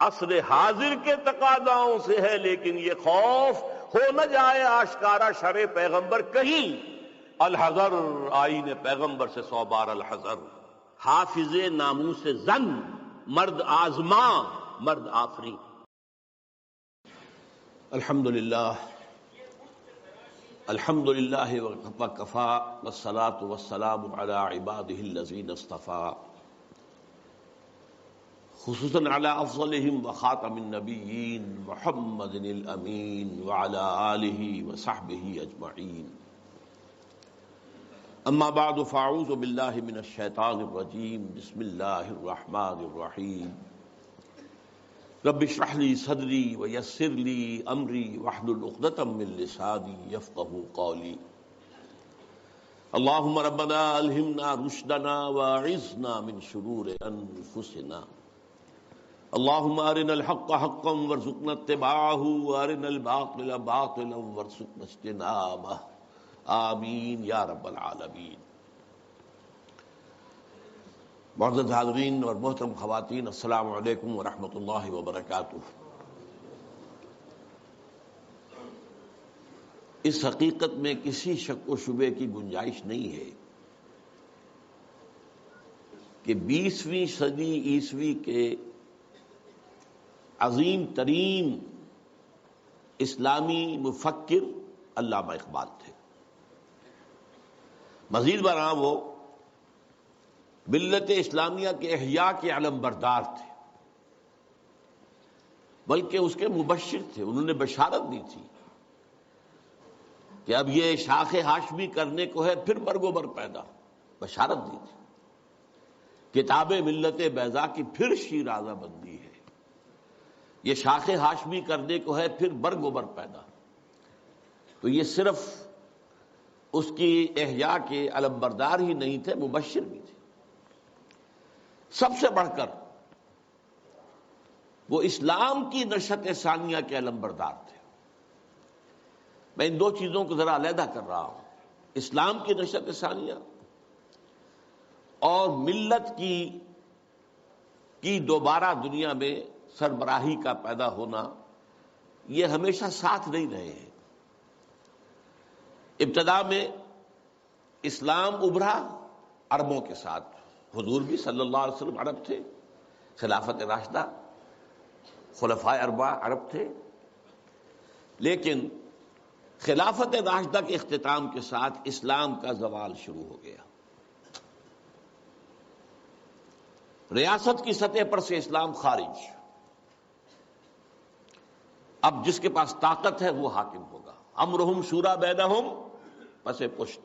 عصر حاضر کے تقاضاؤں سے ہے، لیکن یہ خوف ہو نہ جائے آشکارا شرع پیغمبر کہیں۔ الحذر، آئین پیغمبر سے 100 بار الحذر۔ حافظ ناموس زن، مرد آزما مرد آفری۔ الحمدللہ وکفا والصلاة والسلام علی عباده الذین اصطفیٰ، خصوصاً علی افضلہم وخاتم النبیین محمد الامین وعلی آلہ وصحبہ اجمعین۔ اما بعد فاعوذ باللہ من الشیطان الرجیم، بسم اللہ الرحمن الرحیم۔ رب اشرح لی صدری ویسر لی امری واحلل عقدۃ من لسانی یفقہوا قولی۔ اللہم ربنا الہمنا رشدنا واعذنا من شرور انفسنا۔ اللہم ارنا الحق حقا وارزقنا اتباعہ وارنا الباطل باطلا وارزقنا اجتنابہ، آمین یا رب العالمین۔ معزز حاضرین اور محترم خواتین، السلام علیکم ورحمۃ اللہ وبرکاتہ۔ اس حقیقت میں کسی شک و شبے کی گنجائش نہیں ہے کہ 20ویں صدی عیسوی کے عظیم ترین اسلامی مفکر علامہ اقبال تھے۔ مزید برآں وہ ملت اسلامیہ کے احیاء کے علم بردار تھے، بلکہ اس کے مبشر تھے۔ انہوں نے بشارت دی تھی کہ اب یہ شاخ ہاشمی کرنے کو ہے، پھر برگ و بر پیدا۔ بشارت دی تھی کتاب ملت بیضا کی پھر شیرازہ بندی ہے، یہ شاخ ہاشمی کرنے کو ہے، پھر برگ و بر پیدا۔ تو یہ صرف اس کی احیاء کے علم بردار ہی نہیں تھے، مبشر بھی تھے۔ سب سے بڑھ کر وہ اسلام کی نشأت ثانیہ کے علم بردار تھے۔ میں ان دو چیزوں کو ذرا علیحدہ کر رہا ہوں، اسلام کی نشأت ثانیہ اور ملت کی دوبارہ دنیا میں سربراہی کا پیدا ہونا، یہ ہمیشہ ساتھ نہیں رہے ہیں۔ ابتدا میں اسلام ابھرا عربوں کے ساتھ، حضور بھی صلی اللہ علیہ وسلم عرب تھے، خلافت راشدہ خلفائے اربعہ عرب تھے، لیکن خلافت راشدہ کے اختتام کے ساتھ اسلام کا زوال شروع ہو گیا۔ ریاست کی سطح پر سے اسلام خارج، اب جس کے پاس طاقت ہے وہ حاکم ہوگا۔ امرہم شورا بینہم، پس پشت،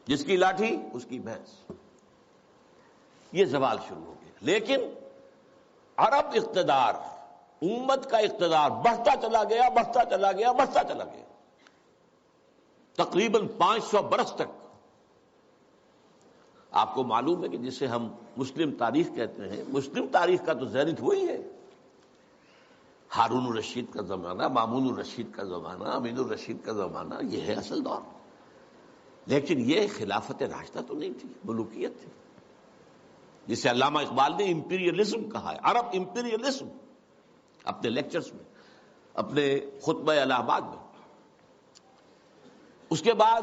جس کی لاٹھی اس کی بھینس۔ یہ زوال شروع ہو گیا، لیکن عرب اقتدار، امت کا اقتدار بڑھتا چلا گیا، بڑھتا چلا گیا، بڑھتا چلا گیا، تقریباً 500 برس تک۔ آپ کو معلوم ہے کہ جسے ہم مسلم تاریخ کہتے ہیں، مسلم تاریخ کا تو زینت وہی ہے۔ ہارون الرشید کا زمانہ، مامون الرشید کا زمانہ، امین الرشید کا زمانہ، یہ ہے اصل دور۔ لیکن یہ خلافت راشدہ تو نہیں تھی، ملوکیت تھی، جسے علامہ اقبال نے امپیریلزم کہا ہے، عرب امپیریلزم، اپنے لیکچرز میں، اپنے خطبہ الہ آباد میں۔ اس کے بعد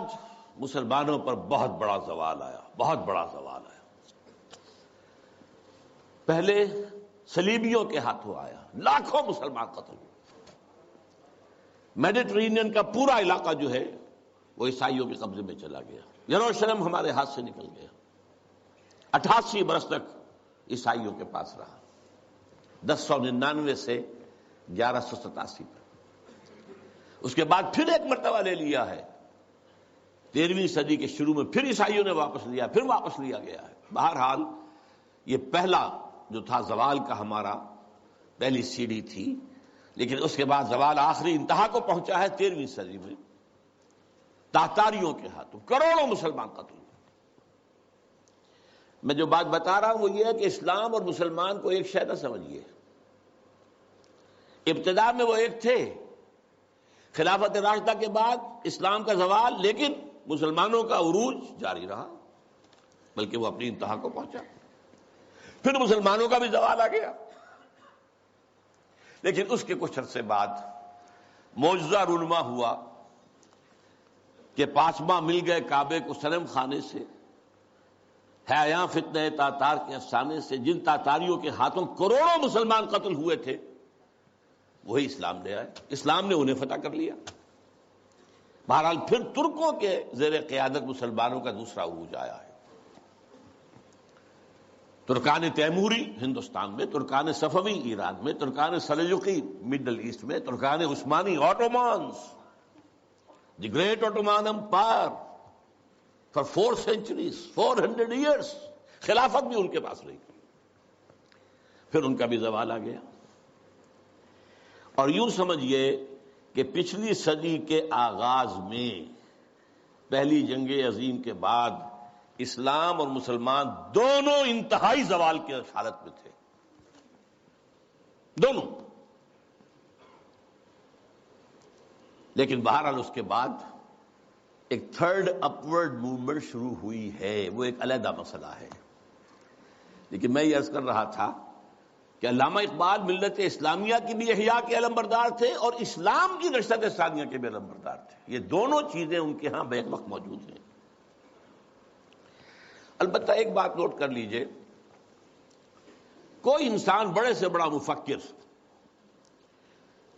مسلمانوں پر بہت بڑا زوال آیا، بہت بڑا زوال آیا۔ پہلے صلیبیوں کے ہاتھوں آیا، لاکھوں مسلمان قتل ہوئے۔ میڈیٹرینین کا پورا علاقہ جو ہے وہ عیسائیوں کے قبضے میں چلا گیا، یروشلم ہمارے ہاتھ سے نکل گیا، 88 برس تک عیسائیوں کے پاس رہا، 1099 سے 1187 تک۔ اس کے بعد پھر ایک مرتبہ لے لیا ہے، 13ویں صدی کے شروع میں پھر عیسائیوں نے واپس لیا، پھر واپس لیا گیا ہے۔ بہرحال یہ پہلا جو تھا زوال کا ہمارا، پہلی سیڑھی تھی، لیکن اس کے بعد زوال آخری انتہا کو پہنچا ہے 13ویں صدی میں، تاتاریوں کے ہاتھوں کروڑوں مسلمان قتل ہوئے۔ میں جو بات بتا رہا ہوں وہ یہ ہے کہ اسلام اور مسلمان کو ایک شے نہ سمجھیے۔ ابتدا میں وہ ایک تھے، خلافت راشدہ کے بعد اسلام کا زوال، لیکن مسلمانوں کا عروج جاری رہا، بلکہ وہ اپنی انتہا کو پہنچا۔ پھر مسلمانوں کا بھی زوال آ گیا، لیکن اس کے کچھ عرصے بعد معجزہ رونما ہوا کہ پاسباں مل گئے کعبے کو صنم خانے سے، ہے یہاں فتنہ تاتار کے افسانے سے، جن تاتاریوں کے ہاتھوں کروڑوں مسلمان قتل ہوئے تھے وہی اسلام لے آئے، اسلام نے انہیں فتح کر لیا۔ بہرحال پھر ترکوں کے زیر قیادت مسلمانوں کا دوسرا عروج آیا ہے۔ ترکان تیموری ہندوستان میں، ترکان صفوی ایران میں، ترکان سلجوقی مڈل ایسٹ میں، ترکان عثمانی Ottomans, the great Ottoman empire for 4 centuries 400 years، خلافت بھی ان کے پاس رہی، پھر ان کا بھی زوال آ گیا۔ اور یوں سمجھیے کہ پچھلی صدی کے آغاز میں پہلی جنگ عظیم کے بعد اسلام اور مسلمان دونوں انتہائی زوال کی حالت میں تھے، دونوں۔ لیکن بہرحال اس کے بعد ایک تھرڈ اپورڈ موومنٹ شروع ہوئی ہے، وہ ایک علیحدہ مسئلہ ہے۔ لیکن میں یہ عرض کر رہا تھا کہ علامہ اقبال ملت اسلامیہ کی بھی احیاء کے علمبردار تھے اور اسلام کی نشست ثانیہ کے بھی علمبردار تھے، یہ دونوں چیزیں ان کے ہاں بیک وقت موجود ہیں۔ البتہ ایک بات نوٹ کر لیجئے، کوئی انسان بڑے سے بڑا مفکر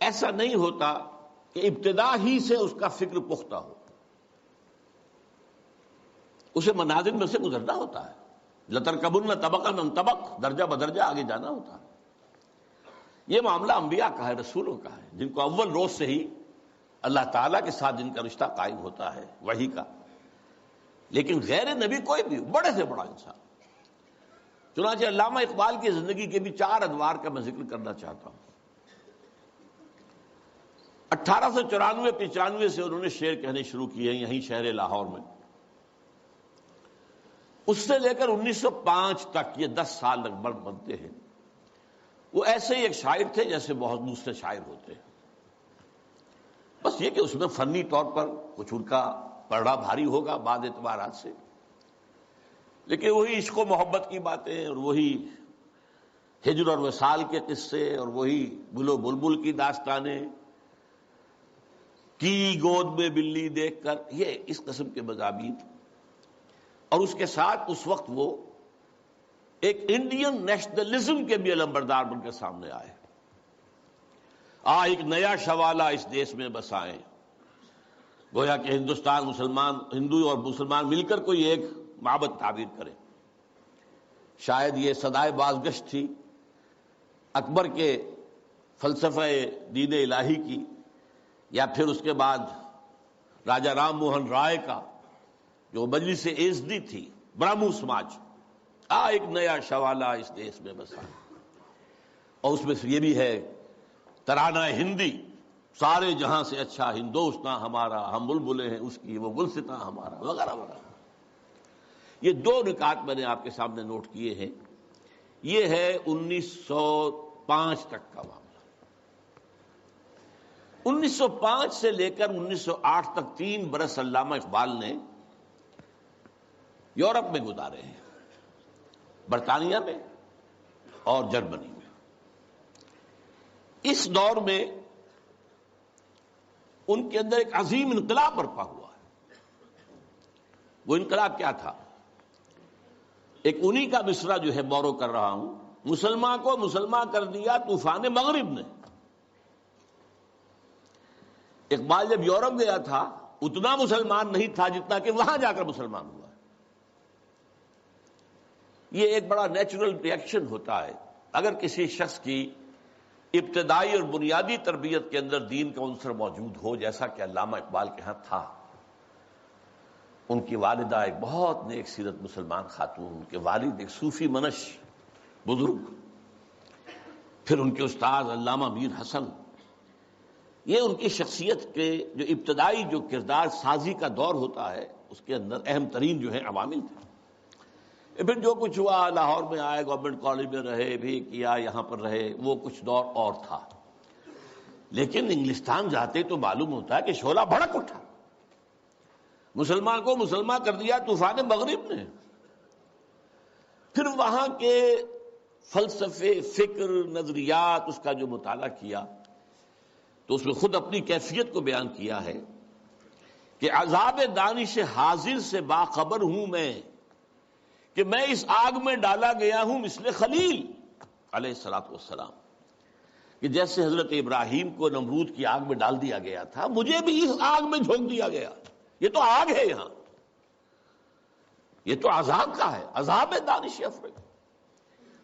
ایسا نہیں ہوتا کہ ابتدا ہی سے اس کا فکر پختہ ہو، اسے منازل میں سے گزرنا ہوتا ہے، لَتَرْكَبُنَّ طَبَقًا عَنْ طَبَقٍ، درجہ بدرجہ آگے جانا ہوتا ہے۔ یہ معاملہ انبیاء کا ہے، رسولوں کا ہے، جن کو اول روز سے ہی اللہ تعالیٰ کے ساتھ جن کا رشتہ قائم ہوتا ہے وحی کا۔ لیکن غیر نبی کوئی بھی بڑے سے بڑا انسان، چنانچہ علامہ اقبال کی زندگی کے بھی 4 ادوار کا میں ذکر کرنا چاہتا ہوں۔ 1894-95 سے انہوں نے شعر کہنے شروع کیے ہیں یہیں شہر لاہور میں، اس سے لے کر 1905 تک، یہ 10 سال لگ بھگ بنتے ہیں، وہ ایسے ہی ایک شاعر تھے جیسے بہت دوسرے شاعر ہوتے ہیں، بس یہ کہ اس میں فنی طور پر کچھ ان کا پڑھا بھاری ہوگا بعض اعتبارات سے، لیکن وہی عشق و محبت کی باتیں اور وہی ہجر اور وصال کے قصے اور وہی گل و بلبل کی داستانیں، کی گود میں بلی دیکھ کر، یہ اس قسم کے مضامین، اور اس کے ساتھ اس وقت وہ ایک انڈین نیشنلزم کے بھی علمبردار بن کے سامنے آئے۔ ایک نیا شوالہ اس دیش میں بسائیں، گویا کہ ہندوستان مسلمان، ہندو اور مسلمان مل کر کوئی ایک معبد تعبیر کرے۔ شاید یہ صدائے بازگشت تھی اکبر کے فلسفہ دین الہی کی، یا پھر اس کے بعد راجا رام موہن رائے کا جو مجلس ایزدی تھی، برہمو سماج، ایک نیا شوالہ اس دیش میں بسا، اور اس میں سے یہ بھی ہے ترانہ ہندی، سارے جہاں سے اچھا ہندوستاں ہمارا، ہم بلبلیں ہیں اس کی، وہ گلستاں ہمارا، وغیرہ وغیرہ۔ یہ 2 نکات میں نے آپ کے سامنے نوٹ کیے ہیں۔ یہ ہے 1905 تک کا معاملہ۔ 1905 سے لے کر 1908 تک 3 برس علامہ اقبال نے یورپ میں گزارے ہیں، برطانیہ میں اور جرمنی میں۔ اس دور میں ان کے اندر ایک عظیم انقلاب برپا ہوا ہے۔ وہ انقلاب کیا تھا؟ ایک انہی کا مصرع جو ہے بورو کر رہا ہوں، مسلمان کو مسلمان کر دیا طوفان مغرب نے۔ اقبال جب یورپ گیا تھا اتنا مسلمان نہیں تھا جتنا کہ وہاں جا کر مسلمان ہوا۔ یہ ایک بڑا نیچرل ریئیکشن ہوتا ہے اگر کسی شخص کی ابتدائی اور بنیادی تربیت کے اندر دین کا عنصر موجود ہو، جیسا کہ علامہ اقبال کے ہاں تھا۔ ان کی والدہ ایک بہت نیک سیرت مسلمان خاتون، ان کے والد ایک صوفی منش بزرگ، پھر ان کے استاد علامہ میر حسن، یہ ان کی شخصیت کے جو ابتدائی جو کردار سازی کا دور ہوتا ہے اس کے اندر اہم ترین جو ہے عوامل تھے۔ پھر جو کچھ ہوا، لاہور میں آئے، گورنمنٹ کالج میں رہے بھی کیا، یہاں پر رہے، وہ کچھ دور اور تھا۔ لیکن انگلستان جاتے تو معلوم ہوتا ہے کہ شعلہ بھڑک اٹھا، مسلمان کو مسلمان کر دیا طوفان مغرب نے۔ پھر وہاں کے فلسفے، فکر، نظریات، اس کا جو مطالعہ کیا تو اس میں خود اپنی کیفیت کو بیان کیا ہے کہ عذاب دانش حاضر سے باخبر ہوں میں کہ میں اس آگ میں ڈالا گیا ہوں مثل خلیل علیہ الصلوۃ والسلام، کہ جیسے حضرت ابراہیم کو نمرود کی آگ میں ڈال دیا گیا تھا، مجھے بھی اس آگ میں جھونک دیا گیا۔ یہ تو آگ ہے، یہاں یہ تو عذاب کا ہے، عذاب دانش افرگ،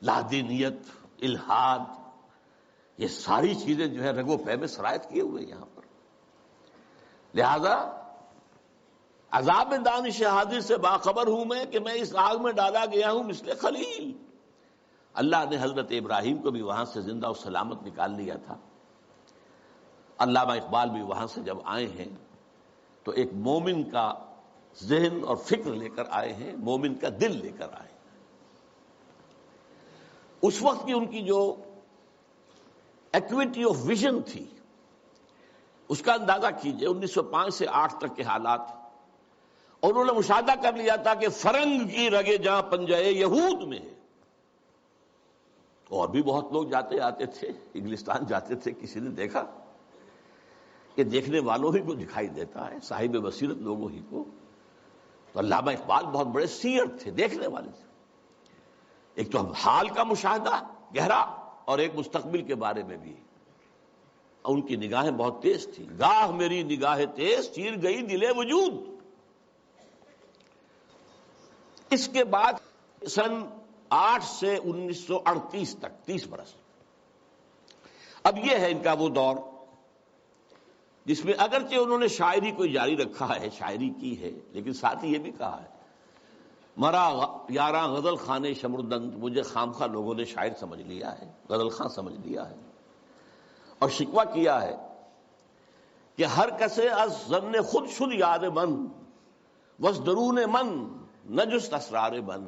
لادینیت، الحاد، یہ ساری چیزیں جو ہے رگ و پے میں سرایت کیے ہوئے یہاں پر۔ لہذا عذاب دانش حاضر سے باخبر ہوں میں کہ میں اس آگ میں ڈالا گیا ہوں مثل خلیل۔ اللہ نے حضرت ابراہیم کو بھی وہاں سے زندہ و سلامت نکال لیا تھا۔ علامہ اقبال بھی وہاں سے جب آئے ہیں تو ایک مومن کا ذہن اور فکر لے کر آئے ہیں، مومن کا دل لے کر آئے ہیں۔ اس وقت کی ان کی جو ایکویٹی آف ویژن تھی اس کا اندازہ کیجئے، 1905 سے 8 تک کے حالات، اور انہوں نے مشاہدہ کر لیا تھا کہ فرنگ کی رگے جہاں پنجے یہود میں ہے۔ اور بھی بہت لوگ جاتے آتے تھے، انگلستان جاتے تھے، کسی نے دیکھا کہ دیکھنے والوں ہی کو دکھائی دیتا ہے، صاحب بصیرت لوگوں ہی کو۔ تو علامہ اقبال بہت بڑے سیر تھے، دیکھنے والے تھے، ایک تو حال کا مشاہدہ گہرا اور ایک مستقبل کے بارے میں بھی۔ ان کی نگاہیں بہت تیز تھی، گاہ میری نگاہ تیز چیر گئی دل وجود۔ اس کے بعد سن 8 سے 1938 تک 30 برس، اب یہ ہے ان کا وہ دور جس میں اگرچہ انہوں نے شاعری کو جاری رکھا ہے، شاعری کی ہے، لیکن ساتھ ہی یہ بھی کہا ہے مرا یاراں غزل خانے شمردند، مجھے خامخواہ لوگوں نے شاعر سمجھ لیا ہے، غزل خاں سمجھ لیا ہے، اور شکوہ کیا ہے کہ ہر کسے از ظن خود شد یاد من وز درون من نجست اسرار من۔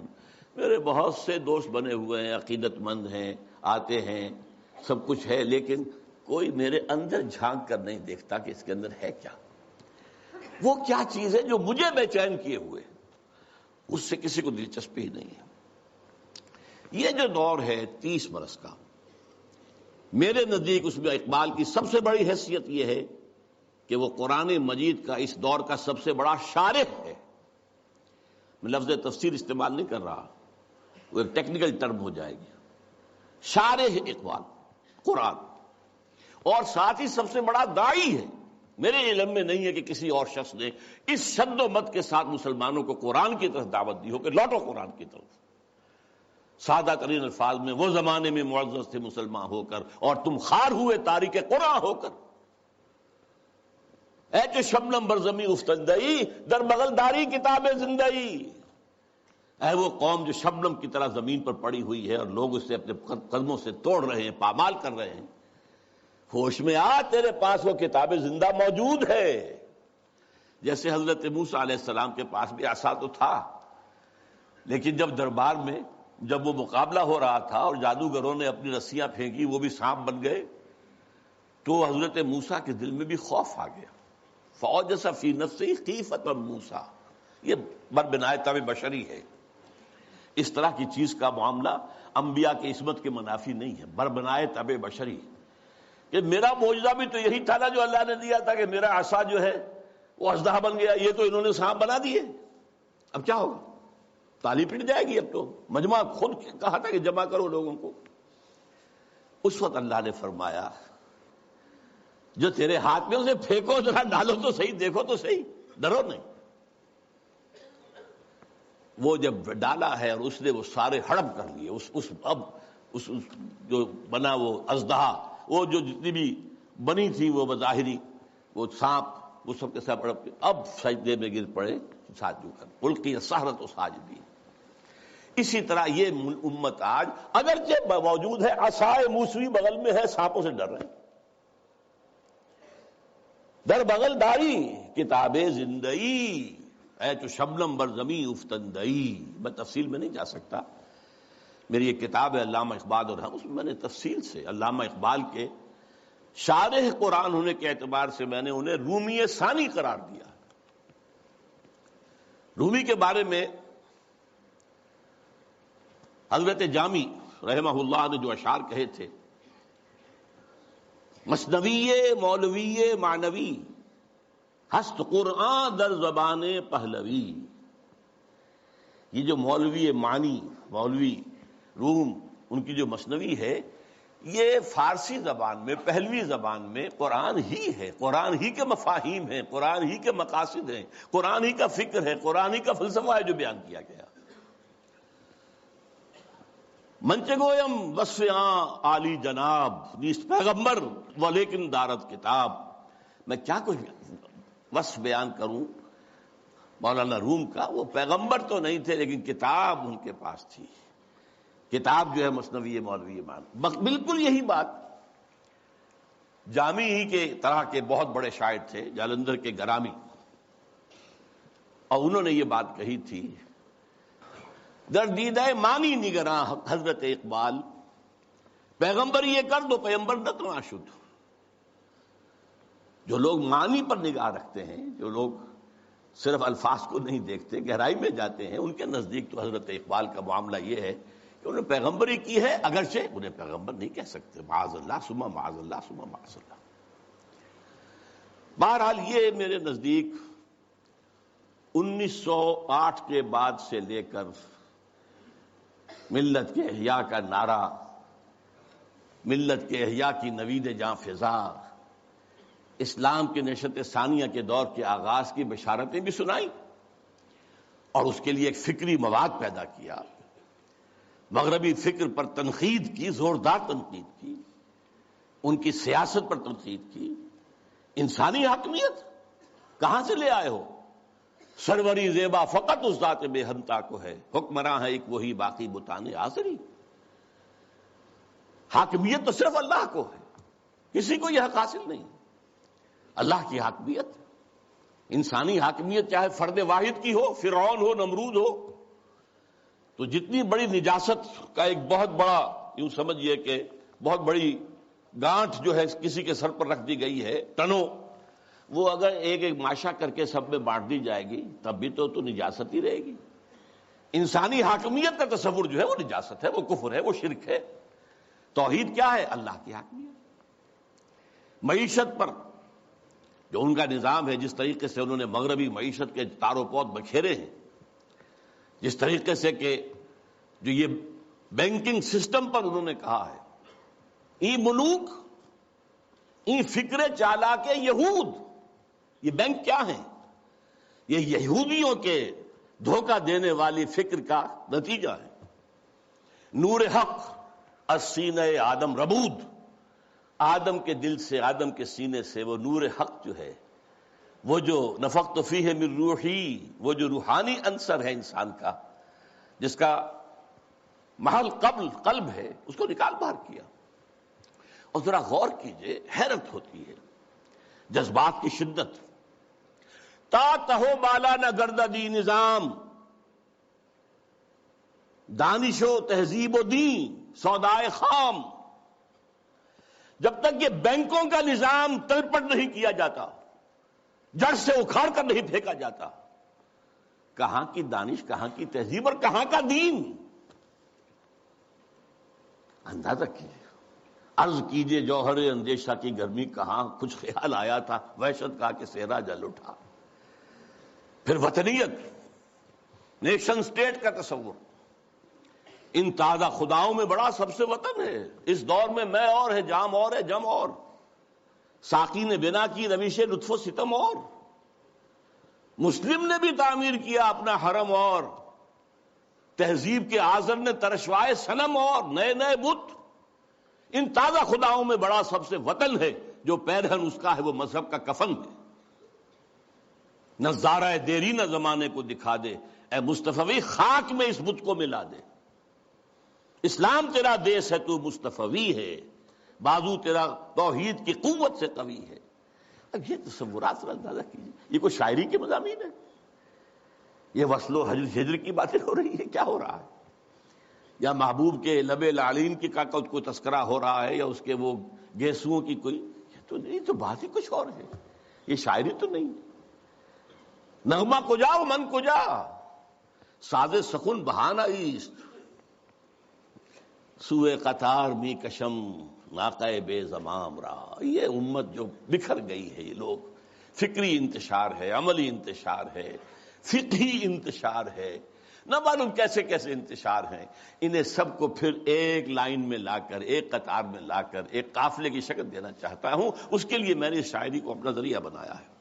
میرے بہت سے دوست بنے ہوئے ہیں، عقیدت مند ہیں، آتے ہیں، سب کچھ ہے، لیکن کوئی میرے اندر جھانک کر نہیں دیکھتا کہ اس کے اندر ہے کیا، وہ کیا چیز ہے جو مجھے بے چین کیے ہوئے، اس سے کسی کو دلچسپی ہی نہیں ہے۔ یہ جو دور ہے 30 برس کا، میرے نزدیک اس میں اقبال کی سب سے بڑی حیثیت یہ ہے کہ وہ قرآن مجید کا اس دور کا سب سے بڑا شارح ہے۔ میں لفظ تفسیر استعمال نہیں کر رہا، وہ ایک ٹیکنیکل ٹرم ہو جائے گی۔ شارح اقبال قرآن، اور ساتھ ہی سب سے بڑا داعی ہے۔ میرے علم میں نہیں ہے کہ کسی اور شخص نے اس شد و مت کے ساتھ مسلمانوں کو قرآن کی طرف دعوت دی ہو کہ لوٹو قرآن کی طرف، سادہ ترین الفاظ میں وہ زمانے میں معزز تھے مسلمان ہو کر اور تم خار ہوئے تاریک قرآن ہو کر، اے جو شبنم بر زمیں افتندئی در بغل داری کتاب زندئی، اے وہ قوم جو شبنم کی طرح زمین پر پڑی ہوئی ہے اور لوگ اسے اپنے قدموں سے توڑ رہے ہیں، پامال کر رہے ہیں، ہوش میں آ، تیرے پاس وہ کتاب زندہ موجود ہے۔ جیسے حضرت موسیٰ علیہ السلام کے پاس بھی عصا تو تھا، لیکن جب دربار میں جب وہ مقابلہ ہو رہا تھا اور جادوگروں نے اپنی رسیاں پھینکی، وہ بھی سانپ بن گئے، تو حضرت موسیٰ کے دل میں بھی خوف آ گیا۔ فَأَوْجَسَ فِي نَفْسِهِ خِیفَةً موسیٰ، یہ بربنائے طبع بشری ہے، اس طرح کی چیز کا معاملہ انبیاء کی عصمت کے منافی نہیں ہے، بربنائے طبع بشری، کہ میرا معجزہ بھی تو یہی تھا نا جو اللہ نے دیا تھا کہ میرا عصا جو ہے وہ اژدہا بن گیا، یہ تو انہوں نے سانپ بنا دیے، اب کیا ہوگا؟ تالی پٹ جائے گی۔ اب تو مجمع خود کہا تھا کہ جمع کرو لوگوں کو۔ اس وقت اللہ نے فرمایا جو تیرے ہاتھ میں اسے پھینکو، ذرا ڈالو تو صحیح، دیکھو تو صحیح، ڈرو نہیں۔ وہ جب ڈالا ہے اور اس نے وہ سارے ہڑپ کر لیے، اس جو بنا وہ اژدہا، وہ جو جتنی بھی بنی تھی وہ بظاہری وہ سانپ، وہ سب کے ساتھ ہڑپ کے اب سجدے میں گر پڑے ساجدوں کر، القی السحرۃ ساجدین۔ اسی طرح یہ امت آج اگرچہ موجود ہے، عصائے موسوی بغل میں ہے، سانپوں سے ڈر رہے ہیں، در بغل داری کتاب زندئی، اے تو شبنم بر زمیں افتندئی۔ میں تفصیل میں نہیں جا سکتا، میری ایک کتاب ہے علامہ اقبال اور ہم، اس میں میں نے تفصیل سے علامہ اقبال کے شارح قرآن ہونے کے اعتبار سے میں نے انہیں رومی ثانی قرار دیا۔ رومی کے بارے میں حضرت جامی رحمہ اللہ نے جو اشعار کہے تھے، مثنوی مولوی معنوی ہست قرآن در زبان پہلوی. یہ جو مولوی معنی، مولوی روم، ان کی جو مثنوی ہے، یہ فارسی زبان میں، پہلوی زبان میں قرآن ہی ہے، قرآن ہی کے مفاہیم ہیں، قرآن ہی کے مقاصد ہیں، قرآن ہی کا فکر ہے، قرآن ہی کا فلسفہ ہے جو بیان کیا گیا. منچ گویم وصف عالی جناب نیست پیغمبر و لیکن دارت کتاب. میں کیا کچھ وصف بیان کروں مولانا روم کا، وہ پیغمبر تو نہیں تھے لیکن کتاب ان کے پاس تھی. کتاب جو ہے مثنوی مولوی مان. بالکل یہی بات جامی ہی کے طرح کے بہت بڑے شاعر تھے، جالندھر کے گرامی، اور انہوں نے یہ بات کہی تھی، در دیدہ مانی نگراں حضرت اقبال، پیغمبر یہ کر دو پیغمبر نتنا شد. جو لوگ معنی پر نگاہ رکھتے ہیں، جو لوگ صرف الفاظ کو نہیں دیکھتے، گہرائی میں جاتے ہیں، ان کے نزدیک تو حضرت اقبال کا معاملہ یہ ہے کہ انہوں نے پیغمبری کی ہے، اگرچہ انہیں پیغمبر نہیں کہہ سکتے، معاذ اللہ ثم معاذ اللہ ثم معاذ اللہ. بہرحال یہ میرے نزدیک 1908 کے بعد سے لے کر ملت کے احیاء کا نعرہ، ملت کے احیاء کی نوید جاں فضا، اسلام کے نشت ثانیہ کے دور کے آغاز کی بشارتیں بھی سنائیں، اور اس کے لیے ایک فکری مواد پیدا کیا. مغربی فکر پر تنقید کی، زوردار تنقید کی، ان کی سیاست پر تنقید کی. انسانی حاکمیت کہاں سے لے آئے ہو؟ سروری زیبا فقط اس ذات بے ہمتا کو ہے، حکمراں ہے ایک وہی باقی بتانے آزری. حاکمیت تو صرف اللہ کو ہے، کسی کو یہ حق حاصل نہیں. اللہ کی حاکمیت، انسانی حاکمیت چاہے فرد واحد کی ہو، فرعون ہو، نمرود ہو، تو جتنی بڑی نجاست کا ایک بہت بڑا، یوں سمجھئے کہ بہت بڑی گانٹھ جو ہے کسی کے سر پر رکھ دی گئی ہے، ٹنوں، وہ اگر ایک ایک ماشا کر کے سب میں بانٹ دی جائے گی تب بھی تو نجاست ہی رہے گی. انسانی حاکمیت کا تصور جو ہے وہ نجاست ہے، وہ کفر ہے، وہ شرک ہے. توحید کیا ہے؟ اللہ کی حاکمیت. معیشت پر جو ان کا نظام ہے، جس طریقے سے انہوں نے مغربی معیشت کے تار و پود بکھیرے ہیں، جس طریقے سے کہ جو یہ بینکنگ سسٹم پر انہوں نے کہا ہے، ای ملوک ای فکر چالاک یہود. یہ بینک کیا ہیں؟ یہ یہودیوں کے دھوکہ دینے والی فکر کا نتیجہ ہے. نور حق از سینہ آدم ربود، آدم کے دل سے، آدم کے سینے سے وہ نور حق جو ہے، وہ جو نفخت فیہ من روحی، وہ جو روحانی عنصر ہے انسان کا، جس کا محل قلب ہے، اس کو نکال باہر کیا. اور ذرا غور کیجئے، حیرت ہوتی ہے جذبات کی شدت. تا تہو بالا نہ گردہ دی نظام، دانش و تہذیب و دین سودائے خام. جب تک یہ بینکوں کا نظام تلپٹ نہیں کیا جاتا، جڑ سے اکھاڑ کر نہیں پھینکا جاتا، کہاں کی دانش، کہاں کی تہذیب اور کہاں کا دین؟ اندازہ کیجیے، عرض کیجیے جوہر اندیشہ کی گرمی کہاں، کچھ خیال آیا تھا، وحشت کا کہ صحرا جل اٹھا. پھر وطنیت، نیشن سٹیٹ کا تصور، ان تازہ خداؤں میں بڑا سب سے وطن ہے. اس دور میں میں اور ہے، جام اور ہے، جم اور. ساقی نے بنا کی روش لطف و ستم اور. مسلم نے بھی تعمیر کیا اپنا حرم اور. تہذیب کے آذر نے ترشوائے صنم اور، نئے نئے بت. ان تازہ خداؤں میں بڑا سب سے وطن ہے، جو پیرہن اس کا ہے وہ مذہب کا کفن ہے. نظارہ دیری نہ زمانے کو دکھا دے، اے مصطفی خاک میں اس بت کو ملا دے. اسلام تیرا دیس ہے، تو مصطفی ہے، بازو تیرا توحید کی قوت سے قوی ہے. اب یہ تصورات سے اندازہ کیجیے، یہ کوئی شاعری کے مضامین ہے؟ یہ وصل و ہجر کی باتیں ہو رہی ہے؟ کیا ہو رہا ہے؟ یا محبوب کے لب لعلین کی کا کوئی تذکرہ ہو رہا ہے، یا اس کے وہ گیسوؤں کی کوئی؟ یہ تو نہیں، تو بات ہی کچھ اور ہے. یہ شاعری تو نہیں. نغمہ کجا و من کجا، ساز سخن بہانہ ایست. سوئے قطار می کشم ناقہ بے زمام رہا. یہ امت جو بکھر گئی ہے، یہ لوگ فکری انتشار ہے، عملی انتشار ہے، فقہی انتشار ہے، نہ معلوم کیسے کیسے انتشار ہیں. انہیں سب کو پھر ایک لائن میں لا کر، ایک قطار میں لا کر ایک قافلے کی شکل دینا چاہتا ہوں. اس کے لیے میں نے اس شاعری کو اپنا ذریعہ بنایا ہے.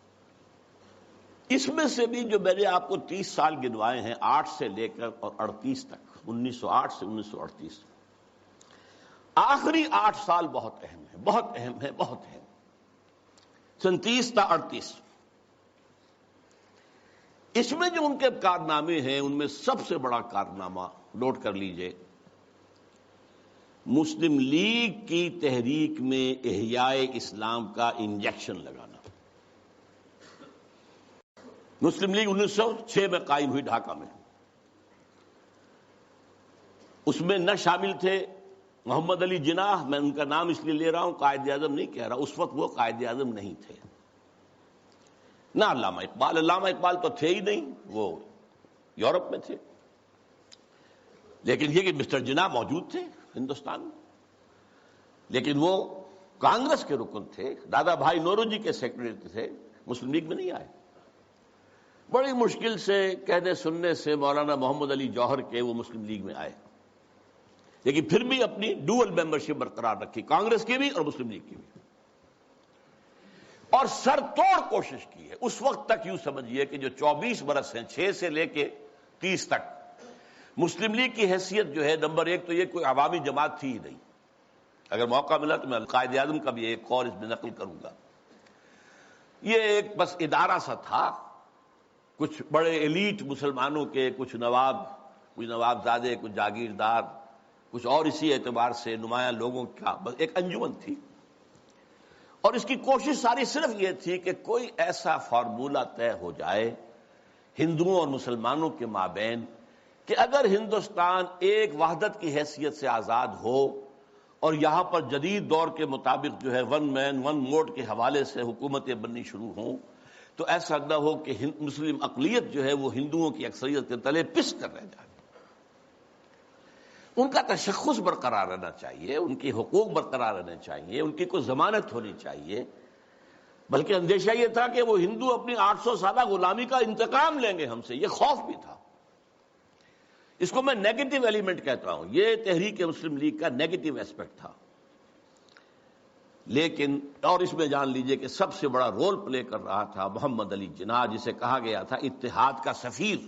اس میں سے بھی جو میں نے آپ کو 30 سال گنوائے ہیں، 8 سے لے کر اور 38 تک، 1908 سے 1938، آخری 8 سال بہت اہم ہے، بہت اہم ہے، بہت اہم. 37 تا 38، اس میں جو ان کے کارنامے ہیں، ان میں سب سے بڑا کارنامہ نوٹ کر لیجئے، مسلم لیگ کی تحریک میں احیاء اسلام کا انجیکشن لگانا. مسلم لیگ 1906 میں قائم ہوئی ڈھاکہ میں. اس میں نہ شامل تھے محمد علی جناح، میں ان کا نام اس لیے لے رہا ہوں، قائد اعظم نہیں کہہ رہا، اس وقت وہ قائد اعظم نہیں تھے. نہ علامہ اقبال، علامہ اقبال تو تھے ہی نہیں، وہ یورپ میں تھے. لیکن یہ کہ مسٹر جناح موجود تھے ہندوستان میں، لیکن وہ کانگریس کے رکن تھے، دادا بھائی نوروجی کے سیکرٹری تھے، مسلم لیگ میں نہیں آئے. بڑی مشکل سے کہنے سننے سے مولانا محمد علی جوہر کے وہ مسلم لیگ میں آئے، لیکن پھر بھی اپنی ڈوئل ممبرشپ برقرار رکھی، کانگریس کی بھی اور مسلم لیگ کی بھی، اور سر توڑ کوشش کی ہے. اس وقت تک یوں سمجھیے کہ جو 24 برس ہیں، 6 سے لے کے 30 تک، مسلم لیگ کی حیثیت جو ہے، نمبر ایک تو یہ کوئی عوامی جماعت تھی ہی نہیں. اگر موقع ملا تو میں قائد اعظم کا بھی ایک قول اس میں نقل کروں گا. یہ ایک بس ادارہ سا تھا، کچھ بڑے ایلیٹ مسلمانوں کے، کچھ نوابزادے، کچھ جاگیردار، کچھ اور اسی اعتبار سے نمایاں لوگوں کا بس ایک انجمن تھی. اور اس کی کوشش ساری صرف یہ تھی کہ کوئی ایسا فارمولہ طے ہو جائے ہندوؤں اور مسلمانوں کے مابین کہ اگر ہندوستان ایک وحدت کی حیثیت سے آزاد ہو اور یہاں پر جدید دور کے مطابق جو ہے ون مین ون ووٹ کے حوالے سے حکومتیں بننی شروع ہوں، تو ایسا نہ ہو کہ مسلم اقلیت جو ہے وہ ہندوؤں کی اکثریت کے تلے پس کر رہ جائے. ان کا تشخص برقرار رہنا چاہیے، ان کی حقوق برقرار رہنے چاہیے، ان کی کوئی ضمانت ہونی چاہیے. بلکہ اندیشہ یہ تھا کہ وہ ہندو اپنی 800 سالہ غلامی کا انتقام لیں گے ہم سے، یہ خوف بھی تھا. اس کو میں نیگیٹو ایلیمنٹ کہتا ہوں، یہ تحریک مسلم لیگ کا نیگیٹو ایسپیکٹ تھا. لیکن اور اس میں جان لیجئے کہ سب سے بڑا رول پلے کر رہا تھا محمد علی جناح، جسے کہا گیا تھا اتحاد کا سفیر،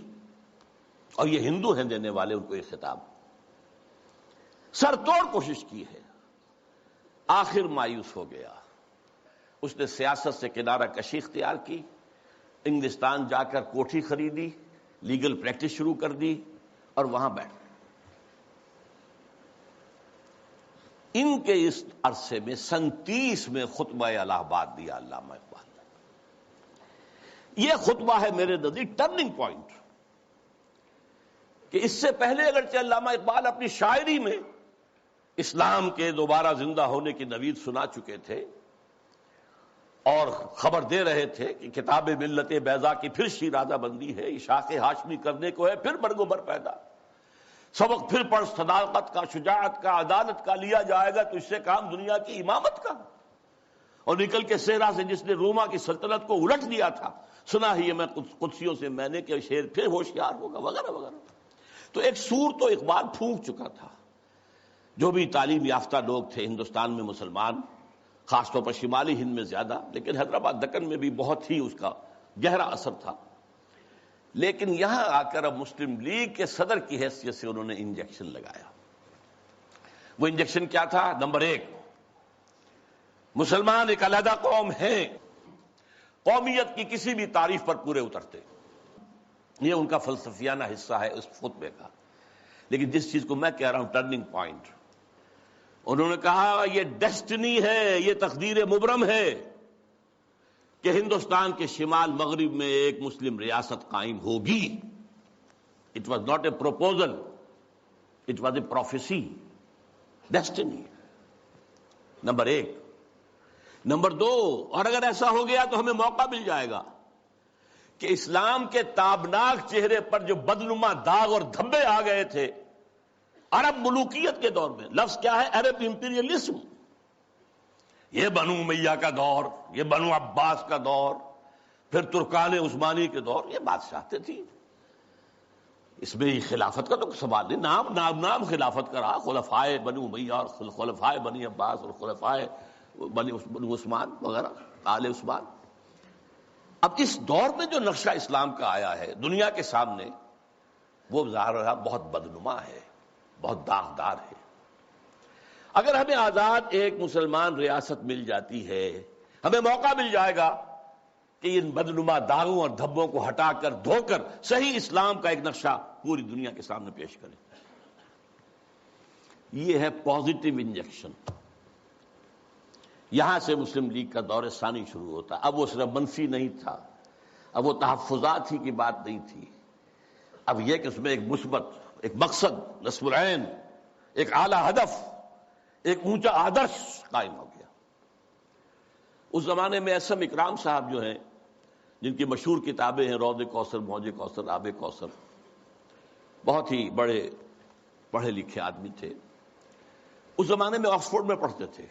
اور یہ ہندو ہیں دینے والے ان کو یہ خطاب. سر توڑ کوشش کی ہے، آخر مایوس ہو گیا. اس نے سیاست سے کنارہ کشی اختیار کی، انگلستان جا کر کوٹھی خریدی، لیگل پریکٹس شروع کر دی اور وہاں بیٹھ. ان کے اس عرصے میں 37 میں خطبہ الہ آباد دیا علامہ اقبال نے. یہ خطبہ ہے میرے نزدیک ٹرننگ پوائنٹ، کہ اس سے پہلے اگرچہ علامہ اقبال اپنی شاعری میں اسلام کے دوبارہ زندہ ہونے کی نوید سنا چکے تھے اور خبر دے رہے تھے کہ کتاب ملت بیضا کی پھر شیرازہ بندی ہے، اشاق ہاشمی کرنے کو ہے پھر برگ و بر پیدا، سبق پھر پڑھ صداقت کا، شجاعت کا، عدالت کا، لیا جائے گا تو اس سے کام دنیا کی امامت کا، اور نکل کے صحرا سے جس نے روما کی سلطنت کو الٹ دیا تھا، سنا ہی ہے میں قدسیوں سے میں نے کہ شیر پھر ہوشیار ہوگا، وغیرہ وغیرہ. تو ایک سور تو اقبال پھونک چکا تھا. جو بھی تعلیم یافتہ لوگ تھے ہندوستان میں مسلمان، خاص طور پر شمالی ہند میں زیادہ، لیکن حیدرآباد دکن میں بھی بہت ہی اس کا گہرا اثر تھا. لیکن یہاں آ کر اب مسلم لیگ کے صدر کی حیثیت سے انہوں نے انجیکشن لگایا. وہ انجیکشن کیا تھا؟ نمبر ایک، مسلمان ایک علیحدہ قوم ہیں، قومیت کی کسی بھی تعریف پر پورے اترتے. یہ ان کا فلسفیانہ حصہ ہے اس خطبے کا. لیکن جس چیز کو میں کہہ رہا ہوں ٹرننگ پوائنٹ، انہوں نے کہا یہ ڈیسٹنی ہے، یہ تقدیر مبرم ہے کہ ہندوستان کے شمال مغرب میں ایک مسلم ریاست قائم ہوگی. It was not a proposal, it was a prophecy, destiny. Number ایک. نمبر دو، اور اگر ایسا ہو گیا تو ہمیں موقع مل جائے گا کہ اسلام کے تابناک چہرے پر جو بدنما داغ اور دھبے آ گئے تھے عرب ملوکیت کے دور میں لفظ کیا ہے؟ عرب امپیریلزم. یہ بنو امیہ کا دور، یہ بنو عباس کا دور، پھر ترکان عثمانی کے دور، یہ بادشاہتیں تھیں. اس میں خلافت کا تو سوال نہیں، نام خلافت کا رہا، خلفائے بنو امیہ اور خلفائے بنی عباس اور خلفائے بنو عثمان وغیرہ، آل عثمان. اب اس دور میں جو نقشہ اسلام کا آیا ہے دنیا کے سامنے، وہ ظاہر ہے بہت بدنما ہے، بہت داغدار ہے. اگر ہمیں آزاد ایک مسلمان ریاست مل جاتی ہے، ہمیں موقع مل جائے گا کہ ان بدنما داغوں اور دھبوں کو ہٹا کر دھو کر صحیح اسلام کا ایک نقشہ پوری دنیا کے سامنے پیش کریں. یہ ہے پازیٹیو انجیکشن. یہاں سے مسلم لیگ کا دور ثانی شروع ہوتا. اب وہ صرف منفی نہیں تھا، اب وہ تحفظات ہی کی بات نہیں تھی، اب یہ کہ اس میں ایک مثبت، ایک مقصد، نصب العین، ایک اعلیٰ ہدف، ایک اونچا آدرش قائم ہو گیا. اس زمانے میں اعظم اکرام صاحب جو ہیں، جن کی مشہور کتابیں ہیں روض کوثر، موج کوثر، آب کوثر، بہت ہی بڑے پڑھے لکھے آدمی تھے. اس زمانے میں آکسفورڈ میں پڑھتے تھے.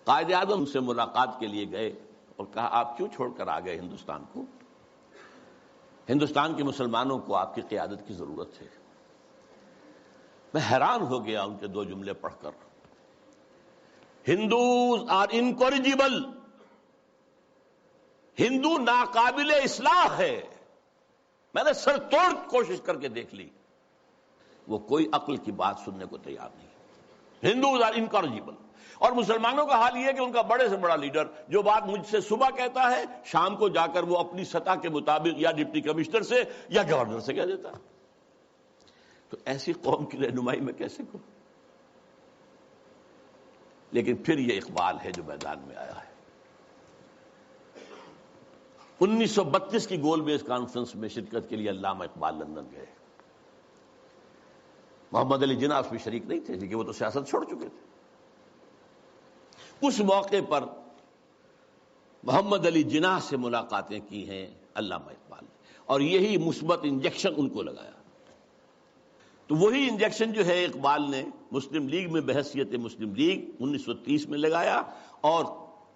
قائد اعظم سے ملاقات کے لیے گئے اور کہا آپ کیوں چھوڑ کر آ گئے ہندوستان کو؟ ہندوستان کے مسلمانوں کو آپ کی قیادت کی ضرورت ہے. میں حیران ہو گیا ان کے دو جملے پڑھ کر. ہندوز آر انکوریجیبل، ہندو ناقابل اصلاح ہے. میں نے سر توڑ کوشش کر کے دیکھ لی، وہ کوئی عقل کی بات سننے کو تیار نہیں. Hindus are incorrigible. اور مسلمانوں کا حال یہ ہے کہ ان کا بڑے سے بڑا لیڈر جو بات مجھ سے صبح کہتا ہے، شام کو جا کر وہ اپنی سطح کے مطابق یا ڈپٹی کمشنر سے یا گورنر سے کہہ دیتا. تو ایسی قوم کی رہنمائی میں کیسے کروں؟ لیکن پھر یہ اقبال ہے جو میدان میں آیا ہے. 1932 کی گول میز کانفرنس میں شرکت کے لیے علامہ اقبال لندن گئے. محمد علی جناح اس میں شریک نہیں تھے کیونکہ وہ تو سیاست چھوڑ چکے تھے. اس موقع پر محمد علی جناح سے ملاقاتیں کی ہیں علامہ اقبال نے، اور یہی مثبت انجیکشن ان کو لگایا. تو وہی انجیکشن جو ہے اقبال نے مسلم لیگ میں بحیثیت مسلم لیگ 1930 میں لگایا اور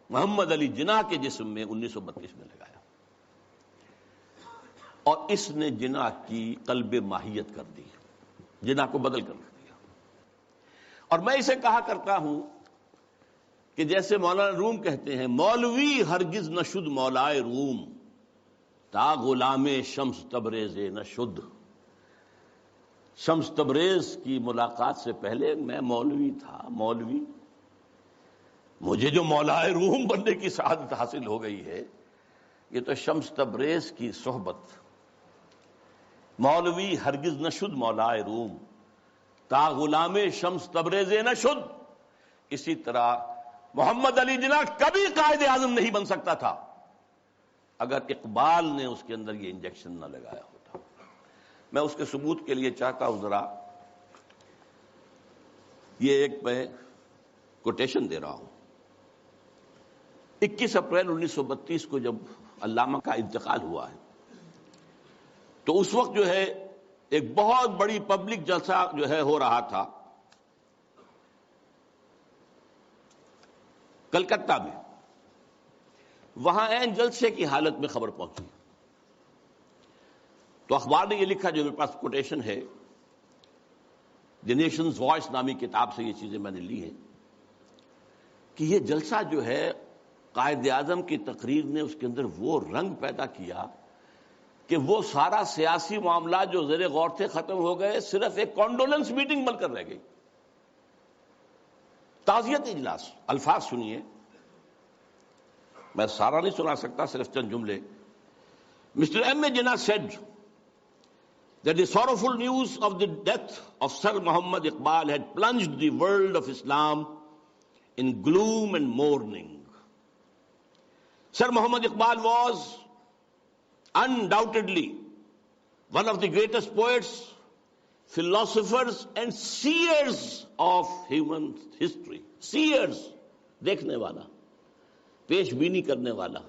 محمد علی جناح کے جسم میں 1932 میں لگایا. اور اس نے جناح کی قلب ماہیت کر دی، جناح کو بدل کر رکھ دیا. اور میں اسے کہا کرتا ہوں کہ جیسے مولانا روم کہتے ہیں، مولوی ہرگز نہ شد مولائے روم، تا غلام شمس تبریز نہ شد. شمس تبریز کی ملاقات سے پہلے میں مولوی تھا. مولوی، مجھے جو مولائے روم بننے کی سعادت حاصل ہو گئی ہے، یہ تو شمس تبریز کی صحبت. مولوی ہرگز نہ شد مولائے روم، تا غلام شمس تبریز نہ شد. اسی طرح محمد علی جناح کبھی قائد اعظم نہیں بن سکتا تھا اگر اقبال نے اس کے اندر یہ انجیکشن نہ لگایا ہوتا. میں اس کے ثبوت کے لیے چاہتا ہوں ذرا یہ ایک میں کوٹیشن دے رہا ہوں. 21 اپریل 1932 کو جب علامہ کا انتقال ہوا ہے تو اس وقت جو ہے ایک بہت بڑی پبلک جلسہ جو ہے ہو رہا تھا کلکتہ میں. وہاں عین جلسے کی حالت میں خبر پہنچی تو اخبار نے یہ لکھا، جو میرے پاس کوٹیشن ہے، دی نیشنز وائس نامی کتاب سے یہ چیزیں میں نے لی ہیں، کہ یہ جلسہ جو ہے قائد اعظم کی تقریر نے اس کے اندر وہ رنگ پیدا کیا کہ وہ سارا سیاسی معاملات جو زیر غور تھے ختم ہو گئے، صرف ایک کانڈولنس میٹنگ بن کر رہ گئی. تعزیت اجلاس. الفاظ سنیے، میں سارا نہیں سنا سکتا، صرف چند جملے. Mr. M. A. Jinnah said that the sorrowful news of the death of Sir Muhammad Iqbal had plunged the world of Islam in gloom and mourning. Sir Muhammad Iqbal was undoubtedly one of the greatest poets, philosophers and seers of human history. Seers, دیکھنے والا، پیش بینی کرنے والا،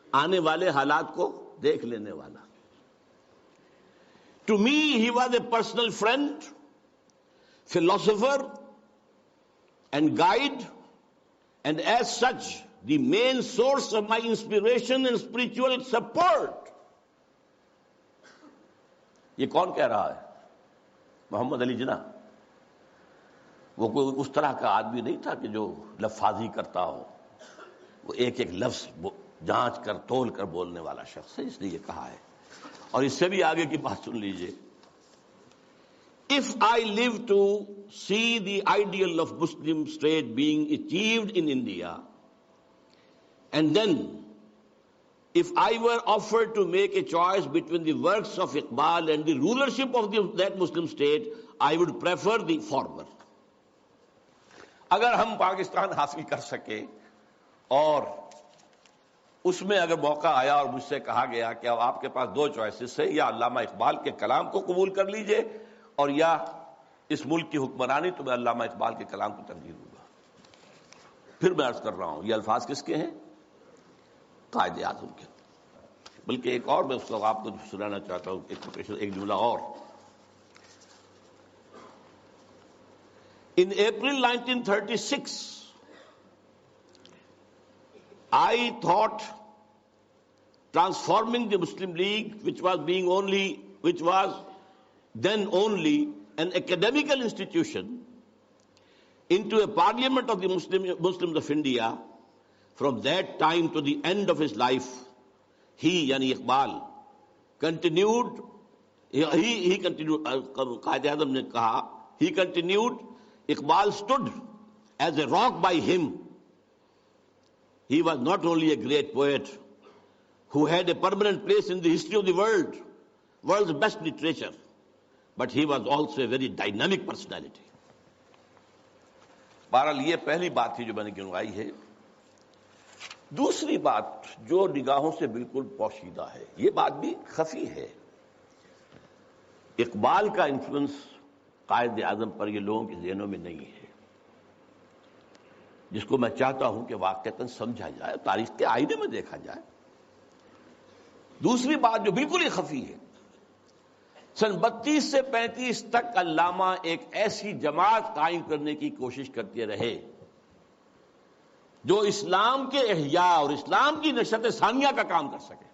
آنے والے حالات کو دیکھ لینے والا. To me, he was a personal friend, philosopher, and guide, and as such, the main source of my inspiration and spiritual support. یہ کون کہہ رہا ہے؟ محمد علی جناح. وہ کوئی اس طرح کا آدمی نہیں تھا کہ جو لفاظی کرتا ہو. وہ ایک ایک لفظ جانچ کر تول کر بولنے والا شخص ہے، اس لیے یہ کہا ہے. اور اس سے بھی آگے کی بات سن لیجئے. If I live to see the ideal of Muslim state being achieved in India, and then if I were offered to make a choice between the works of Iqbal and the rulership of that Muslim state, I would prefer the former. اگر ہم پاکستان حاصل کر سکے اور اس میں اگر موقع آیا اور مجھ سے کہا گیا کہ اب آپ کے پاس دو چوائسز ہے، یا علامہ اقبال کے کلام کو قبول کر لیجئے اور یا اس ملک کی حکمرانی، تو میں علامہ اقبال کے کلام کو ترجیح دوں گا. پھر میں عرض کر رہا ہوں یہ الفاظ کس کے ہیں؟ قائد اعظم کے. بلکہ ایک اور میں اس کو آپ کو سنانا چاہتا ہوں، ایک جملہ اور. In April 1936, I thought transforming the Muslim League, which was then only an academical institution, into a parliament of the Muslims of India. From that time to the end of his life, he, yani Iqbal, continued, he continued, Qaid Azam ne kaha, he continued, Iqbal stood as a rock by him. He was not only a great poet who had a permanent place in the history of the world's best literature, but he was also a very dynamic personality. بہرحال یہ پہلی بات تھی جو میں نے گنوائی ہے. دوسری بات جو نگاہوں سے بالکل پوشیدہ ہے، یہ بات بھی خفی ہے. اقبال کا انفلوئنس قائد اعظم پر یہ لوگوں کے ذہنوں میں نہیں ہے، جس کو میں چاہتا ہوں کہ واقعتاً سمجھا جائے، تاریخ کے آئینے میں دیکھا جائے. دوسری بات جو بالکل ہی خفی ہے، سن 32 سے 35 تک علامہ ایک ایسی جماعت قائم کرنے کی کوشش کرتے رہے جو اسلام کے احیاء اور اسلام کی نشت ثانیہ کا کام کر سکے.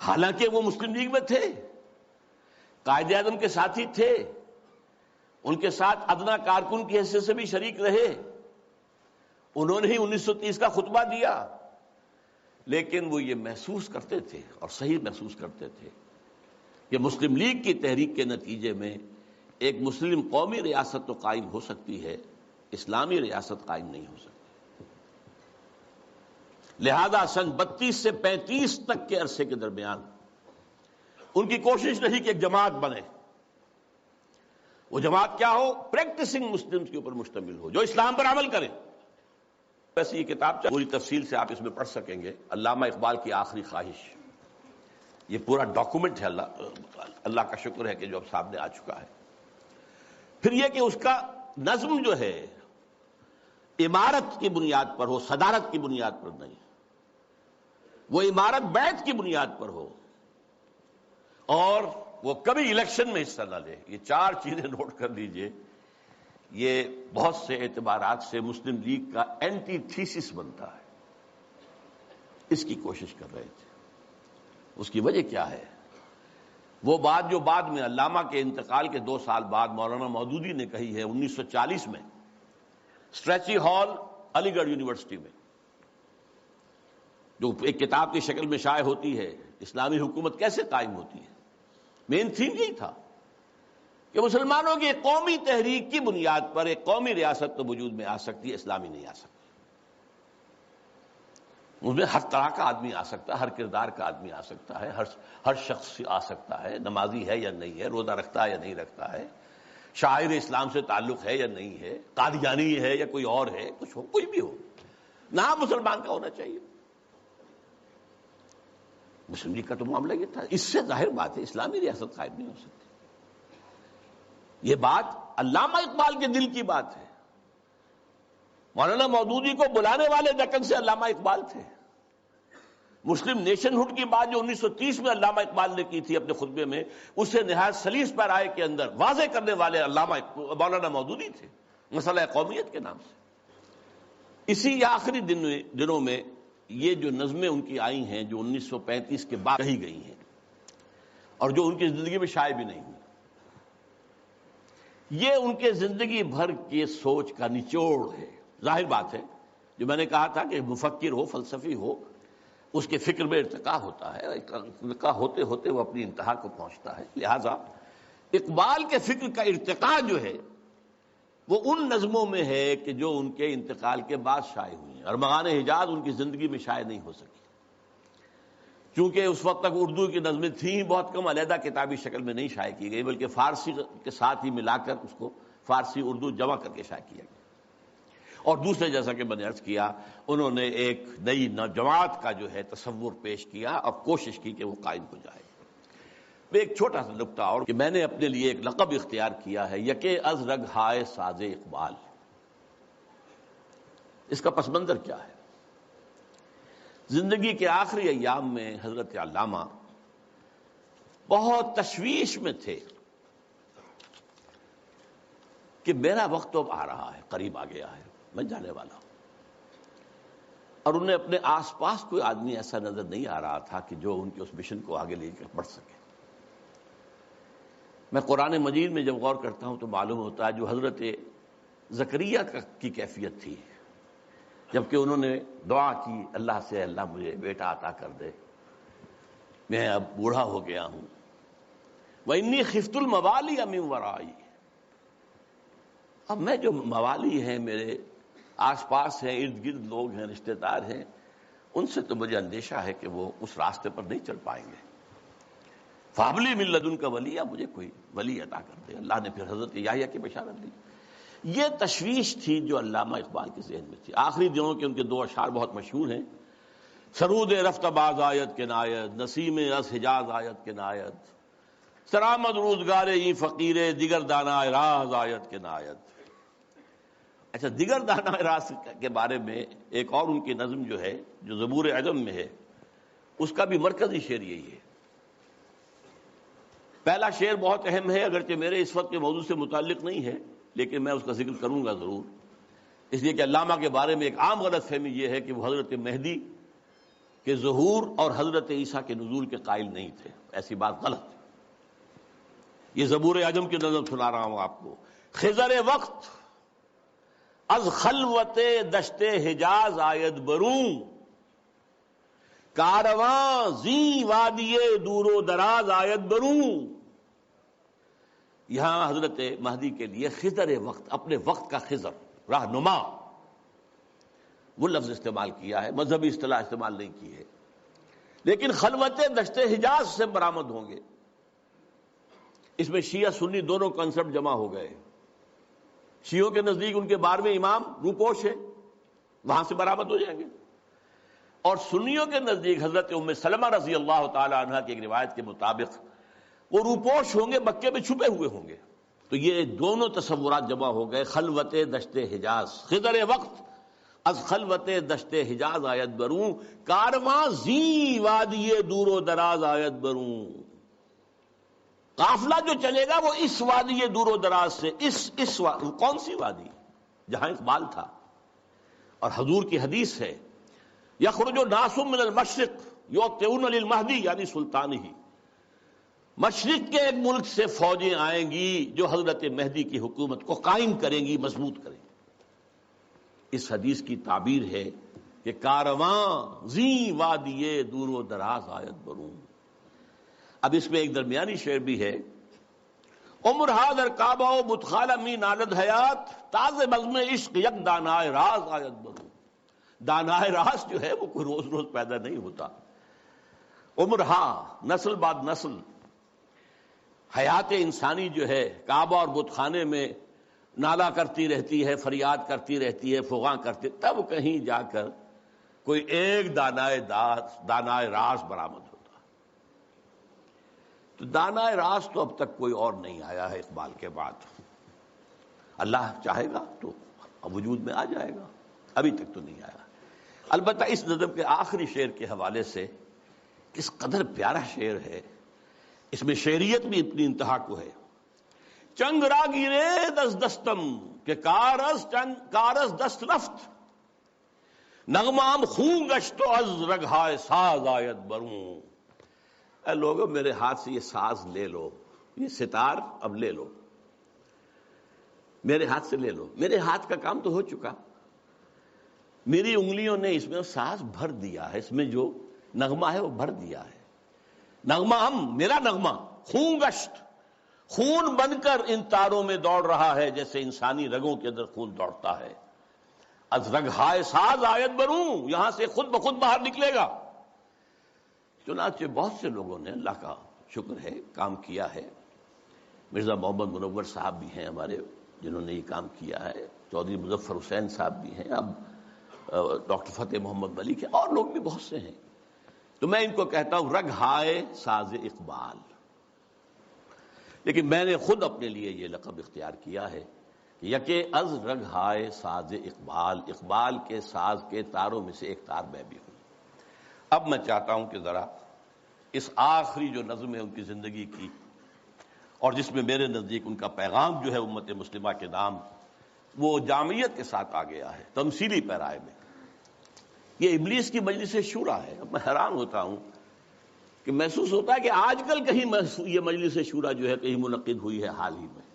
حالانکہ وہ مسلم لیگ میں تھے، قائد اعظم کے ساتھی تھے، ان کے ساتھ ادنا کارکن کی حیثیت سے بھی شریک رہے. انہوں نے ہی 1930 کا خطبہ دیا، لیکن وہ یہ محسوس کرتے تھے اور صحیح محسوس کرتے تھے کہ مسلم لیگ کی تحریک کے نتیجے میں ایک مسلم قومی ریاست تو قائم ہو سکتی ہے، اسلامی ریاست قائم نہیں ہو سکتی. لہذا سن 32 سے 35 تک کے عرصے کے درمیان ان کی کوشش رہی کہ ایک جماعت بنے. وہ جماعت کیا ہو؟ پریکٹسنگ مسلمز کے اوپر مشتمل ہو، جو اسلام پر عمل کرے. ویسے یہ کتاب پوری تفصیل سے آپ اس میں پڑھ سکیں گے، علامہ اقبال کی آخری خواہش. یہ پورا ڈاکومنٹ ہے، اللہ کا شکر ہے کہ جو اب سامنے آ چکا ہے. پھر یہ کہ اس کا نظم جو ہے عمارت کی بنیاد پر ہو، صدارت کی بنیاد پر نہیں. وہ عمارت بیعت کی بنیاد پر ہو، اور وہ کبھی الیکشن میں حصہ نہ لے. یہ 4 چیزیں نوٹ کر لیجئے. یہ بہت سے اعتبارات سے مسلم لیگ کا اینٹی تھیسس بنتا ہے. اس کی کوشش کر رہے تھے. اس کی وجہ کیا ہے؟ وہ بات جو بعد میں علامہ کے انتقال کے 2 سال بعد مولانا مودودی نے کہی ہے 1940 میں اسٹریچی ہال علی گڑھ یونیورسٹی میں، جو ایک کتاب کی شکل میں شائع ہوتی ہے، اسلامی حکومت کیسے قائم ہوتی ہے. مین تھیم یہی تھا کہ مسلمانوں کی ایک قومی تحریک کی بنیاد پر ایک قومی ریاست تو وجود میں آ سکتی ہے، اسلامی نہیں آ سکتی. اس میں ہر طرح کا آدمی آ سکتا ہے، ہر کردار کا آدمی آ سکتا ہے، ہر شخص آ سکتا ہے. نمازی ہے یا نہیں ہے، روزہ رکھتا ہے یا نہیں رکھتا ہے، شاعر اسلام سے تعلق ہے یا نہیں ہے، قادیانی ہے یا کوئی اور ہے، کچھ ہو، کوئی بھی ہو، نام مسلمان کا ہونا چاہیے. مسلم لیگ کا تو معاملہ یہ تھا. اس سے ظاہر بات ہے اسلامی ریاست قائم نہیں ہو سکتی. یہ بات علامہ اقبال کے دل کی بات ہے. مولانا مودودی کو بلانے والے دکن سے علامہ اقبال تھے. مسلم نیشن ہوڈ کی بات جو 1930 میں علامہ اقبال نے کی تھی اپنے خطبے میں، اسے نہایت سلیس پیرائے کے اندر واضح کرنے والے علامہ مولانا مودودی تھے، مسئلہ قومیت کے نام سے۔ اسی آخری دنوں میں یہ جو نظمیں ان کی آئی ہیں جو 1935 کے بعد کہی گئی ہیں اور جو ان کی زندگی میں شائع بھی نہیں ہوئی، یہ ان کے زندگی بھر کے سوچ کا نچوڑ ہے۔ ظاہر بات ہے، جو میں نے کہا تھا کہ مفکر ہو، فلسفی ہو، اس کے فکر میں ارتقا ہوتا ہے، ارتقا ہوتے ہوتے وہ اپنی انتہا کو پہنچتا ہے۔ لہذا اقبال کے فکر کا ارتقا جو ہے وہ ان نظموں میں ہے کہ جو ان کے انتقال کے بعد شائع ہوئی ہیں، اور مغان حجاز ان کی زندگی میں شائع نہیں ہو سکی، چونکہ اس وقت تک اردو کی نظمیں تھیں بہت کم، علیحدہ کتابی شکل میں نہیں شائع کی گئی، بلکہ فارسی کے ساتھ ہی ملا کر اس کو فارسی اردو جمع کر کے شائع کیا گیا۔ اور دوسرے، جیسا کہ میں نے عرض کیا، انہوں نے ایک نئی جماعت کا جو ہے تصور پیش کیا اور کوشش کی کہ وہ قائم ہو جائے۔ میں ایک چھوٹا سا نکتہ اور کہ میں نے اپنے لیے ایک لقب اختیار کیا ہے، یکے از رگ ہائے ساز اقبال۔ اس کا پس منظر کیا ہے؟ زندگی کے آخری ایام میں حضرت علامہ بہت تشویش میں تھے کہ میرا وقت تو اب آ رہا ہے، قریب آ گیا ہے، میں جانے والا ہوں، اور انہیں اپنے آس پاس کوئی آدمی ایسا نظر نہیں آ رہا تھا کہ جو ان کے اس مشن کو آگے لے کر بڑھ سکے۔ میں قرآن مجید میں جب غور کرتا ہوں تو معلوم ہوتا ہے جو حضرت زکریا کی کیفیت تھی، جبکہ انہوں نے دعا کی اللہ سے، اللہ مجھے بیٹا عطا کر دے، میں اب بوڑھا ہو گیا ہوں، وَإِنِّي خِفْتُ الْمَوَالِيَ مِنْ وَرَائِي، اب میں جو موالی ہیں، میرے آس پاس ہیں، ارد گرد لوگ ہیں، رشتہ دار ہیں، ان سے تو مجھے اندیشہ ہے کہ وہ اس راستے پر نہیں چل پائیں گے۔ فَهَبْ لِي مِن لَّدُنْكَ وَلِيًّا، مجھے کوئی ولی عطا کر دے۔ اللہ نے پھر حضرت یحییٰ کی بشارت دی۔ یہ تشویش تھی جو علامہ اقبال کے ذہن میں تھی۔ آخری دنوں کے ان کے دو اشعار بہت مشہور ہیں، سرود رفت باز آیت کے نایت، نسیم از حجاز آیت کے نایت، سرآمد روزگار این فقیر دیگر دانا راز آیت کے نایت۔ اچھا، دیگر دانا راز کے بارے میں ایک اور ان کی نظم جو ہے، جو زبور عجم میں ہے، اس کا بھی مرکزی شعر یہی ہے۔ پہلا شعر بہت اہم ہے، اگرچہ میرے اس وقت کے موضوع سے متعلق نہیں ہے، لیکن میں اس کا ذکر کروں گا ضرور، اس لیے کہ علامہ کے بارے میں ایک عام غلط فہمی یہ ہے کہ وہ حضرت مہدی کے ظہور اور حضرت عیسیٰ کے نزول کے قائل نہیں تھے۔ ایسی بات غلط ہے۔ یہ زبور عجم کی نظم سنا رہا ہوں آپ کو۔ خضر وقت از خلوت دشت حجاز آید بروں، کارواں زی وادی دور و دراز آید بروں۔ یہاں حضرت مہدی کے لیے خضر وقت، اپنے وقت کا خضر، رہنما، وہ لفظ استعمال کیا ہے، مذہبی اصطلاح استعمال نہیں کی ہے، لیکن خلوت دشت حجاز سے برآمد ہوں گے۔ اس میں شیعہ سنی دونوں کنسپٹ جمع ہو گئے۔ شیعوں کے نزدیک ان کے 12ویں امام روپوش ہے، وہاں سے برآمد ہو جائیں گے، اور سنیوں کے نزدیک حضرت ام سلمہ رضی اللہ تعالی عنہ کی ایک روایت کے مطابق وہ روپوش ہوں گے، مکے میں چھپے ہوئے ہوں گے۔ تو یہ دونوں تصورات جمع ہو گئے۔ خلوت دشت حجاز، خضر وقت از خلوت دشت حجاز آیت بروں، کارواں زی وادی دور و دراز آیت بروں۔ قافلہ جو چلے گا وہ اس وادی دور و دراز سے، اس کون سی وادی؟ جہاں اقبال تھا، اور حضور کی حدیث ہے، یخرج ناس من المشرق یوطئون للمہدی، یعنی سلطان ہی، مشرق کے ایک ملک سے فوجیں آئیں گی جو حضرت مہدی کی حکومت کو قائم کریں گی، مضبوط کریں گی۔ اس حدیث کی تعبیر ہے کہ کارواں زی وادی دور و دراز آیت بروں۔ اب اس میں ایک درمیانی شعر بھی ہے، عمر ہادر کعبہ و بتخالہ می نالد حیات، تاز بزم عشق یک دانائے راز آیت بروں۔ دانائے راز جو ہے وہ کوئی روز روز پیدا نہیں ہوتا۔ عمر ہا، نسل بعد نسل، حیات انسانی جو ہے کعبہ اور بت خانے میں نالا کرتی رہتی ہے، فریاد کرتی رہتی ہے، فغاں کرتی، تب کہیں جا کر کوئی ایک دانائے راز برآمد ہوتا۔ تو دانائے راز تو اب تک کوئی اور نہیں آیا ہے اقبال کے بعد۔ اللہ چاہے گا تو وجود میں آ جائے گا، ابھی تک تو نہیں آیا۔ البتہ اس نظم کے آخری شعر کے حوالے سے کس قدر پیارا شعر ہے، اس میں شعریت بھی اتنی انتہا کو ہے. چنگ را گیرے دست دستم کہ کارز دست رفت، نغمام خون گشت و از رگہائے ساز آیت بروں. اے لوگوں میرے ہاتھ سے یہ ساز لے لو، یہ ستار اب لے لو، میرے ہاتھ سے لے لو. میرے ہاتھ کا کام تو ہو چکا، میری انگلیوں نے اس میں ساز بھر دیا ہے، اس میں جو نغمہ ہے وہ بھر دیا ہے. نغمہ میرا نغمہ خون گشت، خون بن کر ان تاروں میں دوڑ رہا ہے جیسے انسانی رگوں کے اندر خون دوڑتا ہے. از رگہائے ساز آیت بروں، یہاں سے خود بخود باہر نکلے گا. چنانچہ بہت سے لوگوں نے، اللہ کا شکر ہے، کام کیا ہے. مرزا محمد منور صاحب بھی ہیں ہمارے جنہوں نے یہ کام کیا ہے، چودھری مظفر حسین صاحب بھی ہیں، اب ڈاکٹر فتح محمد ولی کے اور لوگ بھی بہت سے ہیں. تو میں ان کو کہتا ہوں رگہائے ساز اقبال. لیکن میں نے خود اپنے لیے یہ لقب اختیار کیا ہے کہ یکے از رگہائے ساز اقبال، اقبال کے ساز کے تاروں میں سے ایک تار میں بھی ہوں. اب میں چاہتا ہوں کہ ذرا اس آخری جو نظم ہے ان کی زندگی کی، اور جس میں میرے نزدیک ان کا پیغام جو ہے امت مسلمہ کے نام، وہ جامعیت کے ساتھ آ گیا ہے تمثیلی پیرائے میں. یہ ابلیس کی مجلس شورا ہے. اب میں حیران ہوتا ہوں کہ محسوس ہوتا ہے کہ آج کل کہیں یہ مجلس شورا جو ہے کہیں منعقد ہوئی ہے حال ہی میں،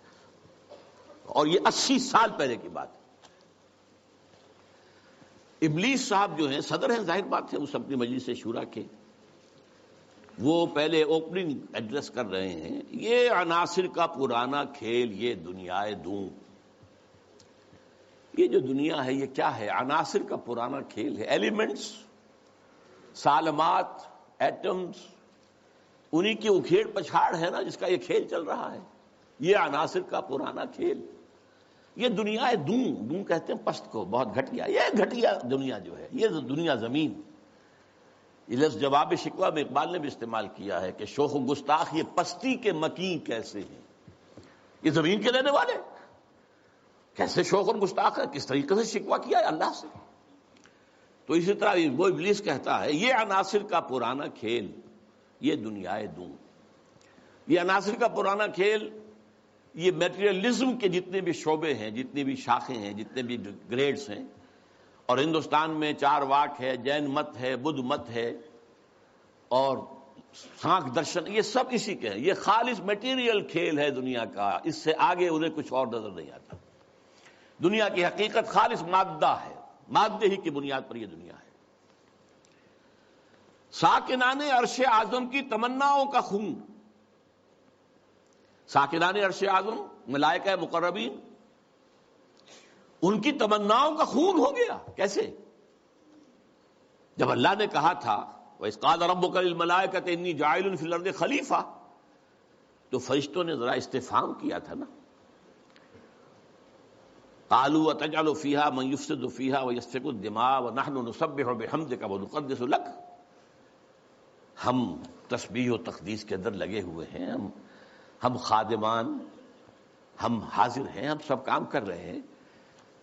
اور یہ 80 سال پہلے کی بات ہے. ابلیس صاحب جو ہیں صدر ہیں، ظاہر بات ہے اس اپنی مجلس شورا کے، وہ پہلے اوپننگ ایڈریس کر رہے ہیں. یہ عناصر کا پرانا کھیل، یہ دنیائے دوں. یہ جو دنیا ہے یہ کیا ہے؟ عناصر کا پرانا کھیل ہے. ایلیمنٹس، سالمات، ایٹمز، انہی کی اکھیڑ پچھاڑ ہے نا جس کا یہ کھیل چل رہا ہے. یہ عناصر کا پرانا کھیل. یہ دنیا دوں کہتے ہیں پست کو، بہت گھٹیا. یہ گھٹیا دنیا جو ہے، یہ دنیا زمین. یہ لفظ جواب شکوہ میں اقبال نے بھی استعمال کیا ہے کہ شوخ و گستاخ یہ پستی کے مکین کیسے ہیں. یہ زمین کے رہنے والے کیسے شوخ اور گستاخ ہے، کس طریقے سے شکوہ کیا ہے اللہ سے. تو اسی طرح وہ ابلیس کہتا ہے یہ عناصر کا پرانا کھیل، یہ دنیائے دوں. یہ عناصر کا پرانا کھیل، یہ میٹیریلزم کے جتنے بھی شعبے ہیں، جتنی بھی شاخیں ہیں، جتنے بھی گریڈز ہیں، اور ہندوستان میں چار واک ہے، جین مت ہے، بدھ مت ہے، اور سانکھ درشن، یہ سب اسی کے ہیں. یہ خالص میٹیریل کھیل ہے دنیا کا. اس سے آگے انہیں کچھ اور نظر نہیں آتا. دنیا کی حقیقت خالص مادہ ہے، مادے ہی کی بنیاد پر یہ دنیا ہے. ساکنان عرش اعظم کی تمناؤں کا خون. ساکنان عرش اعظم ملائکہ مقربین، ان کی تمناؤں کا خون ہو گیا. کیسے؟ جب اللہ نے کہا تھا وَإِذْ قَالَ رَبُّكَ لِلْمَلَائِكَةِ إِنِّي جَاعِلٌ فِي الْأَرْضِ خَلِيفَةً، تو فرشتوں نے ذرا استفہام کیا تھا نا. قَالُوا وَتَجْعَلُ فِيهَا مَن يُفْسِدُ فِيهَا وَيَسْفِكُ الدِّمَاءَ وَنَحْنُ نُسَبِّحُ بِحَمْدِكَ وَنُقَدِّسُ لَكَ. ہم تسبیح و تقدیس کے اندر لگے ہوئے ہیں، ہم خادمان، ہم حاضر ہیں، ہم سب کام کر رہے ہیں.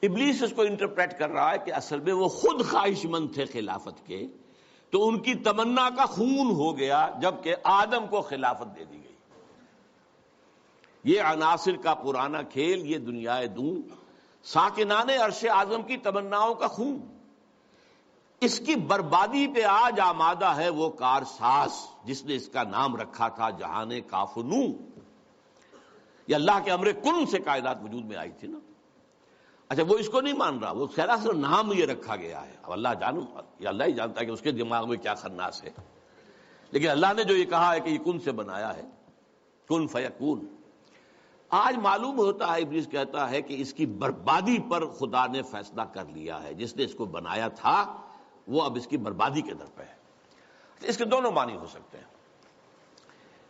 ابلیس اس کو انٹرپریٹ کر رہا ہے کہ اصل میں وہ خود خواہش مند تھے خلافت کے، تو ان کی تمنا کا خون ہو گیا جبکہ آدم کو خلافت دے دی گئی. یہ عناصر کا پرانا کھیل، یہ دنیائے دوں. ساکنان عرش اعظم کی تمناؤں کا خون. اس کی بربادی پہ آج آمادہ ہے وہ کارساز جس نے اس کا نام رکھا تھا جہان کاف و نون. یہ اللہ کے امر کن سے کائنات وجود میں آئی تھی نا. اچھا وہ اس کو نہیں مان رہا، وہ سراسر نام یہ رکھا گیا ہے. اب اللہ جانو، یہ اللہ ہی جانتا ہے کہ اس کے دماغ میں کیا خناس ہے. لیکن اللہ نے جو یہ کہا ہے کہ یہ کن سے بنایا ہے، کن فیکون. آج معلوم ہوتا ہے ابلیس کہتا ہے کہ اس کی بربادی پر خدا نے فیصلہ کر لیا ہے. جس نے اس کو بنایا تھا وہ اب اس کی بربادی کے در پہ ہے. اس کے دونوں معنی ہو سکتے ہیں.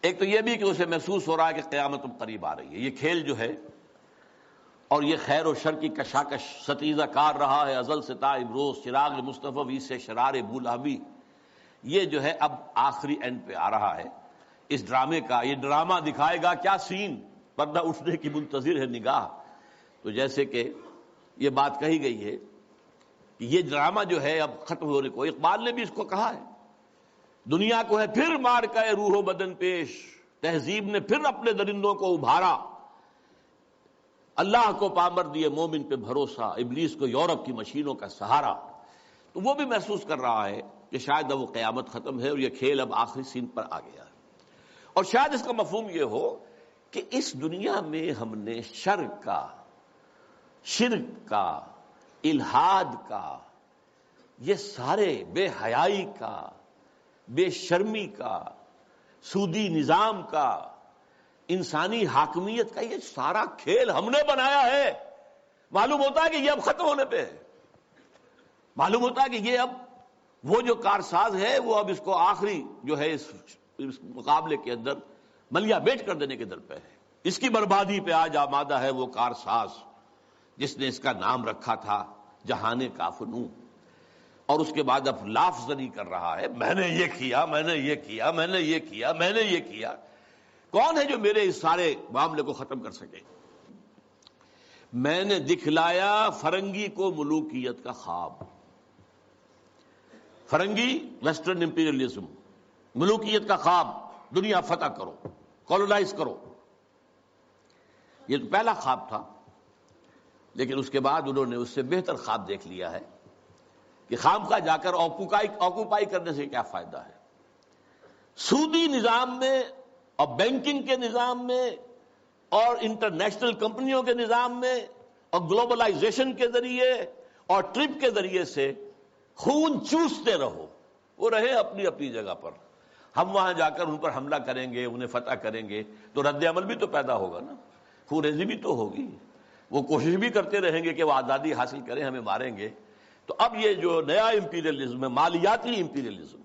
ایک تو یہ بھی کہ اسے محسوس ہو رہا ہے کہ قیامت اب قریب آ رہی ہے. یہ کھیل جو ہے اور یہ خیر و شر کی کشاکش ستیزہ کار رہا ہے ازل سے تا امروز، چراغ مصطفی سے شرار بولہبی. یہ جو ہے اب آخری اینڈ پہ آ رہا ہے اس ڈرامے کا. یہ ڈرامہ دکھائے گا کیا سین، پردہ اٹھنے کی منتظر ہے نگاہ. تو جیسے کہ یہ بات کہی گئی ہے کہ یہ ڈرامہ جو ہے اب ختم ہونے کو، اقبال نے بھی اس کو کہا ہے دنیا کو ہے پھر مار کا روح و بدن پیش، تہذیب نے پھر اپنے درندوں کو ابھارا، اللہ کو پامر دیے مومن پہ بھروسہ، ابلیس کو یورپ کی مشینوں کا سہارا۔ تو وہ بھی محسوس کر رہا ہے کہ شاید اب وہ قیامت ختم ہے اور یہ کھیل اب آخری سین پر آ گیا ہے۔ اور شاید اس کا مفہوم یہ ہو کہ اس دنیا میں ہم نے شرک کا، الحاد کا، یہ سارے بے حیائی کا، بے شرمی کا، سودی نظام کا، انسانی حاکمیت کا، یہ سارا کھیل ہم نے بنایا ہے۔ معلوم ہوتا ہے کہ یہ اب ختم ہونے پہ ہے، معلوم ہوتا ہے کہ یہ اب وہ جو کارساز ہے وہ اب اس کو آخری جو ہے اس مقابلے کے اندر ملیا بیٹ کر دینے کے در پہ ہے۔ اس کی بربادی پہ آج آمادہ ہے وہ کارساز جس نے اس کا نام رکھا تھا جہان کافنوں، اور اس کے بعد اب لاف زنی کر رہا ہے، میں نے یہ کیا، میں نے یہ کیا، میں نے یہ کیا، میں نے یہ کیا۔ کون ہے جو میرے اس سارے معاملے کو ختم کر سکے؟ میں نے دکھلایا فرنگی کو ملوکیت کا خواب۔ فرنگی ویسٹرن امپیریلزم، ملوکیت کا خواب، دنیا فتح کرو، کولونائز کرو، یہ تو پہلا خواب تھا۔ لیکن اس کے بعد انہوں نے اس سے بہتر خواب دیکھ لیا ہے کہ خامخواہ جا کر آکوپائی کرنے سے کیا فائدہ ہے۔ سودی نظام میں اور بینکنگ کے نظام میں اور انٹرنیشنل کمپنیوں کے نظام میں اور گلوبلائزیشن کے ذریعے اور ٹرپ کے ذریعے سے خون چوستے رہو، وہ رہے اپنی اپنی جگہ پر، ہم وہاں جا کر ان پر حملہ کریں گے، انہیں فتح کریں گے تو رد عمل بھی تو پیدا ہوگا نا، خون ریزی بھی تو ہوگی، وہ کوشش بھی کرتے رہیں گے کہ وہ آزادی حاصل کریں، ہمیں ماریں گے۔ تو اب یہ جو نیا امپیریلزم ہے، مالیاتی امپیریلزم،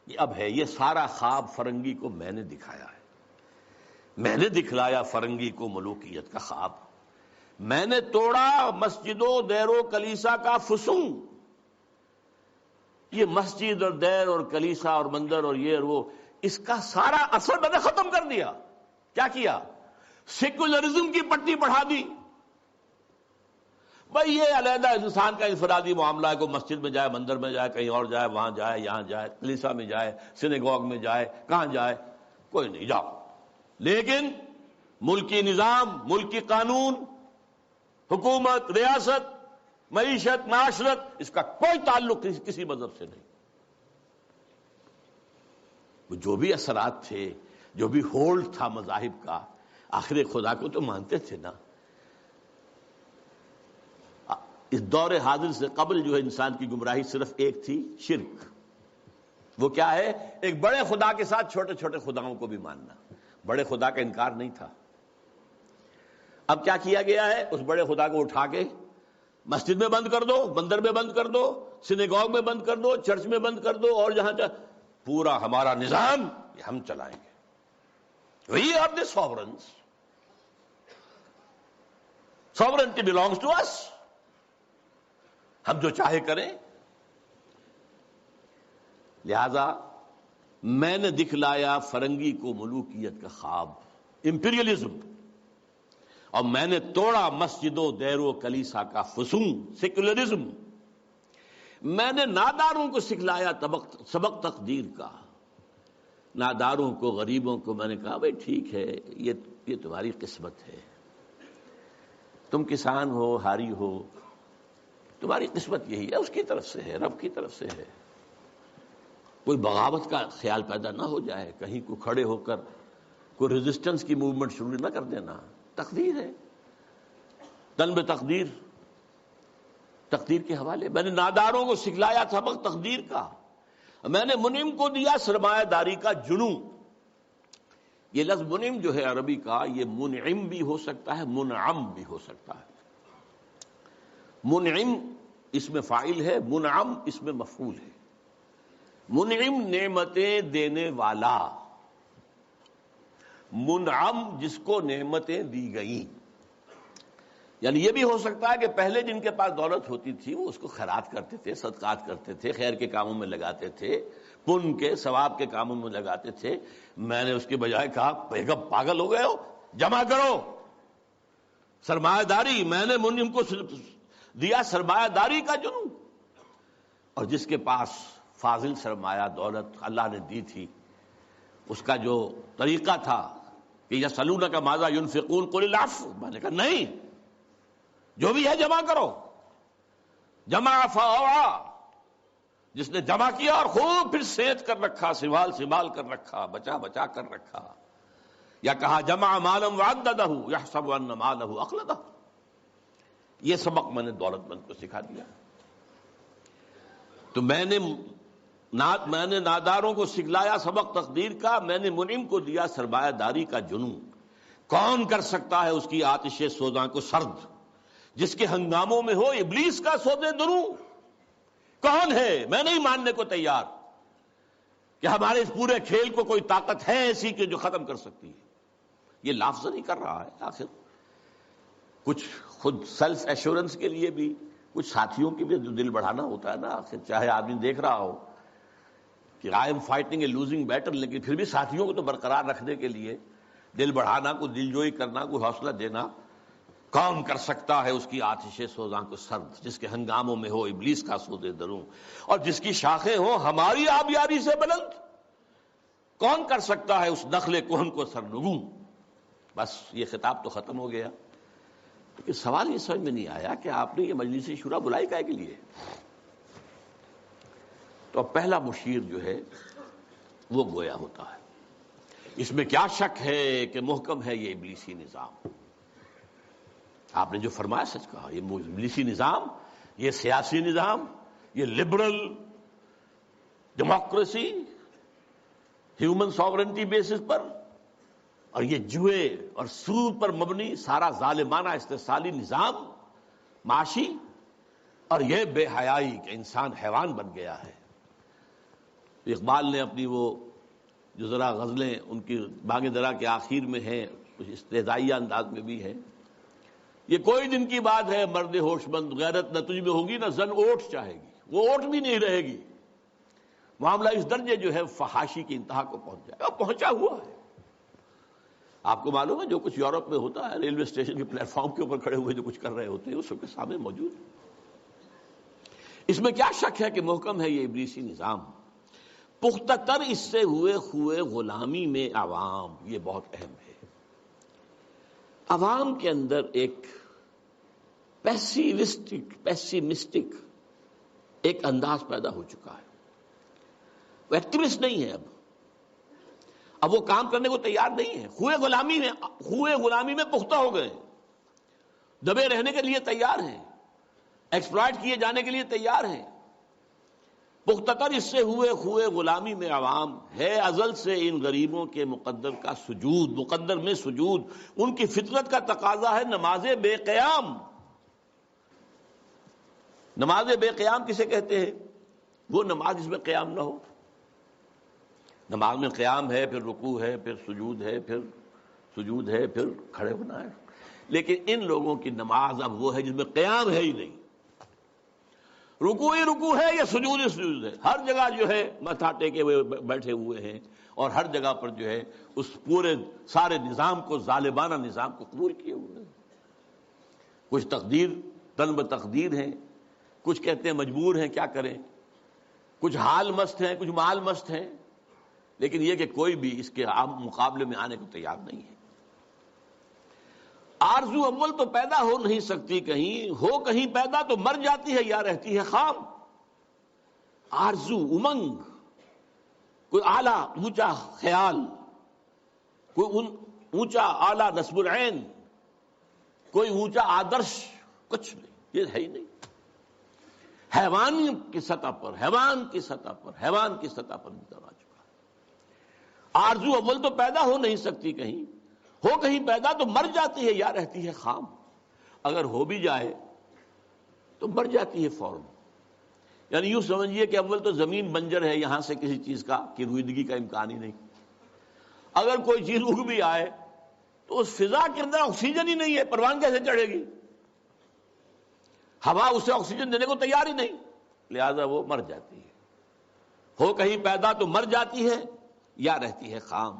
یہ اب ہے۔ یہ سارا خواب فرنگی کو میں نے دکھایا ہے، میں نے دکھلایا فرنگی کو ملوکیت کا خواب، میں نے توڑا مسجد و دیر و کلیسا کا فسون۔ یہ مسجد اور دیر اور کلیسا اور مندر اور یہ اور وہ، اس کا سارا اثر میں نے ختم کر دیا۔ کیا کیا؟ سیکولرزم کی پٹی بڑھا دی۔ بھائی یہ علیحدہ انسان کا انفرادی معاملہ ہے، کوئی مسجد میں جائے، مندر میں جائے، کہیں اور جائے، وہاں جائے، یہاں جائے، کلیسا میں جائے، سینیگوگ میں جائے، کہاں جائے، کوئی نہیں، جاؤ۔ لیکن ملکی نظام، ملکی قانون، حکومت، ریاست، معیشت، معاشرت، اس کا کوئی تعلق کسی مذہب سے نہیں۔ جو بھی اثرات تھے، جو بھی ہولڈ تھا مذاہب کا، آخر خدا کو تو مانتے تھے نا۔ اس دور حاضر سے قبل جو ہے انسان کی گمراہی صرف ایک تھی، شرک۔ وہ کیا ہے؟ ایک بڑے خدا کے ساتھ چھوٹے چھوٹے خداؤں کو بھی ماننا۔ بڑے خدا کا انکار نہیں تھا۔ اب کیا کیا گیا ہے؟ اس بڑے خدا کو اٹھا کے مسجد میں بند کر دو، مندر میں بند کر دو، سینیگوگ میں بند کر دو، چرچ میں بند کر دو، اور جہاں پورا ہمارا نظام یہ ہم چلائیں گے۔ We are the sovereigns. Sovereignty belongs to us. ہم جو چاہے کریں۔ لہذا میں نے دکھلایا فرنگی کو ملوکیت کا خواب، امپیریلزم، اور میں نے توڑا مسجد و دیر و کلیسا کا فسون، سیکولرزم۔ میں نے ناداروں کو سکھلایا سبق تقدیر کا۔ ناداروں کو، غریبوں کو میں نے کہا بھائی ٹھیک ہے، یہ تمہاری قسمت ہے، تم کسان ہو، ہاری ہو، تمہاری قسمت یہی ہے، اس کی طرف سے ہے، رب کی طرف سے ہے۔ کوئی بغاوت کا خیال پیدا نہ ہو جائے، کہیں کو کھڑے ہو کر کوئی ریزسٹنس کی موومنٹ شروع نہ کر دینا۔ تقدیر ہے، تن بے تقدیر، تقدیر کے حوالے۔ میں نے ناداروں کو سکھلایا سبق تقدیر کا، میں نے منعم کو دیا سرمایہ داری کا جنوں۔ یہ لفظ منعم جو ہے عربی کا، یہ منعم بھی ہو سکتا ہے، منعم بھی ہو سکتا ہے۔ منعم اس میں فاعل ہے، منعم اس میں مفعول ہے۔ منعم نعمتیں دینے والا، منعم جس کو نعمتیں دی گئیں۔ یعنی یہ بھی ہو سکتا ہے کہ پہلے جن کے پاس دولت ہوتی تھی وہ اس کو خیرات کرتے تھے، صدقات کرتے تھے، خیر کے کاموں میں لگاتے تھے، پن کے ثواب کے کاموں میں لگاتے تھے۔ میں نے اس کے بجائے کہا بیگم پاگل ہو گئے ہو، جمع کرو سرمایہ داری۔ میں نے منعم کو دیا سرمایہ داری کا جنوں، اور جس کے پاس فاضل سرمایہ دولت اللہ نے دی تھی، اس کا جو طریقہ تھا کہ یسألونک ماذا ينفقون قل العفو، میں نے کہا نہیں، جو بھی ہے جمع کرو، جمع فاوعا، جس نے جمع کیا اور خوب پھر سینت کر رکھا، سنبھال کر رکھا، بچا کر رکھا، یا کہا جمع مالا وعددہ یحسب ان مالہ اخلدہ، یہ سبق میں نے دولت مند کو سکھا دیا۔ تو میں نے ناداروں کو سکھلایا سبق تقدیر کا، میں نے منعم کو دیا سرمایہ داری کا جنون۔ کون کر سکتا ہے اس کی آتش سوزاں کو سرد، جس کے ہنگاموں میں ہو ابلیس کا سودے دروں؟ کون ہے؟ میں نہیں ماننے کو تیار کہ ہمارے اس پورے کھیل کو کوئی طاقت ہے ایسی کہ جو ختم کر سکتی ہے۔ یہ لفظ نہیں کر رہا ہے، آخر کچھ خود سیلف ایشورنس کے لیے بھی کچھ ساتھیوں کی بھی دل بڑھانا ہوتا ہے نا، آخر چاہے آدمی دیکھ رہا ہو کہ I am fighting a losing battle, لیکن پھر بھی ساتھیوں کو تو برقرار رکھنے کے لیے دل بڑھانا، کوئی دل جوئی کرنا، کوئی حوصلہ دینا۔ کون کر سکتا ہے اس کی آتش سوزاں کو سرد، جس کے ہنگاموں میں ہو ابلیس کا سودے دروں، اور جس کی شاخیں ہوں ہماری آبیاری سے بلند؟ کون کر سکتا ہے اس نخل کہن کو سرنگوں؟ بس یہ خطاب تو ختم ہو گیا، لیکن سوال یہ سمجھ میں نہیں آیا کہ آپ نے یہ مجلس شورا بلائی کائے کے لیے؟ تو اب پہلا مشیر جو ہے وہ گویا ہوتا ہے۔ اس میں کیا شک ہے کہ محکم ہے یہ ابلیسی نظام؟ آپ نے جو فرمایا سچ کہا، یہ ابلیسی نظام، یہ سیاسی نظام، یہ liberal democracy human sovereignty basis پر، اور یہ جوئے اور سود پر مبنی سارا ظالمانہ استحصالی نظام معاشی، اور یہ بے حیائی کہ انسان حیوان بن گیا ہے۔ اقبال نے اپنی وہ جو ذرا غزلیں ان کی بانگ درا کے آخر میں ہیں، کچھ استہزائیہ انداز میں بھی ہیں، یہ کوئی دن کی بات ہے مرد ہوش مند، غیرت نہ تجھ میں ہوگی نہ زن اوٹ چاہے گی، وہ اوٹ بھی نہیں رہے گی۔ معاملہ اس درجے جو ہے فحاشی کی انتہا کو پہنچ جائے گا، پہنچا ہوا ہے۔ آپ کو معلوم ہے جو کچھ یورپ میں ہوتا ہے، ریلوے اسٹیشن کے پلیٹ فارم کے اوپر کھڑے ہوئے جو کچھ کر رہے ہوتے ہیں وہ سب کے سامنے موجود ہے۔ اس میں کیا شک ہے کہ محکم ہے یہ ابلیسی نظام؟ پختہ تر اس سے ہوئے غلامی میں عوام، یہ بہت اہم ہے۔ عوام کے اندر ایک پیسیمسٹک ایک انداز پیدا ہو چکا ہے، وہ ایکٹیوسٹ نہیں ہے، اب وہ کام کرنے کو تیار نہیں ہے، خوئے غلامی میں پختہ ہو گئے، دبے رہنے کے لیے تیار ہیں، ایکسپلائٹ کیے جانے کے لیے تیار ہیں۔ پختہ تر اس سے ہوئے غلامی میں عوام ہے، ازل سے ان غریبوں کے مقدر میں سجود، ان کی فطرت کا تقاضا ہے نماز بے قیام۔ نماز بے قیام کسے کہتے ہیں؟ وہ نماز جس میں قیام نہ ہو۔ نماز میں قیام ہے، پھر رکوع ہے، پھر سجود ہے، پھر سجود ہے، پھر کھڑے ہونا ہے، لیکن ان لوگوں کی نماز اب وہ ہے جس میں قیام ہے ہی نہیں، رکوع ہی رکوع ہے یا سجود ہی سجود ہے، ہر جگہ جو ہے ماتھا ٹیکے ہوئے بیٹھے ہوئے ہیں، اور ہر جگہ پر جو ہے اس پورے سارے نظام کو، ظالمانہ نظام کو قبول کیے ہوئے ہیں۔ کچھ تن بتقدیر ہیں، کچھ کہتے ہیں مجبور ہیں، کیا کریں، کچھ حال مست ہیں، کچھ مال مست ہیں، لیکن یہ کہ کوئی بھی اس کے عام مقابلے میں آنے کو تیار نہیں ہے۔ آرزو اول تو پیدا ہو نہیں سکتی کہیں، ہو کہیں پیدا تو مر جاتی ہے یا رہتی ہے خام۔ آرزو، امنگ، کوئی اعلیٰ اونچا خیال، کوئی اونچا اعلیٰ نصب العین، کوئی اونچا آدرش، کچھ نہیں، یہ ہے ہی نہیں۔ حیوان کی سطح پر انتظام آ چکا ہے۔ آرزو اول تو پیدا ہو نہیں سکتی کہیں، ہو کہیں پیدا تو مر جاتی ہے یا رہتی ہے خام، اگر ہو بھی جائے تو مر جاتی ہے فوراً۔ یعنی یوں سمجھیے کہ اول تو زمین بنجر ہے، یہاں سے کسی چیز کی رویدگی کا امکان ہی نہیں، اگر کوئی چیز اگ بھی آئے تو اس فضا کے اندر آکسیجن ہی نہیں ہے، پروان کیسے چڑھے گی؟ ہوا اسے آکسیجن دینے کو تیار ہی نہیں، لہذا وہ مر جاتی ہے۔ ہو کہیں پیدا تو مر جاتی ہے یا رہتی ہے خام۔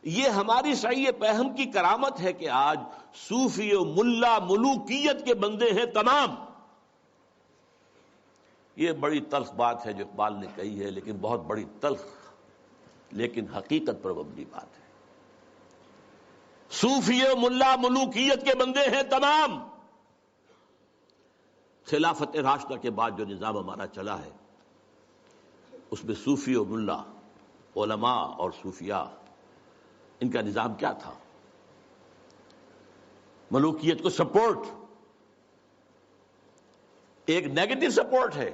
یہ ہماری صحیح فہم کی کرامت ہے کہ آج صوفی و ملا ملوکیت کے بندے ہیں تمام، یہ بڑی تلخ بات ہے جو اقبال نے کہی ہے، لیکن بہت بڑی تلخ لیکن حقیقت پر مبنی بات ہے۔ صوفی و ملا ملوکیت کے بندے ہیں تمام۔ خلافت راشدہ کے بعد جو نظام ہمارا چلا ہے اس میں صوفی و ملا، علماء اور صوفیاء، ان کا نظام کیا تھا؟ ملوکیت کو سپورٹ، ایک نیگیٹو سپورٹ ہے۔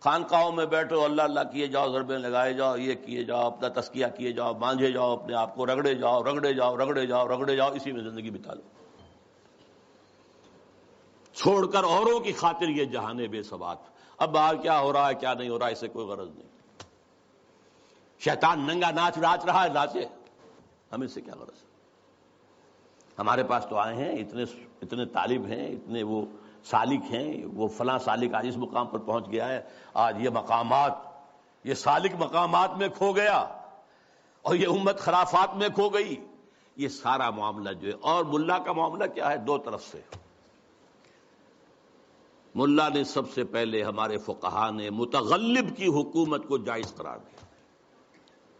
خانقاہوں میں بیٹھو، اللہ اللہ کیے جاؤ، ضربیں لگائے جاؤ، یہ کیے جاؤ، اپنا تزکیہ کیے جاؤ، مانجھے جاؤ، اپنے آپ کو رگڑے جاؤ رگڑے جاؤ رگڑے جاؤ رگڑے جاؤ، اسی میں زندگی بتا لو، چھوڑ کر اوروں کی خاطر یہ جہان بے ثبات۔ اب باہر کیا ہو رہا ہے کیا نہیں ہو رہا ہے اسے کوئی غرض نہیں۔ شیطان ننگا ناچ رہا ہے، ناچے، ہمیں سے کیا غرض ہے؟ ہمارے پاس تو آئے ہیں، اتنے طالب ہیں، اتنے وہ سالک ہیں، وہ فلاں سالک آج اس مقام پر پہنچ گیا ہے، آج یہ مقامات، یہ سالک مقامات میں کھو گیا اور یہ امت خرافات میں کھو گئی۔ یہ سارا معاملہ جو ہے، اور ملا کا معاملہ کیا ہے؟ دو طرف سے۔ ملا نے سب سے پہلے، ہمارے فقہا نے متغلب کی حکومت کو جائز قرار دیا،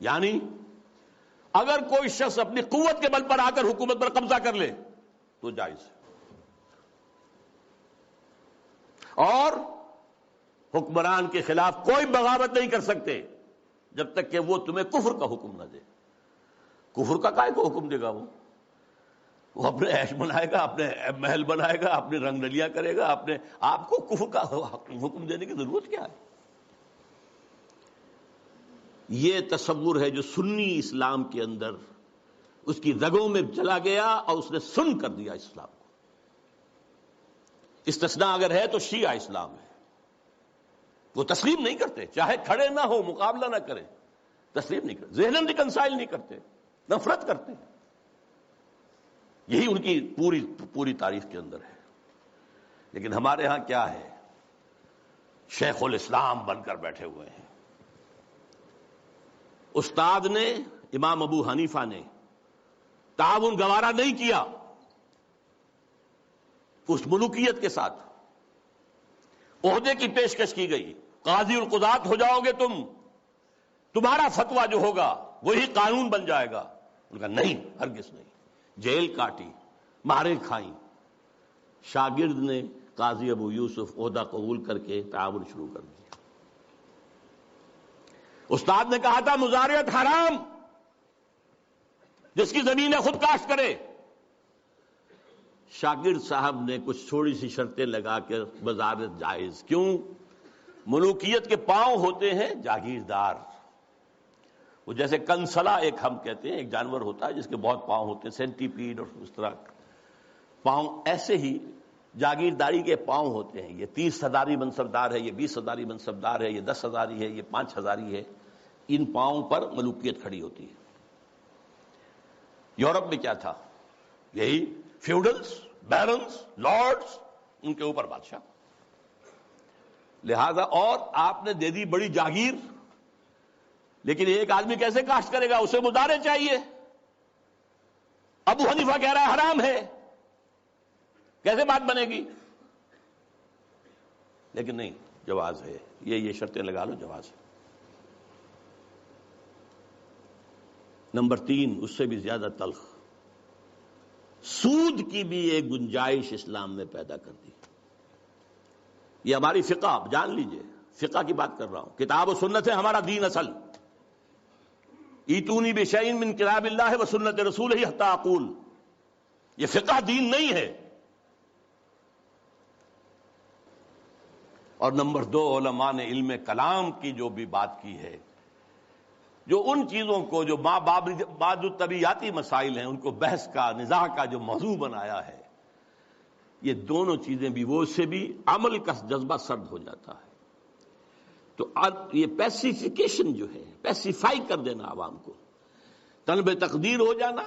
یعنی اگر کوئی شخص اپنی قوت کے بل پر آ کر حکومت پر قبضہ کر لے تو جائز ہے، اور حکمران کے خلاف کوئی بغاوت نہیں کر سکتے جب تک کہ وہ تمہیں کفر کا حکم نہ دے۔ کفر کا کائے کو حکم دے گا؟ وہ اپنے عیش بنائے گا، اپنے محل بنائے گا، اپنے رنگ رلیاں کرے گا، اپنے آپ کو کفر کا حکم دینے کی ضرورت کیا ہے؟ یہ تصور ہے جو سنی اسلام کے اندر اس کی رگوں میں چلا گیا اور اس نے سن کر دیا اسلام کو۔ استثناء اگر ہے تو شیعہ اسلام ہے، وہ تسلیم نہیں کرتے، چاہے کھڑے نہ ہو، مقابلہ نہ کریں، تسلیم نہیں کرتے، ذہناً ریکنسائل نہیں کرتے، نفرت کرتے ہیں۔ یہی ان کی پوری تاریخ کے اندر ہے۔ لیکن ہمارے ہاں کیا ہے؟ شیخ الاسلام بن کر بیٹھے ہوئے ہیں۔ استاد نے، امام ابو حنیفہ نے تعاون گوارا نہیں کیا اس ملوکیت کے ساتھ۔ عہدے کی پیشکش کی گئی، قاضی القضات ہو جاؤ گے تم، تمہارا فتویٰ جو ہوگا وہی قانون بن جائے گا۔ ان کا نہیں، ہرگز نہیں۔ جیل کاٹی، مارے کھائیں۔ شاگرد نے، قاضی ابو یوسف، عہدہ قبول کر کے تعاون شروع کر دیا۔ استاد نے کہا تھا مزارعت حرام، جس کی زمینیں خود کاشت کرے۔ شاگرد صاحب نے کچھ تھوڑی سی شرطیں لگا کے مزارعت جائز۔ کیوں؟ ملوکیت کے پاؤں ہوتے ہیں جاگیردار، وہ جیسے کنسلا ایک ہم کہتے ہیں، ایک جانور ہوتا ہے جس کے بہت پاؤں ہوتے ہیں، سینٹی پیڈ اور اس طرح پاؤں، ایسے ہی جاگیرداری کے پاؤں ہوتے ہیں۔ یہ 30 ہزاری منصبدار ہے، یہ 20 ہزاری منصبدار ہے، یہ 10 ہزاری ہے، یہ 5 ہزاری ہے۔ ان پاؤں پر ملوکیت کھڑی ہوتی ہے۔ یورپ میں کیا تھا؟ یہی فیوڈلز، بیرنز، لارڈز، ان کے اوپر بادشاہ۔ لہذا اور آپ نے دے دی بڑی جاگیر، لیکن ایک آدمی کیسے کاشت کرے گا؟ اسے مزارع چاہیے۔ ابو حنیفہ کہہ رہا ہے حرام ہے، کیسے بات بنے گی؟ لیکن نہیں، جواز ہے، یہ شرطیں لگا لو، جواز ہے۔ نمبر 3، اس سے بھی زیادہ تلخ، سود کی بھی ایک گنجائش اسلام میں پیدا کر دی۔ یہ ہماری فقہ، جان لیجئے، فقہ کی بات کر رہا ہوں، کتاب و سنت ہے ہمارا دین اصل۔ ایتونی بشیء من کتاب اللہ و سنت رسولہ حتی اقول، یہ فقہ دین نہیں ہے۔ اور نمبر 2، علماء نے علم کلام کی جو بھی بات کی ہے، جو ان چیزوں کو جو بعد الطبیعیاتی مسائل ہیں ان کو بحث کا، نزاع کا جو موضوع بنایا ہے، یہ دونوں چیزیں بھی، وہ سے بھی عمل کا جذبہ سرد ہو جاتا ہے۔ تو یہ پیسیفیکیشن جو ہے، پیسیفائی کر دینا عوام کو، طلب تقدیر ہو جانا،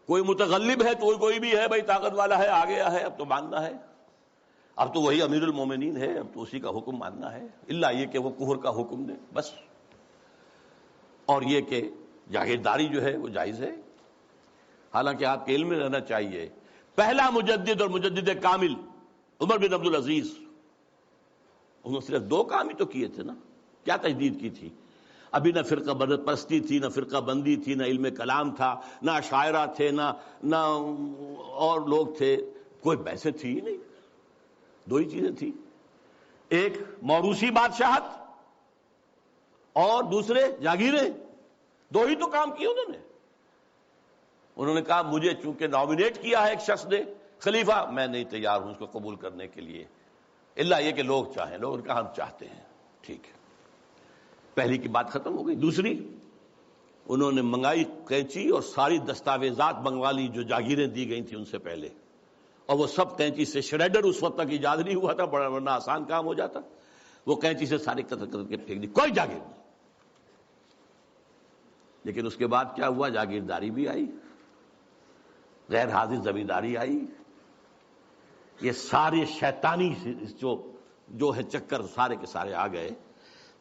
کوئی متغلب ہے تو کوئی بھی ہے بھائی، طاقت والا ہے، آ گیا ہے، اب تو ماننا ہے، اب تو وہی امیر المومنین ہے، اب تو اسی کا حکم ماننا ہے، الا یہ کہ وہ کفر کا حکم دے، بس۔ اور یہ کہ جاگیرداری جو ہے وہ جائز ہے۔ حالانکہ آپ کے علم میں رہنا چاہیے، پہلا مجدد اور مجدد کامل عمر بن عبد العزیز، انہوں نے صرف 2 کام ہی تو کیے تھے نا. کیا تجدید کی تھی؟ ابھی نہ فرقہ پرستی تھی، نہ فرقہ بندی تھی، نہ علم کلام تھا، نہ شاعرہ تھے، نہ اور لوگ تھے، کوئی بحثیں تھی ہی نہیں. 2 ہی چیزیں تھیں، ایک موروثی بادشاہت اور دوسرے جاگیریں. 2 ہی تو کام کیے انہوں نے. انہوں نے کہا مجھے چونکہ نامینیٹ کیا ہے ایک شخص نے خلیفہ، میں نہیں تیار ہوں اس کو قبول کرنے کے لیے، الا یہ کہ لوگ چاہیں. لوگوں نے کہا ہم چاہتے ہیں. ٹھیک ہے، پہلی کی بات ختم ہو گئی. دوسری، انہوں نے منگائی قینچی اور ساری دستاویزات منگوا لی جو جاگیریں دی گئی تھیں ان سے پہلے، اور وہ سب قینچی سے شریڈر اس وقت تک ایجاد نہیں ہوا تھا، بڑا ورنہ آسان کام ہو جاتا. وہ قینچی سے سارے قطر قطر کے پھینک دی، کوئی جاگیر نہیں. لیکن اس کے بعد کیا ہوا؟ جاگیرداری بھی آئی، غیر حاضر زمینداری آئی. یہ سارے شیطانی جو ہے چکر سارے کے سارے آ گئے.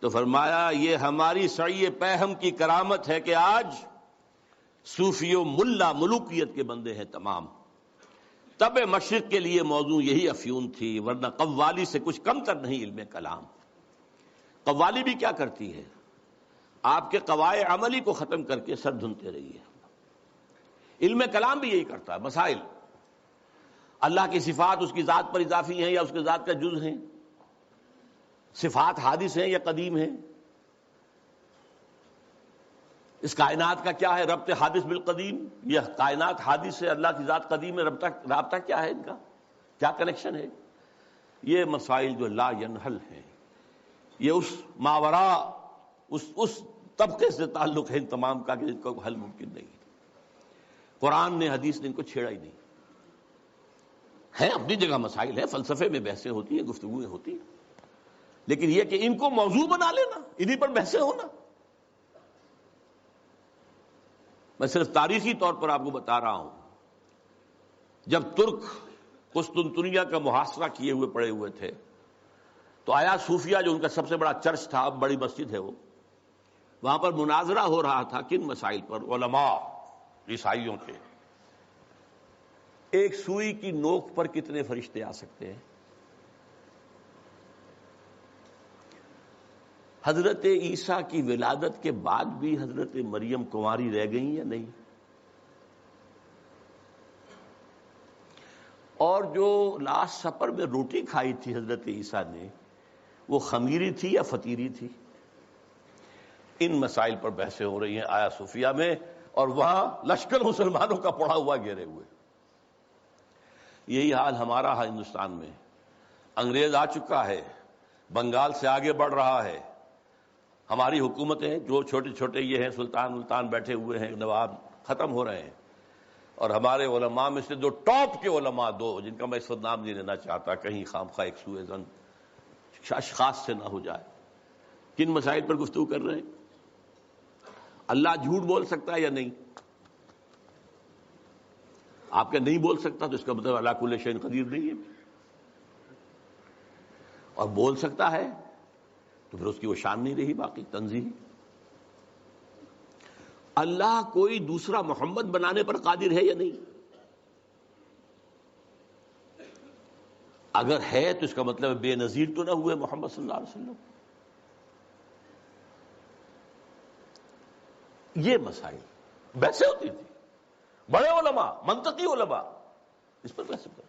تو فرمایا یہ ہماری سعی پہم کی کرامت ہے کہ آج صوفی و ملا ملوکیت کے بندے ہیں تمام. تب مشرق کے لیے موضوع یہی افیون تھی، ورنہ قوالی سے کچھ کم تر نہیں علم کلام. قوالی بھی کیا کرتی ہے؟ آپ کے قواعد عملی کو ختم کر کے سر دھنتے رہی ہے. علم کلام بھی یہی کرتا ہے. مسائل، اللہ کی صفات اس کی ذات پر اضافی ہیں یا اس کی ذات کا جز ہیں؟ صفات حادث ہیں یا قدیم ہیں؟ اس کائنات کا کیا ہے ربط حادث بالقدیم؟ یہ کائنات حادث ہے، اللہ کی ذات قدیم ہے، رابطہ کیا ہے ان کا؟ کیا کنیکشن ہے؟ یہ مسائل جو لا ینحل ہیں، یہ اس ماورا اس طبقے سے تعلق ہے ان تمام کا کہ جن کو حل ممکن نہیں. قرآن نے حدیث نے ان کو چھیڑا ہی نہیں. ہیں اپنی جگہ مسائل ہیں، فلسفے میں بحثیں ہوتی ہیں، گفتگویں ہوتی ہیں، لیکن یہ کہ ان کو موضوع بنا لینا، انہی پر بحثیں ہونا. میں صرف تاریخی طور پر آپ کو بتا رہا ہوں، جب ترک قسطنطنیہ کا محاصرہ کیے ہوئے پڑے ہوئے تھے تو آیا صوفیہ جو ان کا سب سے بڑا چرچ تھا، اب بڑی مسجد ہے وہ، وہاں پر مناظرہ ہو رہا تھا. کن مسائل پر؟ علماء عیسائیوں کے. ایک سوئی کی نوک پر کتنے فرشتے آ سکتے ہیں؟ حضرت عیسیٰ کی ولادت کے بعد بھی حضرت مریم کنواری رہ گئی یا نہیں؟ اور جو لاسٹ سپر میں روٹی کھائی تھی حضرت عیسیٰ نے، وہ خمیری تھی یا فطیری تھی؟ ان مسائل پر بحثیں ہو رہی ہیں آیا صوفیہ میں، اور وہاں لشکر مسلمانوں کا پڑا ہوا گھیرے ہوئے. یہی حال ہمارا ہے ہندوستان میں. انگریز آ چکا ہے، بنگال سے آگے بڑھ رہا ہے. ہماری حکومتیں جو چھوٹے چھوٹے یہ ہیں سلطان بیٹھے ہوئے ہیں، نواب ختم ہو رہے ہیں، اور ہمارے علماء میں سے جو ٹاپ کے علماء، 2 جن کا میں اس وقت نام نہیں لینا چاہتا کہیں خامخواہ ایک سوء ظن اشخاص سے نہ ہو جائے، کن مسائل پر گفتگو کر رہے ہیں؟ اللہ جھوٹ بول سکتا ہے یا نہیں؟ آپ کا نہیں بول سکتا تو اس کا مطلب اللہ کل شیء قدیر نہیں ہے. اور بول سکتا ہے تو پھر اس کی وہ شان نہیں رہی باقی تنزیہی. اللہ کوئی دوسرا محمد بنانے پر قادر ہے یا نہیں؟ اگر ہے تو اس کا مطلب بے نظیر تو نہ ہوئے محمد صلی اللہ علیہ وسلم. یہ مسائل بحثیں ہوتی تھی، بڑے علماء، منطقی علماء اس پر بحث کرتے.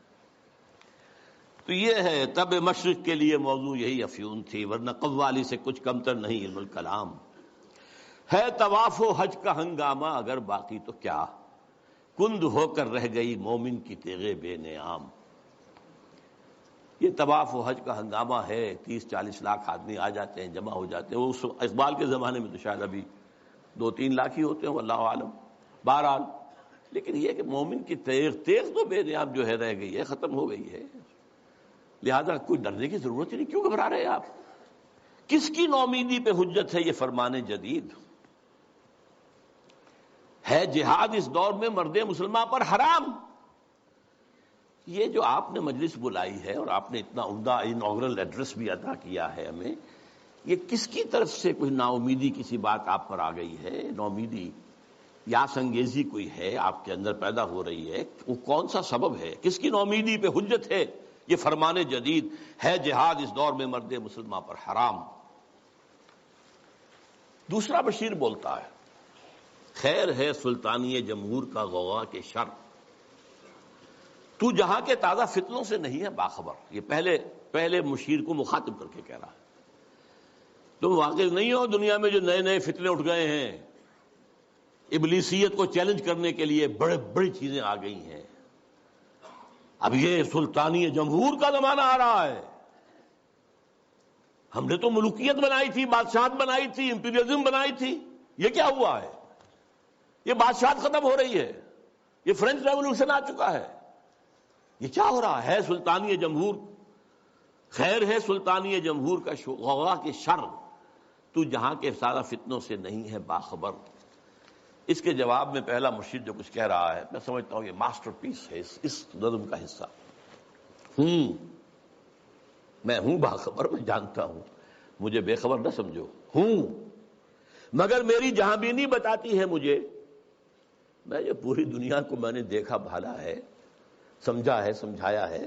تو یہ ہے تب مشرق کے لیے موضوع یہی افیون تھی، ورنہ قوالی سے کچھ کمتر نہیں علم الکلام. ہے طواف و حج کا ہنگامہ اگر باقی تو کیا، کند ہو کر رہ گئی مومن کی تیغے بے نیام. یہ طواف و حج کا ہنگامہ ہے، 30-40 لاکھ آدمی آ جاتے ہیں، جمع ہو جاتے ہیں. وہ اقبال کے زمانے میں تو شاید ابھی 2-3 لاکھ ہی ہوتے ہیں، واللہ عالم. بہرحال لیکن یہ کہ مومن کی تیغ تو بے نیام جو ہے رہ گئی ہے، ختم ہو گئی ہے. لہذا کوئی ڈرنے کی ضرورت ہی نہیں. کیوں گھبرا رہے ہیں آپ؟ کس کی نومیدی پہ حجت ہے یہ فرمان جدید؟ ہے جہاد اس دور میں مرد مسلمان پر حرام. یہ جو آپ نے مجلس بلائی ہے اور آپ نے اتنا عمدہ انوگرل ایڈریس بھی ادا کیا ہے ہمیں، یہ کس کی طرف سے کوئی نا امیدی کسی بات آپ پر آ گئی ہے؟ نومیدی یا سنگیزی کوئی ہے آپ کے اندر پیدا ہو رہی ہے؟ وہ کون سا سبب ہے؟ کس کی نومیدی پہ حجت ہے یہ فرمان جدید ہے جہاد اس دور میں مرد مسلمان پر حرام۔ دوسرا بشیر بولتا ہے خیر ہے سلطانی جمہور کا غوغا کے شر، تو جہاں کے تازہ فتنوں سے نہیں ہے باخبر۔ یہ پہلے مشیر کو مخاطب کر کے کہہ رہا ہے تم واقف نہیں ہو دنیا میں جو نئے نئے فتنے اٹھ گئے ہیں، ابلیسیت کو چیلنج کرنے کے لیے بڑی چیزیں آ گئی ہیں۔ اب یہ سلطانی جمہور کا زمانہ آ رہا ہے، ہم نے تو ملوکیت بنائی تھی، بادشاہت بنائی تھی، امپیریلزم بنائی تھی، یہ کیا ہوا ہے؟ یہ بادشاہت ختم ہو رہی ہے، یہ فرینچ ریولوشن آ چکا ہے، یہ کیا ہو رہا ہے؟ سلطانی جمہور، خیر ہے سلطانی جمہور کا غوغا کے شر، تو جہاں کے سارا فتنوں سے نہیں ہے باخبر۔ اس کے جواب میں پہلا مرشد جو کچھ کہہ رہا ہے، میں سمجھتا ہوں یہ ماسٹر پیس ہے اس نظم کا حصہ۔ میں ہوں باخبر، میں جانتا ہوں، مجھے بے خبر نہ سمجھو، ہوں مگر میری جہاں بینی بتاتی ہے مجھے، میں یہ پوری دنیا کو میں نے دیکھا بھالا ہے، سمجھا ہے، سمجھایا ہے،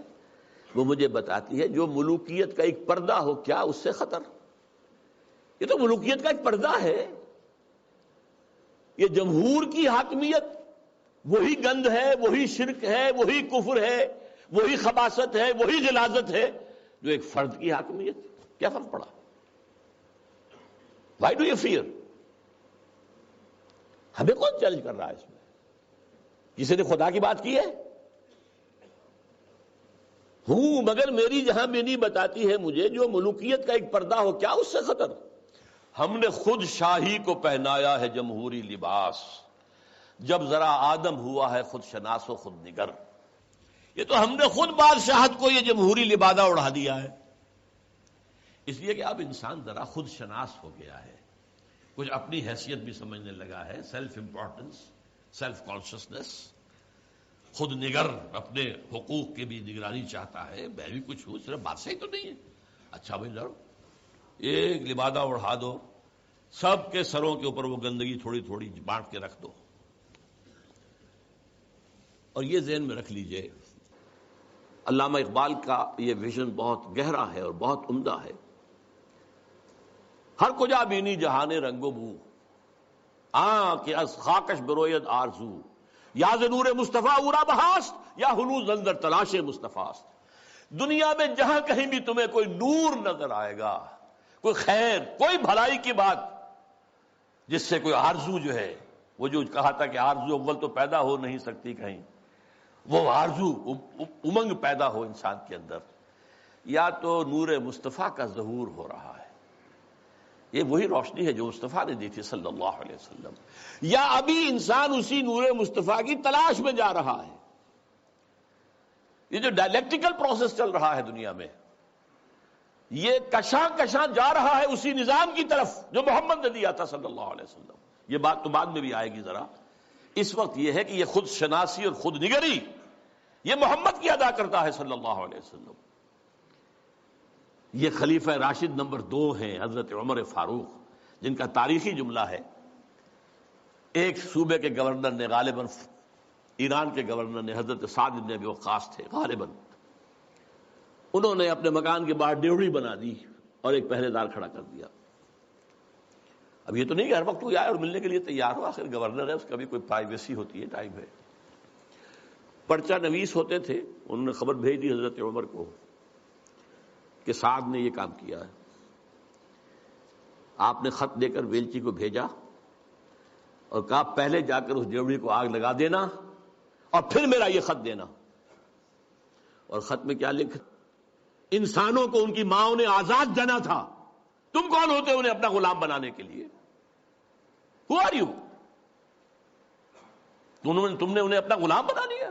وہ مجھے بتاتی ہے جو ملوکیت کا ایک پردہ ہو کیا اس سے خطر۔ یہ تو ملوکیت کا ایک پردہ ہے، یہ جمہور کی حاکمیت وہی گند ہے، وہی شرک ہے، وہی کفر ہے، وہی خباثت ہے، وہی غلاظت ہے جو ایک فرد کی حاکمیت۔ کیا فرق پڑا؟ Why do you fear? ہمیں کون چیلنج کر رہا ہے اس میں؟ کسی نے خدا کی بات کی ہے؟ ہوں مگر میری جہاں بینی بتاتی ہے مجھے جو ملوکیت کا ایک پردہ ہو کیا اس سے خطر۔ ہم نے خود شاہی کو پہنایا ہے جمہوری لباس، جب ذرا آدم ہوا ہے خود شناس و خود نگر۔ یہ تو ہم نے خود بادشاہت کو یہ جمہوری لبادہ اڑا دیا ہے، اس لیے کہ اب انسان ذرا خود شناس ہو گیا ہے، کچھ اپنی حیثیت بھی سمجھنے لگا ہے، سیلف امپورٹنس، سیلف کانشسنس، خود نگر، اپنے حقوق کی بھی نگرانی چاہتا ہے، میں بھی کچھ ہوں، صرف بادشاہی تو نہیں ہے۔ اچھا بھائی لڑو، ایک لبادہ اڑا دو، سب کے سروں کے اوپر وہ گندگی تھوڑی تھوڑی بانٹ کے رکھ دو۔ اور یہ ذہن میں رکھ لیجئے، علامہ اقبال کا یہ ویژن بہت گہرا ہے اور بہت عمدہ ہے۔ ہر کجا بینی جہان رنگ و بو، کہ از خاکش بروید آرزو، یا ز نور مصطفیٰ اورا بہاست، یا ہنوز اندر تلاش مصطفیٰست۔ دنیا میں جہاں کہیں بھی تمہیں کوئی نور نظر آئے گا، کوئی خیر، کوئی بھلائی کی بات، جس سے کوئی آرزو جو ہے، وہ جو کہا تھا کہ آرزو اول تو پیدا ہو نہیں سکتی کہیں، وہ آرزو امنگ پیدا ہو انسان کے اندر، یا تو نور مصطفیٰ کا ظہور ہو رہا ہے، یہ وہی روشنی ہے جو مصطفیٰ نے دی تھی صلی اللہ علیہ وسلم، یا ابھی انسان اسی نور مصطفیٰ کی تلاش میں جا رہا ہے۔ یہ جو ڈائلیکٹیکل پروسیس چل رہا ہے دنیا میں، یہ کشاں کشاں جا رہا ہے اسی نظام کی طرف جو محمد نے دیا تھا صلی اللہ علیہ وسلم۔ یہ بات تو بعد میں بھی آئے گی ذرا، اس وقت یہ ہے کہ یہ خود شناسی اور خود نگری یہ محمد کی ادا کرتا ہے صلی اللہ علیہ وسلم۔ یہ خلیفہ راشد نمبر 2 ہیں حضرت عمر فاروق، جن کا تاریخی جملہ ہے، ایک صوبے کے گورنر نے، غالباً ایران کے گورنر نے، حضرت سعد بن ابی وقاص تھے غالباً، انہوں نے اپنے مکان کے باہر ڈیوڑی بنا دی اور ایک پہرے دار کھڑا کر دیا۔ اب یہ تو نہیں کہ ہر وقت کوئی آئے اور ملنے کے لیے تیار ہو، آخر گورنر ہے، اس کا بھی کوئی پرائیویسی ہوتی ہے، ٹائم ہے۔ پرچہ نویس ہوتے تھے، انہوں نے خبر بھیج دی حضرت عمر کو کہ سعد نے یہ کام کیا ہے۔ آپ نے خط دے کر ویلچی کو بھیجا اور کہا پہلے جا کر اس ڈیوڑی کو آگ لگا دینا اور پھر میرا یہ خط دینا۔ اور خط میں کیا لکھا؟ انسانوں کو ان کی ماں نے آزاد جنا تھا، تم کون ہوتے انہیں اپنا غلام بنانے کے لیے؟ Who are you؟ تم نے انہیں اپنا غلام بنا لیا۔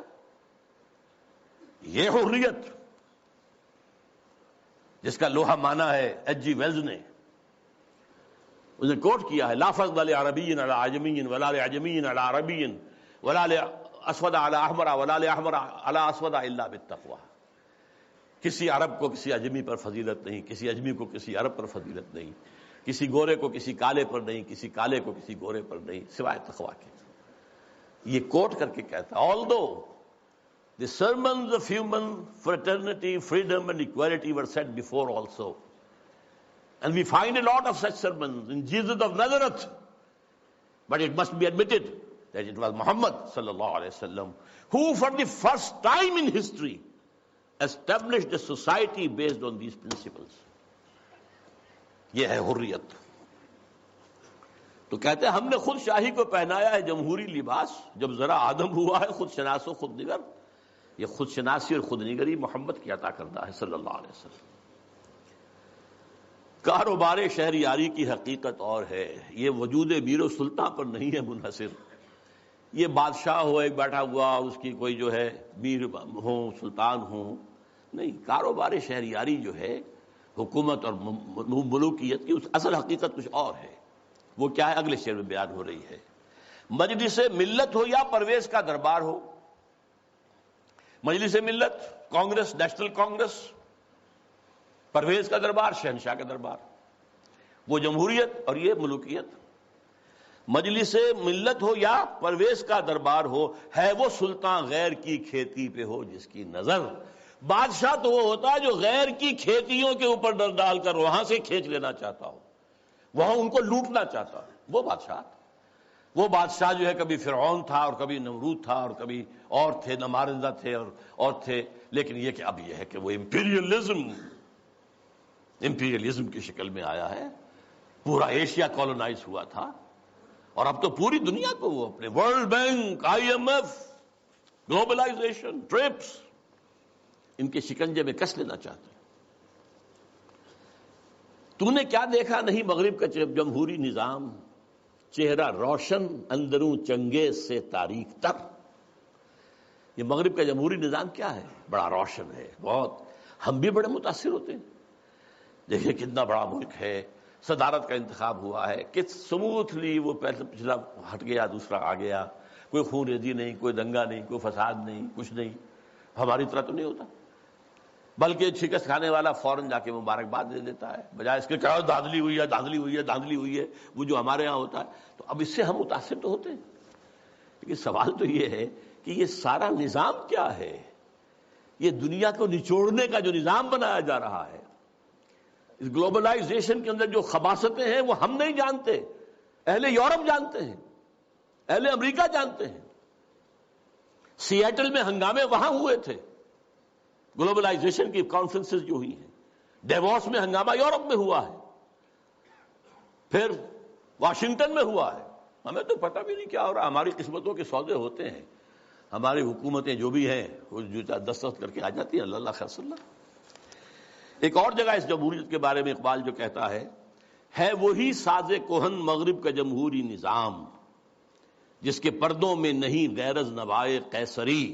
یہ حریت جس کا لوہا مانا ہے ایچ جی ویلز نے، اس نے کوٹ کیا ہے، لا فضل لعربی علی عجمی ولا لعجمی علی عربی ولا لاسود علی احمر ولا لاحمر علی اسود الا بالتقوی۔ کسی عرب کو کسی اجمی پر فضیلت نہیں، کسی اجمی کو کسی عرب پر فضیلت نہیں، کسی گورے کو کسی کالے پر نہیں، کسی کالے کو کسی گورے پر نہیں، سوائے تقوی کے۔ یہ کوٹ کر کے کہتا، although The sermons of human fraternity, freedom and equality were said before also. And we find a lot of such sermons in Jesus of Nazareth. But it must be admitted that it was Muhammad sallallahu alaihi wasallam who for the first time in history established a society based on these principles. یہ ہے حریت. تو کہتے ہیں ہم نے خود شاہی کو پہنایا ہے جمہوری لباس. جب ذرا آدم ہوا ہے خود شناس و خود نگر. یہ خود شناسی اور خود نگری محمد کی عطا کردہ ہے صلی اللہ علیہ وسلم. کاروبار شہریاری کی حقیقت اور ہے. یہ وجود میر و سلطان پر نہیں ہے منحصر. یہ بادشاہ ہو ایک بیٹھا ہوا, اس کی کوئی جو ہے میر ہو سلطان ہو, نہیں. کاروبار شہریاری جو ہے حکومت اور ملوکیت کی اس اصل حقیقت کچھ اور ہے. وہ کیا ہے اگلے شعر میں بیان ہو رہی ہے. مجلس ملت ہو یا پرویز کا دربار ہو. مجلس ملت کانگریس, نیشنل کانگریس, پرویز کا دربار شہنشاہ کا دربار. وہ جمہوریت اور یہ ملوکیت. مجلس ملت ہو یا پرویز کا دربار ہو, ہے وہ سلطان غیر کی کھیتی پہ ہو جس کی نظر. بادشاہ تو وہ ہوتا ہے جو غیر کی کھیتیوں کے اوپر ڈر ڈال کر وہاں سے کھینچ لینا چاہتا ہو, وہاں ان کو لوٹنا چاہتا ہے. وہ بادشاہ جو ہے کبھی فرعون تھا اور کبھی نمرود تھا اور کبھی اور تھے, نمارندہ تھے اور تھے. لیکن یہ کہ اب یہ ہے کہ وہ امپیریلزم کی شکل میں آیا ہے. پورا ایشیا کالونائز ہوا تھا اور اب تو پوری دنیا کو وہ اپنے world bank, IMF, globalisation, TRIPS, ان کے شکنجے میں کس لینا چاہتے ہیں. تو نے کیا دیکھا نہیں مغرب کا جمہوری نظام, چہرہ روشن اندروں چنگیز سے تاریک تر. یہ مغرب کا جمہوری نظام کیا ہے؟ بڑا روشن ہے بہت. ہم بھی بڑے متاثر ہوتے ہیں. دیکھیں کتنا بڑا ملک ہے, صدارت کا انتخاب ہوا ہے, کس سموتھلی وہ پچھلا ہٹ گیا دوسرا آ گیا. کوئی خون ریزی نہیں, کوئی دنگا نہیں, کوئی فساد نہیں, کچھ نہیں. ہماری طرح تو نہیں ہوتا, بلکہ شکست کھانے والا فوراً جا کے مبارکباد دے دیتا ہے, بجائے اس کے کہا دھاندلی ہوئی ہے, دھاندلی ہوئی ہے, دھاندلی ہوئی ہے. وہ جو ہمارے ہاں ہوتا ہے. تو اب اس سے ہم متاثر تو ہوتے ہیں, لیکن سوال تو یہ ہے کہ یہ سارا نظام کیا ہے؟ یہ دنیا کو نچوڑنے کا جو نظام بنایا جا رہا ہے, اس گلوبلائزیشن کے اندر جو خباثتیں ہیں وہ ہم نہیں جانتے, اہل یورپ جانتے ہیں, اہل امریکہ جانتے ہیں. سیاٹل میں ہنگامے وہاں ہوئے تھے, گلوبلائزیشن کی کانفرنسز جو ہوئی ہیں. ڈیووس میں ہنگامہ یورپ میں ہوا ہے, پھر واشنگٹن میں ہوا ہے. ہمیں تو پتہ بھی نہیں کیا ہو رہا. ہماری قسمتوں کے سودے ہوتے ہیں. ہماری حکومتیں جو بھی ہیں وہ دستخط کر کے آ جاتی ہیں. اللہ خیر صلی اللہ. ایک اور جگہ اس جمہوریت کے بارے میں اقبال جو کہتا ہے وہی ساز کہن مغرب کا جمہوری نظام جس کے پردوں میں نہیں غیرض نوائے قیصری.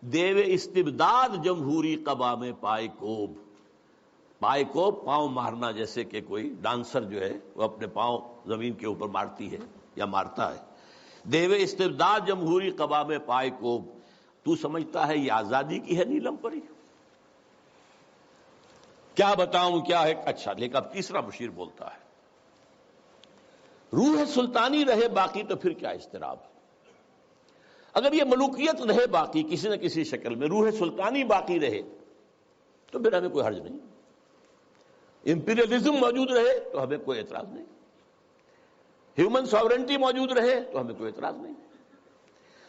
دیو استبداد جمہوری قبا میں پائے کوب. پائے کوب پاؤں مارنا, جیسے کہ کوئی ڈانسر جو ہے وہ اپنے پاؤں زمین کے اوپر مارتی ہے یا مارتا ہے. دیو استبداد جمہوری قبا میں پائے کوب. تو سمجھتا ہے یہ آزادی کی ہے نیلم پری؟ کیا بتاؤں کیا ہے. اچھا, لیکن اب تیسرا مشیر بولتا ہے روح سلطانی رہے باقی تو پھر کیا اضطراب. اگر یہ ملوکیت رہے باقی کسی نہ کسی شکل میں, روح سلطانی باقی رہے تو پھر ہمیں کوئی حرج نہیں. امپیریلزم موجود رہے تو ہمیں کوئی اعتراض نہیں. ہیومن ساورنٹی موجود رہے تو ہمیں کوئی اعتراض نہیں.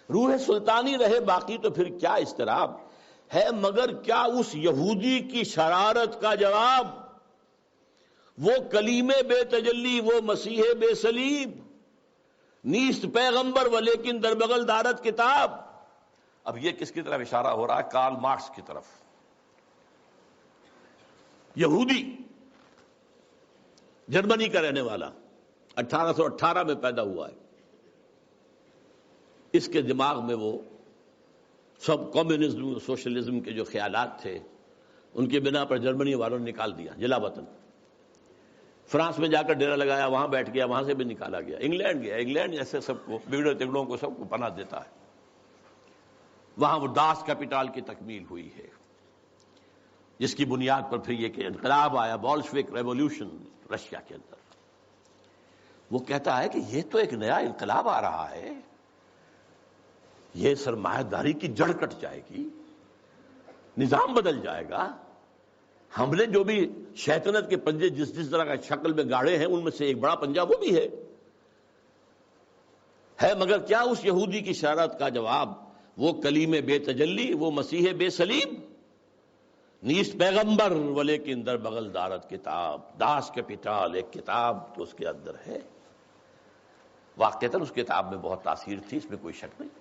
روح سلطانی رہے باقی تو پھر کیا اضطراب ہے. مگر کیا اس یہودی کی شرارت کا جواب وہ کلیم بے تجلی, وہ مسیح بے صلیب, نیست پیغمبر و لیکن در بغل دارت کتاب. اب یہ کس کی طرف اشارہ ہو رہا ہے؟ کارل مارکس کی طرف. یہودی, جرمنی کا رہنے والا, 1818 میں پیدا ہوا ہے. اس کے دماغ میں وہ سب کمیونزم سوشلزم کے جو خیالات تھے ان کی بنا پر جرمنی والوں نے نکال دیا جلا وطن. فرانس میں جا کر ڈیرا لگایا, وہاں بیٹھ گیا, وہاں سے بھی نکالا گیا. انگلینڈ گیا, انگلینڈ ایسے سب کو بگڑے تگڑوں کو سب کو پناہ دیتا ہے. وہاں وہ داس کیپیٹال کی تکمیل ہوئی ہے جس کی بنیاد پر پھر یہ کہ انقلاب آیا, بولشوک ریولوشن رشیا کے اندر. وہ کہتا ہے کہ یہ تو ایک نیا انقلاب آ رہا ہے, یہ سرمایہ داری کی جڑ کٹ جائے گی، نظام بدل جائے گا۔ ہم نے جو بھی شیطنت کے پنجے جس طرح کا شکل میں گاڑے ہیں، ان میں سے ایک بڑا پنجہ وہ بھی ہے۔ مگر کیا اس یہودی کی شرارت کا جواب؟ وہ کلیم بے تجلی، وہ مسیح بے صلیب، نیست پیغمبر ولیکن در بغل دارت کتاب، داس کیپیٹال، ایک کتاب تو اس کے اندر ہے۔ واقعتاً اس کتاب میں بہت تاثیر تھی، اس میں کوئی شک نہیں۔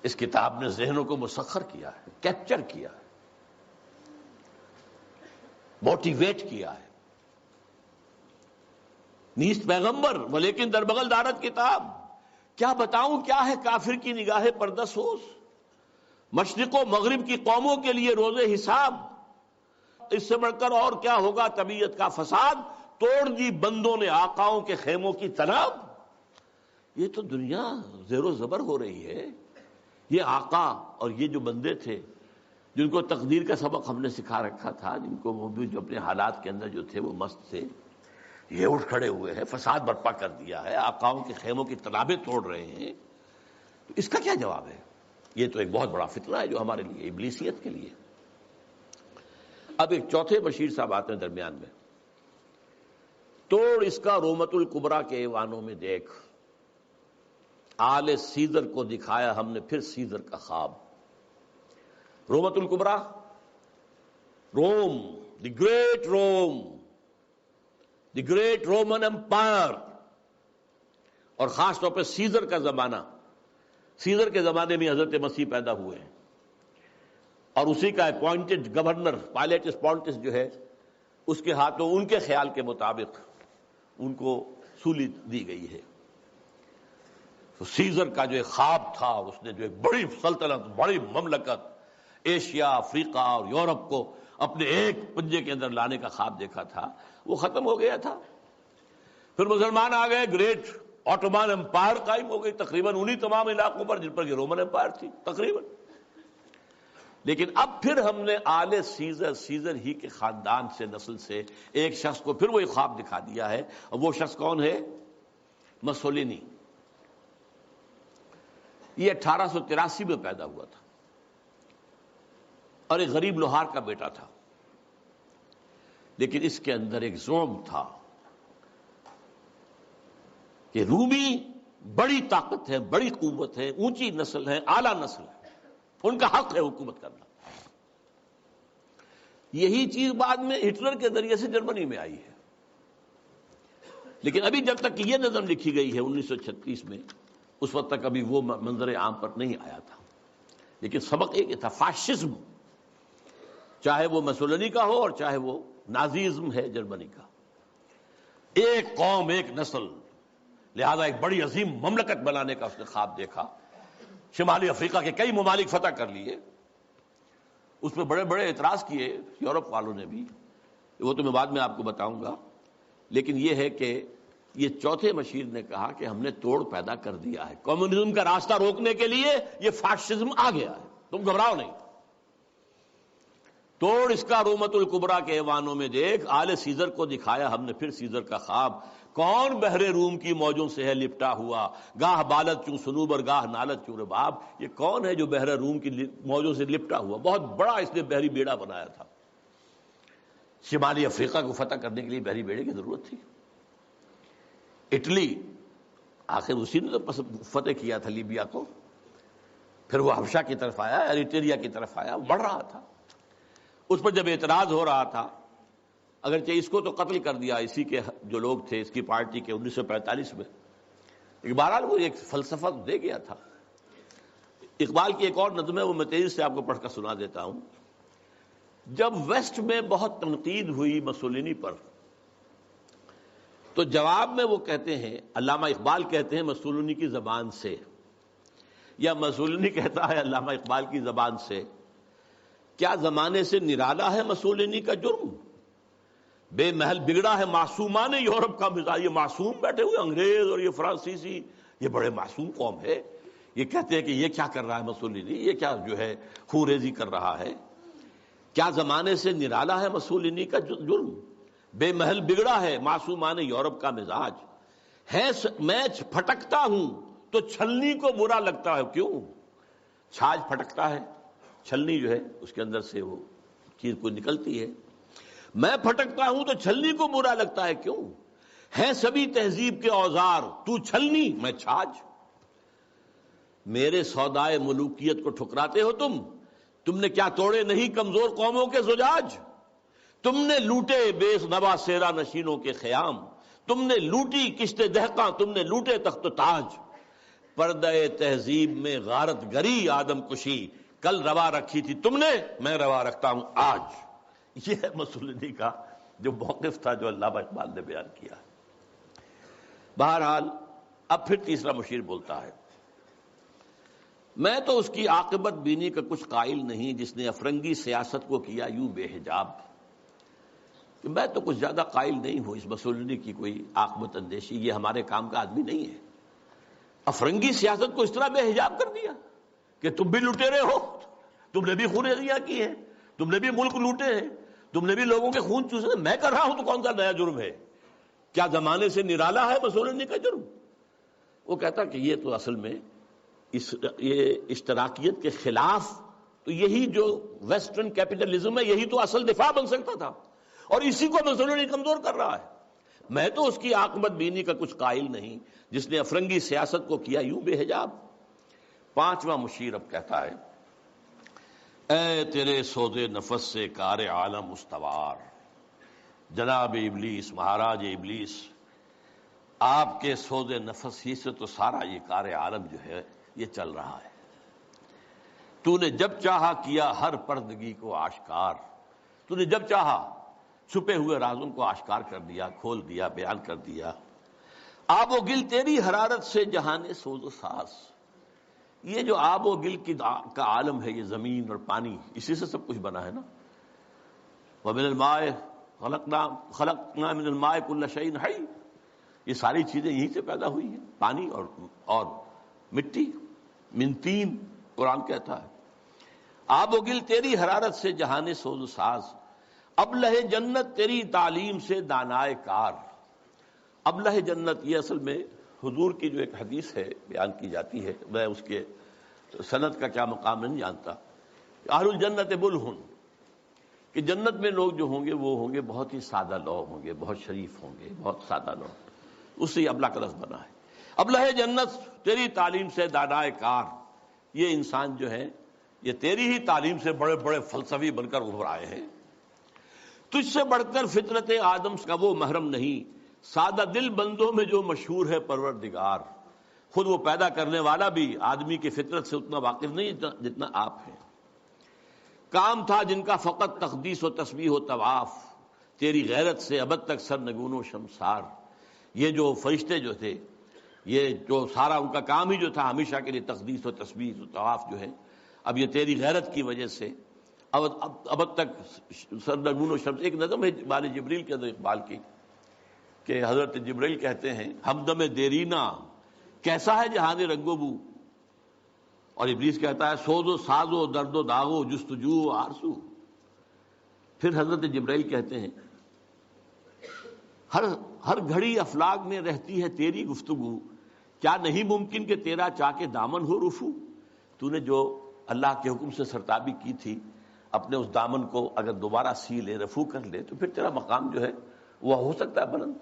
اس کتاب نے ذہنوں کو مسخر کیا ہے، کیپچر کیا ہے، موٹیویٹ کیا ہے۔ نیست پیغمبر ولیکن در بغل دارت کتاب، کیا بتاؤں کیا ہے کافر کی نگاہ پردسوز، مشرق و مغرب کی قوموں کے لیے روز حساب، اس سے بڑھ کر اور کیا ہوگا طبیعت کا فساد، توڑ دی بندوں نے آقاؤں کے خیموں کی تناب۔ یہ تو دنیا زیر و زبر ہو رہی ہے۔ یہ آقا اور یہ جو بندے تھے جن کو تقدیر کا سبق ہم نے سکھا رکھا تھا، جن کو وہ بھی جو اپنے حالات کے اندر جو تھے وہ مست تھے، یہ اٹھ کھڑے ہوئے ہیں، فساد برپا کر دیا ہے، آقاؤں کے خیموں کی تنابیں توڑ رہے ہیں۔ تو اس کا کیا جواب ہے؟ یہ تو ایک بہت بڑا فتنہ ہے جو ہمارے لیے، ابلیسیت کے لیے۔ اب ایک چوتھے بشیر صاحب آتے ہیں درمیان میں، توڑ اس کا رومت الکبریٰ کے ایوانوں میں دیکھ، آل سیزر کو دکھایا ہم نے پھر سیزر کا خواب۔ رومت الکبریٰ، Rome, the great Rome, the great Roman empire, اور خاص طور پہ سیزر کا زمانہ۔ سیزر کے زمانے میں حضرت مسیح پیدا ہوئے ہیں، اور اسی کا اپوائنٹڈ گورنر پائلیٹس پونٹس جو ہے، اس کے ہاتھوں ان کے خیال کے مطابق ان کو سولی دی گئی ہے۔ تو سیزر کا جو ایک خواب تھا، اس نے جو ایک بڑی سلطنت، بڑی مملکت، ایشیا، افریقہ اور یورپ کو اپنے ایک پنجے کے اندر لانے کا خواب دیکھا تھا، وہ ختم ہو گیا تھا۔ پھر مسلمان آ گئے، گریٹ آٹومان امپائر قائم ہو گئی، تقریباً انہی تمام علاقوں پر جن پر یہ رومن امپائر تھی تقریباً۔ لیکن اب پھر ہم نے آل سیزر ہی کے خاندان سے، نسل سے ایک شخص کو پھر وہی خواب دکھا دیا ہے، اور وہ شخص کون ہے؟ مسولینی۔ یہ 1883 میں پیدا ہوا تھا، اور ایک غریب لوہار کا بیٹا تھا، لیکن اس کے اندر ایک زوم تھا کہ رومی بڑی طاقت ہے، بڑی قوت ہے، اونچی نسل ہے، اعلیٰ نسل ہے، ان کا حق ہے حکومت کرنا۔ یہی چیز بعد میں ہٹلر کے ذریعے سے جرمنی میں آئی ہے، لیکن ابھی جب تک یہ نظم لکھی گئی ہے 1936 میں، اس وقت تک ابھی وہ منظر عام پر نہیں آیا تھا۔ لیکن سبق ایک تھا، فاشزم، چاہے وہ مسولینی کا ہو اور چاہے وہ نازیزم ہے جرمنی کا، ایک قوم، ایک نسل، لہذا ایک بڑی عظیم مملکت بنانے کا اس نے خواب دیکھا۔ شمالی افریقہ کے کئی ممالک فتح کر لیے، اس پہ بڑے بڑے اعتراض کیے یورپ والوں نے بھی، وہ تو میں بعد میں آپ کو بتاؤں گا۔ لیکن یہ ہے کہ یہ چوتھے بشیر نے کہا کہ ہم نے توڑ پیدا کر دیا ہے، کمیونزم کا راستہ روکنے کے لیے یہ فاشزم آ گیا ہے، تم گھبراؤ نہیں۔ توڑ اس کا رومت الکبریٰ کے ایوانوں میں دیکھ، آل سیزر کو دکھایا ہم نے پھر سیزر کا خواب، کون بحر روم کی موجوں سے ہے لپٹا ہوا، گاہ بالت چوں سنوبر گاہ نالت چوں رباب۔ یہ کون ہے جو بحر روم کی موجوں سے لپٹا ہوا؟ بہت بڑا اس نے بحری بیڑا بنایا تھا۔ شمالی افریقہ کو فتح کرنے کے لیے بحری بیڑے کی ضرورت تھی۔ اٹلی، آخر اسی نے تو فتح کیا تھا لیبیا کو، پھر وہ حبشہ کی طرف آیا، ایریٹریا کی طرف آیا، بڑھ رہا تھا۔ اس پر جب اعتراض ہو رہا تھا، اگرچہ اس کو تو قتل کر دیا اسی کے جو لوگ تھے اس کی پارٹی کے 1945 میں، لیکن بہرحال وہ ایک فلسفہ دے گیا تھا۔ اقبال کی ایک اور نظم ہے، وہ میں تیزی سے آپ کو پڑھ کر سنا دیتا ہوں۔ جب ویسٹ میں بہت تنقید ہوئی مسولینی پر، تو جواب میں وہ کہتے ہیں، علامہ اقبال کہتے ہیں مسولینی کی زبان سے، یا مسولینی کہتا ہے علامہ اقبال کی زبان سے، کیا زمانے سے نرالا ہے مسولینی کا جرم؟ بے محل بگڑا ہے معصومان یورپ کا مزاج۔ یہ معصوم بیٹھے ہوئے انگریز اور یہ فرانسیسی، یہ بڑے معصوم قوم ہے، یہ کہتے ہیں کہ یہ کیا کر رہا ہے مسولینی، یہ کیا جو ہے خون ریزی کر رہا ہے۔ کیا زمانے سے نرالا ہے مسولینی کا جرم؟ بے محل بگڑا ہے معصومان یورپ کا مزاج، ہے میں پھٹکتا ہوں تو چھلنی کو برا لگتا ہے. کیوں؟ چھاج پھٹکتا ہے، چھلنی جو ہے اس کے اندر سے وہ چیز کو نکلتی ہے. میں پھٹکتا ہوں تو چھلنی کو برا لگتا ہے. کیوں؟ ہیں سبھی تہذیب کے اوزار، تو چھلنی میں چھاج. میرے سودائے ملوکیت کو ٹھکراتے ہو تم نے کیا توڑے نہیں کمزور قوموں کے زجاج. تم نے لوٹے بے نوا سیرا نشینوں کے خیام، تم نے لوٹی کشت دہقاں، تم نے لوٹے تخت و تاج. پردہ تہذیب میں غارت گری آدم کشی، کل روا رکھی تھی تم نے، میں روا رکھتا ہوں آج. یہ ہے مسولینی کا جو موقف تھا جو علامہ اقبال نے بیان کیا. بہرحال اب پھر تیسرا مشیر بولتا ہے، میں تو اس کی عاقبت بینی کا کچھ قائل نہیں جس نے افرنگی سیاست کو کیا یوں بے حجاب. کہ میں تو کچھ زیادہ قائل نہیں ہوں اس مسولینی کی کوئی عاقبت اندیشی، یہ ہمارے کام کا آدمی نہیں ہے. افرنگی سیاست کو اس طرح بے حجاب کر دیا کہ تم بھی لٹیرے ہو، تم نے بھی خونریزیاں کی ہیں، تم نے بھی ملک لوٹے ہیں، تم نے بھی لوگوں کے خون چوسے. میں کر رہا ہوں تو کون سا نیا جرم ہے؟ کیا زمانے سے نرالا ہے مسولینی کا جرم؟ وہ کہتا کہ یہ تو اصل میں یہ اشتراکیت کے خلاف تو یہی جو ویسٹرن کیپٹلزم ہے یہی تو اصل دفاع بن سکتا تھا، اور اسی کو مسولینی کمزور کر رہا ہے. میں تو اس کی عاقبت بینی کا کچھ قائل نہیں جس نے افرنگی سیاست کو کیا یوں بے حجاب. پانچواں مشیر اب کہتا ہے، اے تیرے سود نفس سے کار عالم استوار. جناب ابلیس، مہاراج ابلیس، آپ کے سود نفس ہی سے تو سارا یہ کار عالم جو ہے یہ چل رہا ہے. تو نے جب چاہا کیا ہر پردگی کو آشکار. تو نے جب چاہا چھپے ہوئے رازوں کو آشکار کر دیا، کھول دیا، بیان کر دیا. آب و گل تیری حرارت سے جہان سوز و ساز. یہ جو آب و گل کا عالم ہے، یہ زمین اور پانی، اسی سے سب کچھ بنا ہے نا. وَمِنَ الْمَاءِ خَلَقْنَا مِنَ الْمَاءِ كُلَّ شَيْءٍ حَيٍّ. یہ ساری چیزیں یہیں سے پیدا ہوئی ہیں، پانی اور مٹی. من تین قرآن کہتا ہے. آب و گل تیری حرارت سے جہان سوز و ساز. ابلہ جنت تیری تعلیم سے دانائے کار. ابلہ جنت یہ اصل میں حضور کی جو ایک حدیث ہے بیان کی جاتی ہے، میں اس کے سند کا کیا مقام نہیں جانتا. اہل الجنت بلہن، کہ جنت میں لوگ جو ہوں گے وہ ہوں گے بہت ہی سادہ لو ہوں گے، بہت شریف ہوں گے، بہت سادہ لو. اس سے ابلہ کا لفظ بنا ہے. ابلہ جنت تیری تعلیم سے دانائے کار. یہ انسان جو ہے یہ تیری ہی تعلیم سے بڑے بڑے فلسفی بن کر ابھر آئے ہیں. تجھ سے بڑھ کر فطرت آدم کا وہ محرم نہیں، سادہ دل بندوں میں جو مشہور ہے پروردگار. خود وہ پیدا کرنے والا بھی آدمی کی فطرت سے اتنا واقف نہیں جتنا آپ ہیں. کام تھا جن کا فقط تقدیس و تسبیح و طواف، تیری غیرت سے ابد تک سرنگون و شمسار. یہ جو فرشتے جو تھے، یہ جو سارا ان کا کام ہی جو تھا ہمیشہ کے لیے تقدیس و تسبیح و طواف جو ہے، اب یہ تیری غیرت کی وجہ سے ابد تک سرنگون و شمس. ایک نظم ہے بال جبریل کے اندر اقبال کی کہ حضرت جبریل کہتے ہیں، ہمدم دیرینا کیسا ہے جہان رنگ و بو. اور ابلیس کہتا ہے سوز و ساز و درد و داغ و جستجو و آرزو. پھر حضرت جبرائیل کہتے ہیں ہر گھڑی افلاک میں رہتی ہے تیری گفتگو، کیا نہیں ممکن کہ تیرا چاک دامن ہو رفو. تو نے جو اللہ کے حکم سے سرتابی کی تھی، اپنے اس دامن کو اگر دوبارہ سی لے، رفو کر لے، تو پھر تیرا مقام جو ہے وہ ہو سکتا ہے بلند.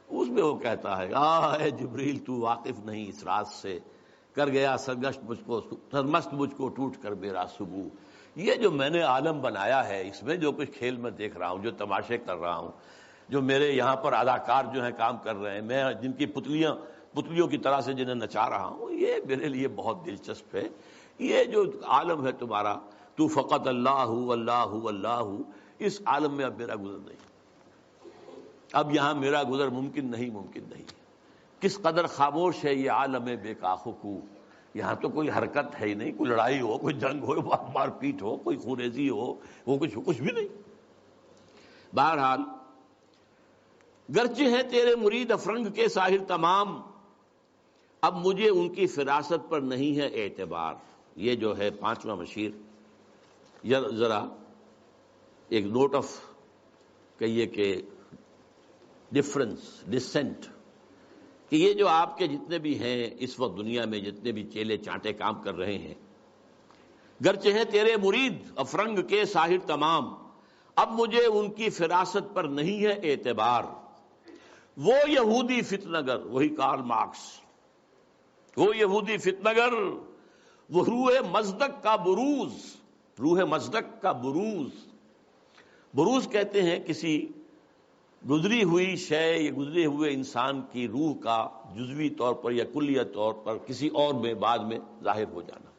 اس میں وہ کہتا ہے اے جبریل تو واقف نہیں اس راز سے، کر گیا سرگشت مجھ کو سرمست مجھ کو ٹوٹ کر میرا سبو. یہ جو میں نے عالم بنایا ہے، اس میں جو کچھ کھیل میں دیکھ رہا ہوں، جو تماشے کر رہا ہوں، جو میرے یہاں پر اداکار جو ہیں کام کر رہے ہیں، میں جن کی پتلیوں کی طرح سے جنہیں نچا رہا ہوں، یہ میرے لیے بہت دلچسپ ہے. یہ جو عالم ہے تمہارا، تو فقط اللہ اللہ اللہ، اس عالم میں اب میرا گزر نہیں، اب یہاں میرا گزر ممکن نہیں. کس قدر خاموش ہے یہ عالم بے کاخو کو. یہاں تو کوئی حرکت ہے ہی نہیں، کوئی لڑائی ہو، کوئی جنگ ہو، مار پیٹ ہو، کوئی خونریزی ہو، وہ کچھ بھی نہیں. بہرحال گرچہ ہیں تیرے مرید افرنگ کے ساحر تمام، اب مجھے ان کی فراست پر نہیں ہے اعتبار. یہ جو ہے پانچواں مشیر، ذرا ایک نوٹ آف کہیے کہ ڈسینٹ کہ یہ جو آپ کے جتنے بھی ہیں اس وقت دنیا میں جتنے بھی چیلے چانٹے کام کر رہے ہیں، گرچہ ہے تیرے مرید افرنگ کے ساحر تمام، اب مجھے ان کی فراست پر نہیں ہے اعتبار۔ وہ یہودی فتنگر، وہی کارل مارکس، وہ یہودی فتنگر، وہ روح مصدق کا بروز، روح مصدق کا بروز۔ بروز کہتے ہیں کسی گزری ہوئی شے یا گزرے ہوئے انسان کی روح کا جزوی طور پر یا کلیہ طور پر کسی اور میں بعد میں ظاہر ہو جانا۔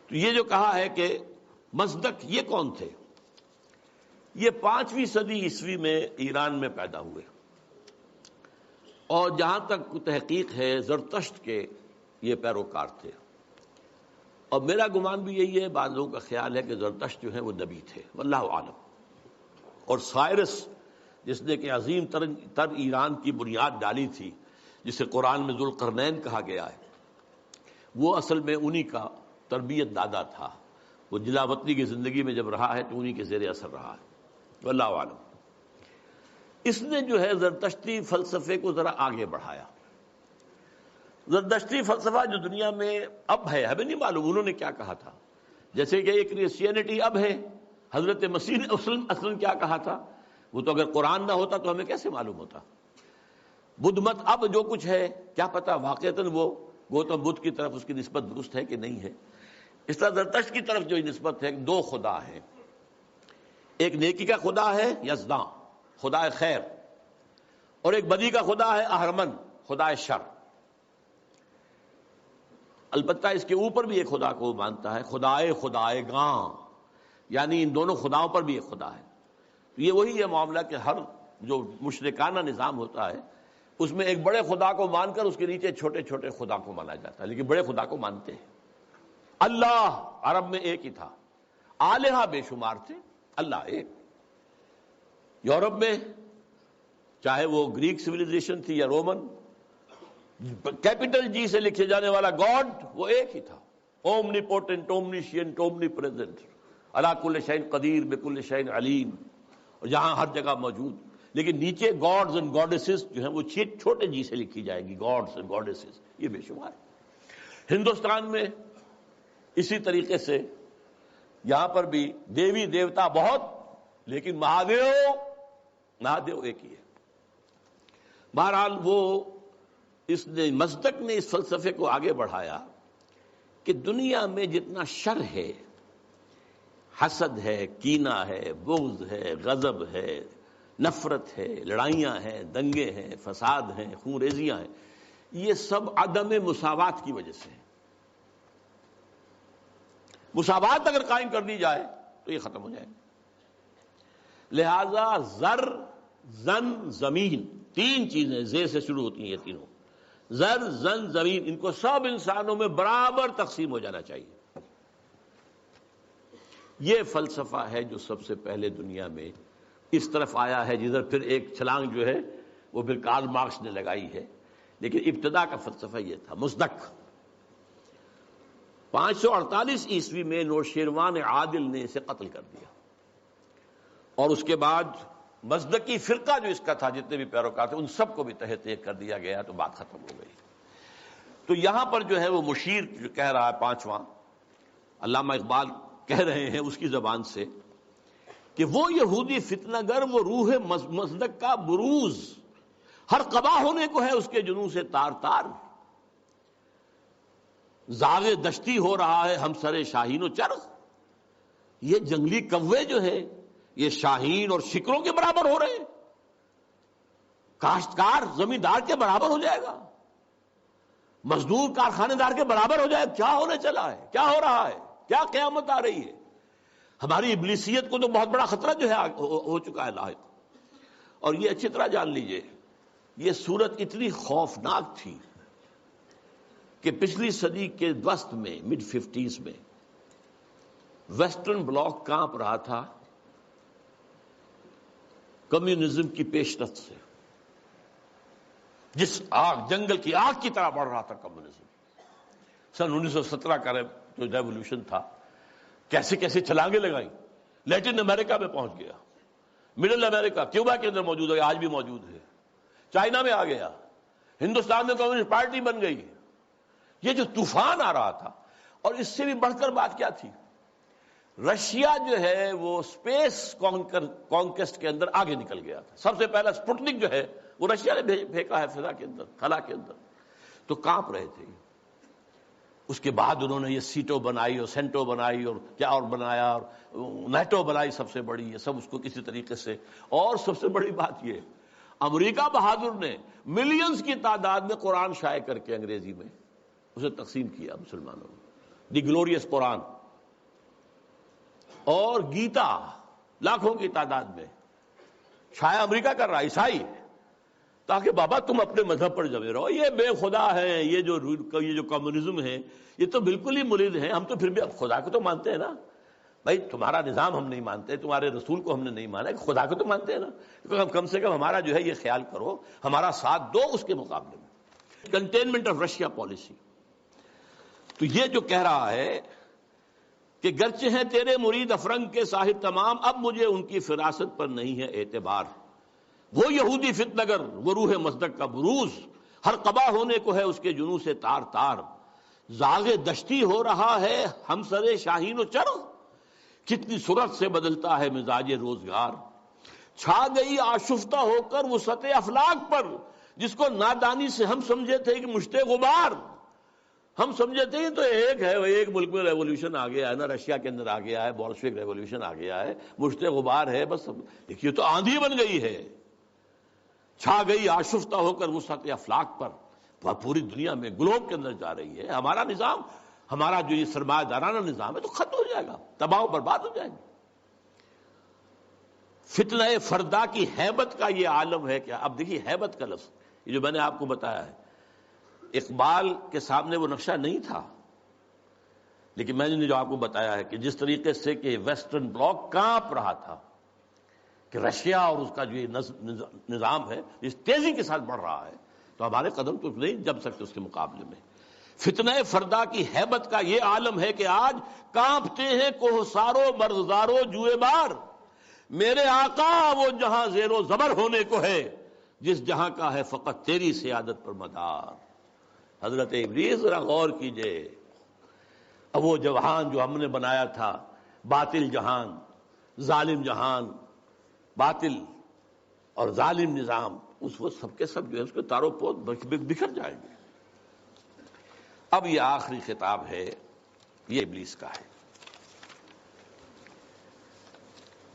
تو یہ جو کہا ہے کہ مصدق، یہ کون تھے؟ یہ 5ویں صدی عیسوی میں ایران میں پیدا ہوئے، اور جہاں تک تحقیق ہے زرتشت کے یہ پیروکار تھے، اور میرا گمان بھی یہی ہے، بعض لوگوں کا خیال ہے کہ زرتشت جو ہے وہ نبی تھے، واللہ عالم۔ اور سائرس جس نے کہ عظیم تر ایران کی بنیاد ڈالی تھی، جسے قرآن میں ذوالقرنین کہا گیا ہے، وہ اصل میں انہی کا تربیت دادا تھا۔ وہ جلا وطنی کی زندگی میں جب رہا ہے تو انہی کے زیر اثر رہا ہے، واللہ عالم۔ اس نے جو ہے زرتشتی فلسفے کو ذرا آگے بڑھایا۔ زرتشتی فلسفہ جو دنیا میں اب ہے، ہمیں نہیں معلوم انہوں نے کیا کہا تھا، جیسے کہ ایک کرسچینٹی اب ہے، حضرت مسیح نے اصلاً کیا کہا تھا، وہ تو اگر قرآن نہ ہوتا تو ہمیں کیسے معلوم ہوتا۔ بدھ مت اب جو کچھ ہے، کیا پتہ واقعتاً وہ گوتم بدھ کی طرف اس کی نسبت درست ہے کہ نہیں ہے۔ اس طرح زرتشت کی طرف جو نسبت ہے، 2 خدا ہیں، ایک نیکی کا خدا ہے یزداں، خدا خیر، اور ایک بدی کا خدا ہے اہرمن، خدا شر۔ البتہ اس کے اوپر بھی ایک خدا کو مانتا ہے، خدائے گاں، یعنی ان دونوں خداؤں پر بھی ایک خدا ہے۔ یہ وہی ہے معاملہ کہ ہر جو مشرکانہ نظام ہوتا ہے اس میں ایک بڑے خدا کو مان کر اس کے نیچے چھوٹے چھوٹے خدا کو مانا جاتا ہے، لیکن بڑے خدا کو مانتے ہیں۔ اللہ عرب میں ایک ہی تھا، آلہہ بے شمار تھے، اللہ ایک۔ یورپ میں چاہے وہ گریک سویلائزیشن تھی یا رومن، کیپٹل جی سے لکھے جانے والا گاڈ وہ ایک ہی تھا، اومنی پوٹنٹ، اومنیشینٹ، اومنی پریزنٹ، علی کل شیء قدیر، بکل شیء علیم، اور جہاں ہر جگہ موجود۔ لیکن نیچے گاڈز اینڈ گاڈیسز جو ہیں وہ چھوٹے جی سے لکھی جائے گی، گاڈز اینڈ گاڈیسز، یہ بے شمار ہے۔ ہندوستان میں اسی طریقے سے یہاں پر بھی دیوی دیوتا بہت، لیکن مہادیو ایک ہی ہے۔ بہرحال وہ اس نے مصدق نے اس فلسفے کو آگے بڑھایا کہ دنیا میں جتنا شر ہے، حسد ہے، کینہ ہے، بغض ہے، غضب ہے، نفرت ہے، لڑائیاں ہیں، دنگے ہیں، فساد ہیں، خون ریزیاں ہیں، یہ سب عدم مساوات کی وجہ سے ہے۔ مساوات اگر قائم کر دی جائے تو یہ ختم ہو جائے گا۔ لہذا زر، زن، زمین، 3 چیزیں زیر سے شروع ہوتی ہیں، یہ تینوں، زر، زن، زمین، ان کو سب انسانوں میں برابر تقسیم ہو جانا چاہیے۔ یہ فلسفہ ہے جو سب سے پہلے دنیا میں اس طرف آیا ہے، جدھر پھر ایک چھلانگ جو ہے وہ پھر کارل مارکس نے لگائی ہے، لیکن ابتدا کا فلسفہ یہ تھا مصدق۔ 548 عیسوی میں نوشیروان عادل نے اسے قتل کر دیا، اور اس کے بعد مصدقی فرقہ جو اس کا تھا، جتنے بھی پیروکار تھے، ان سب کو بھی تہہ تیغ کر دیا گیا، تو بات ختم ہو گئی۔ تو یہاں پر جو ہے وہ مشیر جو کہہ رہا ہے 5واں، علامہ اقبال کہہ رہے ہیں اس کی زبان سے کہ وہ یہودی فتنہ گر، وہ روح مصدق کا بروز، ہر قبا ہونے کو ہے اس کے جنوں سے تار تار، زاغ دشتی ہو رہا ہے ہم سر شاہین و چرغ۔ یہ جنگلی کوے جو ہے یہ شاہین اور شکروں کے برابر ہو رہے ہیں، کاشتکار زمیندار کے برابر ہو جائے گا، مزدور کارخانے دار کے برابر ہو جائے گا۔ کیا ہونے چلا ہے، کیا ہو رہا ہے، کیا قیامت آ رہی ہے؟ ہماری ابلیسیت کو تو بہت بڑا خطرہ جو ہے ہو چکا ہے لاحق۔ اور یہ اچھی طرح جان لیجئے، یہ صورت اتنی خوفناک تھی کہ پچھلی صدی کے وسط میں، مڈ 50s میں، ویسٹرن بلاک کانپ رہا تھا کمیونزم کی پیش رفت سے، جس آگ، جنگل کی آگ کی طرح بڑھ رہا تھا کمیونزم۔ سن 1917 کا جو ریولوشن تھا، کیسے کیسے چھلانگیں لگائیں، لیٹن امریکہ میں پہنچ گیا، مڈل امریکہ، کیوبا کے اندر موجود ہے، آج بھی موجود ہے، چائنا میں آ گیا، ہندوستان میں کمیونسٹ پارٹی بن گئی. یہ جو طوفان آ رہا تھا. اور اس سے بھی بڑھ کر بات کیا تھی؟ رشیا جو ہے وہ اسپیس کانکویسٹ کے اندر آگے نکل گیا تھا. سب سے پہلا سپوٹنک جو ہے وہ رشیا نے پھینکا ہے فضا کے اندر، خلا کے اندر. تو کانپ رہے تھے. اس کے بعد انہوں نے یہ سیٹو بنائی اور سینٹو بنائی اور کیا اور بنایا، اور نیٹو بنائی سب سے بڑی. یہ سب اس کو کسی طریقے سے. اور سب سے بڑی بات یہ، امریکہ بہادر نے ملینز کی تعداد میں قرآن شائع کر کے انگریزی میں اسے تقسیم کیا مسلمانوں میں. دی گلوریس قرآن اور گیتا لاکھوں کی تعداد میں شائع امریکہ کر رہا، عیسائی، تاکہ بابا تم اپنے مذہب پر جمے رہو. یہ بے خدا ہے، یہ جو کمیونزم ہے یہ تو بالکل ہی مرید ہے. ہم تو پھر بھی اب خدا کو تو مانتے ہیں نا بھائی. تمہارا نظام ہم نہیں مانتے، تمہارے رسول کو ہم نے نہیں مانا، خدا کو تو مانتے ہیں نا. کم سے کم ہمارا جو ہے یہ خیال کرو، ہمارا ساتھ دو اس کے مقابلے میں. Containment of Russia policy. تو یہ جو کہہ رہا ہے کہ گرچہ ہیں تیرے مرید افرنگ کے ساحر تمام، اب مجھے ان کی فراست پر نہیں ہے اعتبار. وہ یہودی فتنگر، وہ روح مصدق کا بروز، ہر قبا ہونے کو ہے اس کے جنوں سے تار تار. زاغ دشتی ہو رہا ہے ہم سر شاہین و چرغ، کتنی صورت سے بدلتا ہے مزاج روزگار. چھا گئی آشفتہ ہو کر وسعت افلاک پر، جس کو نادانی سے ہم سمجھے تھے کہ مشت غبار. ہم سمجھے تھے کہ تو ایک ہے، ایک ملک میں ریولوشن آ گیا ہے نا، رشیا کے اندر آ گیا ہے، بولشوک ریولوشن آ گیا ہے، مشت غبار ہے بس. دیکھیے تو آندھی بن گئی ہے. چھا گئی آشفتہ ہو کر وسعت افلاک پر، وہ پوری دنیا میں گلوب کے اندر جا رہی ہے. ہمارا نظام، ہمارا جو یہ سرمایہ دارانہ نظام ہے تو ختم ہو جائے گا، تباہ و برباد ہو جائے گا. فتنہ فردا کی ہیبت کا یہ عالم ہے کیا. اب دیکھیے ہیبت کا لفظ، یہ جو میں نے آپ کو بتایا ہے، اقبال کے سامنے وہ نقشہ نہیں تھا، لیکن میں نے جو آپ کو بتایا ہے کہ جس طریقے سے کہ ویسٹرن بلاک کانپ رہا تھا کہ رشیا اور اس کا جو نظام ہے اس تیزی کے ساتھ بڑھ رہا ہے، تو ہمارے قدم تو نہیں جم سکتے اس کے مقابلے میں. فتنہ فردا کی ہیبت کا یہ عالم ہے کہ آج کانپتے ہیں کوہسارو مرغزارو جوئے بار. میرے آقا وہ جہاں زیر و زبر ہونے کو ہے، جس جہاں کا ہے فقط تیری سیادت پر مدار. حضرت ابلیس ذرا غور کیجئے. اب وہ جہان جو ہم نے بنایا تھا، باطل جہان، ظالم جہان، باطل اور ظالم نظام، اس وقت سب کے سب جو ہے اس کے تاروں پود بکھر جائیں گے. اب یہ آخری خطاب ہے، یہ ابلیس کا ہے.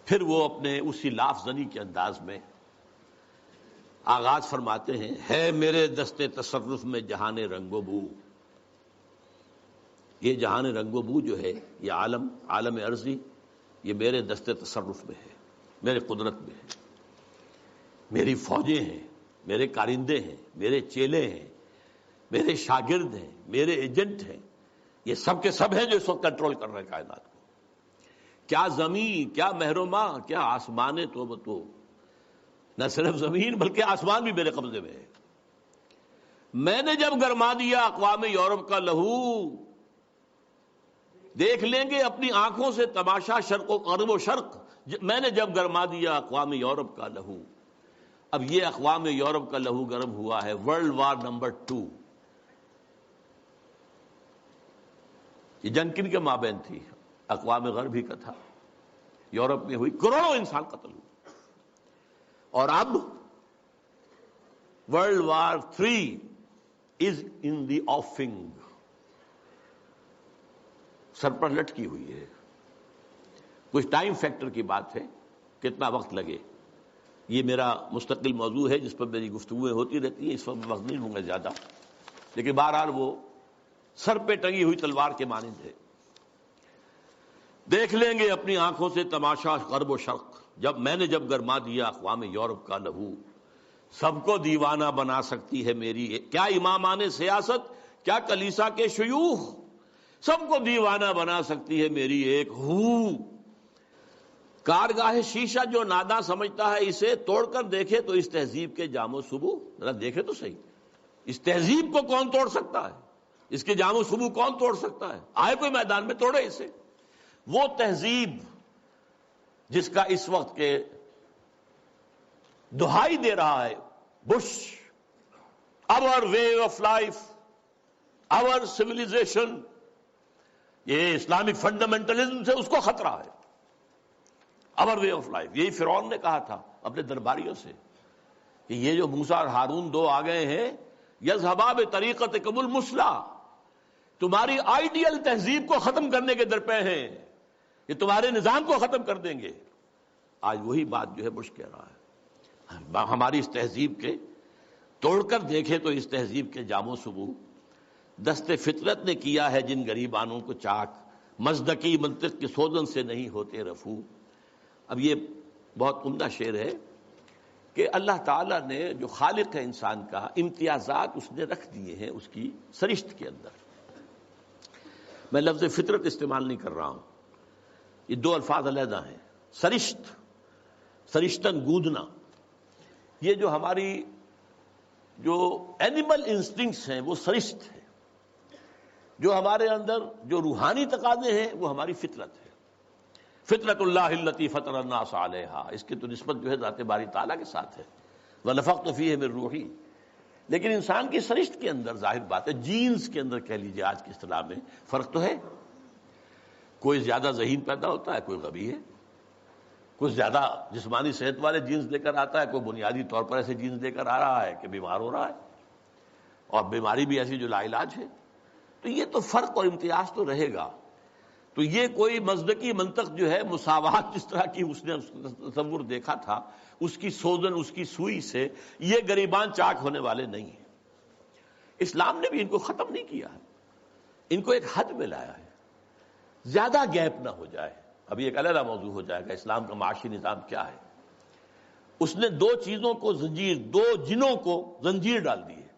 پھر وہ اپنے اسی لاف زنی کے انداز میں آغاز فرماتے ہیں، ہے میرے دست تصرف میں جہان رنگ و بو. یہ جہان رنگ و بو جو ہے، یہ عالم ارضی، یہ میرے دست تصرف میں ہے، میرے قدرت میں ہے. میری فوجیں ہیں، میرے کارندے ہیں، میرے چیلے ہیں، میرے شاگرد ہیں، میرے ایجنٹ ہیں. یہ سب کے سب ہیں جو اس وقت کنٹرول کر رہے ہیں کائنات کو. کیا زمین، کیا مہرما، کیا آسمان تو نہ صرف زمین بلکہ آسمان بھی میرے قبضے میں ہے. میں نے جب گرما دیا اقوام یورپ کا لہو، دیکھ لیں گے اپنی آنکھوں سے تماشا شرق و غرب و شرق. میں نے جب گرما دیا اقوام یورپ کا لہو. اب یہ اقوام یورپ کا لہو گرم ہوا ہے ورلڈ وار نمبر 2. یہ جنگ کن کے مابین تھی؟ اقوام غرب ہی کا تھا. یورپ میں ہوئی، کروڑوں انسان قتل ہوئے. اور اب ورلڈ وار 3 از ان دی آفنگ، سر پر لٹکی ہوئی ہے. کچھ ٹائم فیکٹر کی بات ہے، کتنا وقت لگے. یہ میرا مستقل موضوع ہے جس پر میری گفتگویں ہوتی رہتی ہیں، اس وقت وقت نہیں لوں گا زیادہ، لیکن بہرحال وہ سر پہ ٹنگی ہوئی تلوار کے مانند ہے. دیکھ لیں گے اپنی آنکھوں سے تماشا غرب و شرق، میں نے جب گرما دیا اقوام یورپ کا لہو. سب کو دیوانہ بنا سکتی ہے میری کیا امامان سیاست، کیا کلیسا کے شیوخ. سب کو دیوانہ بنا سکتی ہے میری ایک ہو. کارگاہ شیشہ جو ناداں سمجھتا ہے اسے توڑ کر دیکھے تو اس تہذیب کے جام و صبو. ذرا دیکھے تو صحیح، اس تہذیب کو کون توڑ سکتا ہے؟ اس کے جام و صبو کون توڑ سکتا ہے؟ آئے کوئی میدان میں توڑے اسے. وہ تہذیب جس کا اس وقت کے دہائی دے رہا ہے Bush, our way of life, our civilization. یہ اسلامک فنڈامنٹلزم سے اس کو خطرہ ہے. our way of life. یہی فرعون نے کہا تھا اپنے درباریوں سے کہ یہ جو موسیٰ اور ہارون دو آ گئے ہیں یذهبا بطریقتکم المثلی، تمہاری آئیڈیل تہذیب کو ختم کرنے کے درپے ہیں، یہ تمہارے نظام کو ختم کر دیں گے. آج وہی بات جو ہے بش کہہ رہا ہے. ہماری اس تہذیب کے توڑ کر دیکھیں تو اس تہذیب کے جام و ثبو دست فطرت نے کیا ہے جن غریبانوں کو چاک، مزدقی منطق کی سوزن سے نہیں ہوتے رفو. اب یہ بہت عمدہ شعر ہے کہ اللہ تعالیٰ نے جو خالق ہے انسان کا، امتیازات اس نے رکھ دیے ہیں اس کی سرشت کے اندر. میں لفظ فطرت استعمال نہیں کر رہا ہوں، یہ دو الفاظ علیحدہ ہیں. سرشت، سرشتن گودنا، یہ جو ہماری جو اینیمل انسٹنکٹس ہیں وہ سرشت ہے. جو ہمارے اندر جو روحانی تقاضے ہیں وہ ہماری فطرت ہے. فطرت اللہ التی فطر الناس علیہا، اس کی تو نسبت جو ہے ذات باری تعالیٰ کے ساتھ ہے. وَنَفَخْتُ فِيهِ مِن روحی. لیکن انسان کی سرشت کے اندر ظاہر بات ہے، جینز کے اندر کہہ لیجیے آج کی اصطلاح میں فرق تو ہے. کوئی زیادہ ذہین پیدا ہوتا ہے، کوئی غبی ہے. کوئی زیادہ جسمانی صحت والے جینز لے کر آتا ہے، کوئی بنیادی طور پر ایسے جینز لے کر آ رہا ہے کہ بیمار ہو رہا ہے، اور بیماری بھی ایسی جو لا علاج ہے. تو یہ تو فرق اور امتیاز تو رہے گا. تو یہ کوئی مزدقی منطق جو ہے مساوات جس طرح کی اس نے تصور دیکھا تھا، اس کی سوزن، اس کی سوئی سے یہ غریبان چاک ہونے والے نہیں ہیں. اسلام نے بھی ان کو ختم نہیں کیا ہے، ان کو ایک حد میں لایا ہے، زیادہ گیپ نہ ہو جائے. ابھی ایک علیحدہ موضوع ہو جائے گا اسلام کا معاشی نظام کیا ہے. اس نے دو چیزوں کو زنجیر، دو جنوں کو زنجیر ڈال دی ہے،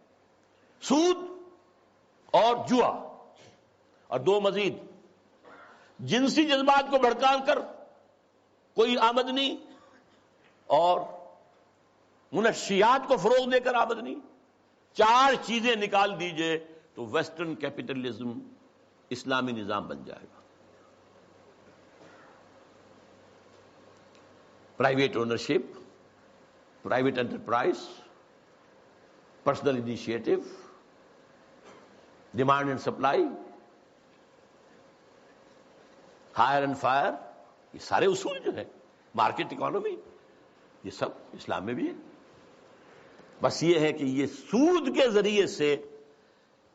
سود اور جوا، اور دو مزید جنسی جذبات کو بھڑکا کر کوئی آمدنی اور منشیات کو فروغ دے کر آمدنی. چار چیزیں نکال دیجئے تو ویسٹرن کیپٹلزم اسلامی نظام بن جائے گا. Private ownership, private enterprise, personal initiative, demand and supply, hire and fire, یہ سارے اصول جو ہے، مارکیٹ اکانومی، یہ سب اسلام میں بھی ہے. بس یہ ہے کہ یہ سود کے ذریعے سے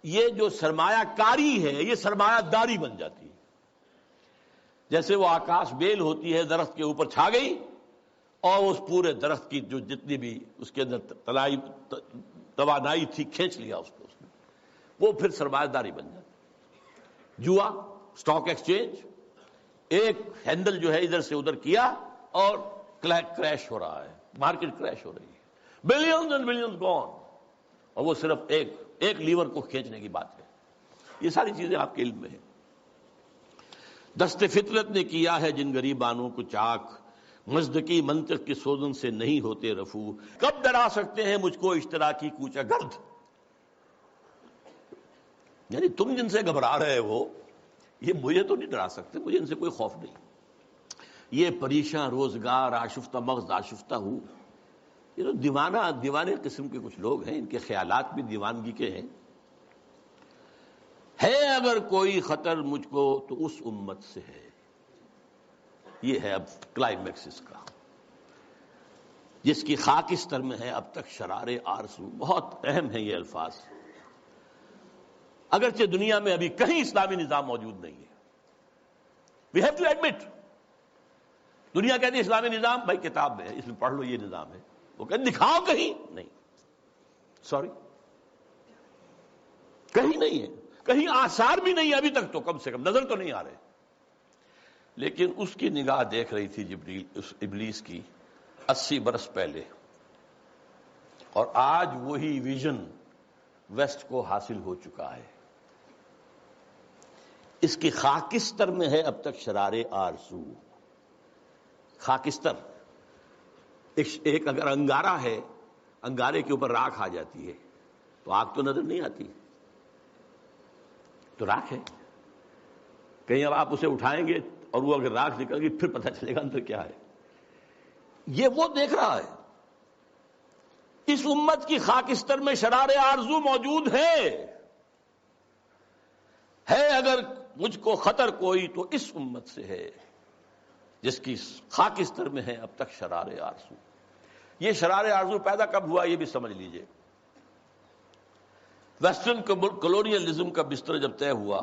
یہ جو سرمایہ کاری ہے یہ سرمایہ داری بن جاتی ہے. جیسے وہ آکاش بیل ہوتی ہے، درخت کے اوپر چھا گئی اور اس پورے درخت کی جو جتنی بھی اس کے اندر توانائی تھی کھینچ لیا اس کو، اس نے وہ پھر سرمایہ داری بن جاتی. جوا، سٹاک ایکسچینج، ایک ہینڈل جو ہے ادھر سے ادھر کیا اور کریش ہو رہا ہے، مارکیٹ کریش ہو رہی ہے، بلینز اینڈ بلینز گون، اور وہ صرف ایک لیور کو کھینچنے کی بات ہے. یہ ساری چیزیں آپ کے علم میں ہیں. دست فطرت نے کیا ہے جن غریبانوں کو چاک، مزدقی منطق کی سوزن سے نہیں ہوتے رفو. کب ڈرا سکتے ہیں مجھ کو اشتراکی کوچہ گرد، یعنی تم جن سے گھبرا رہے ہو یہ مجھے تو نہیں ڈرا سکتے، مجھے ان سے کوئی خوف نہیں. یہ پریشاں روزگار آشفتہ مغز آشفتہ ہوں، یہ تو دیوانے قسم کے کچھ لوگ ہیں، ان کے خیالات بھی دیوانگی کے ہیں. ہے اگر کوئی خطر مجھ کو تو اس امت سے ہے. یہ ہے اب کلائمیکس اس کا، جس کی خاکستر میں ہے اب تک شرار آرزو. بہت اہم ہیں یہ الفاظ، اگرچہ دنیا میں ابھی کہیں اسلامی نظام موجود نہیں ہے. We have to admit. دنیا کہتی ہے اسلامی نظام، بھائی کتاب میں ہے، اس میں پڑھ لو یہ نظام ہے. وہ کہتے دکھاؤ کہیں، نہیں، سوری، کہیں نہیں ہے، کہیں آثار بھی نہیں ہے ابھی تک، تو کم سے کم نظر تو نہیں آ رہے. لیکن اس کی نگاہ دیکھ رہی تھی جبریل، اس ابلیس کی 80 برس پہلے، اور آج وہی ویژن ویسٹ کو حاصل ہو چکا ہے. اس کی خاکستر میں ہے اب تک شرار آرزو. خاکستر ایک اگر انگارہ ہے، انگارے کے اوپر راکھ آ جاتی ہے تو آگ تو نظر نہیں آتی، تو راکھ ہے. کہیں اب آپ اسے اٹھائیں گے اور وہ اگر راکھ نکل گئی پھر پتہ چلے گا اندر کیا ہے. یہ وہ دیکھ رہا ہے. اس امت کی خاکستر میں شرار آرزو موجود ہے اگر مجھ کو خطر کوئی تو اس امت سے ہے جس کی خاکستر میں ہے اب تک شرار آرزو. یہ شرار آرزو پیدا کب ہوا یہ بھی سمجھ لیجئے. ویسٹرن کلونیلزم کا بستر جب طے ہوا،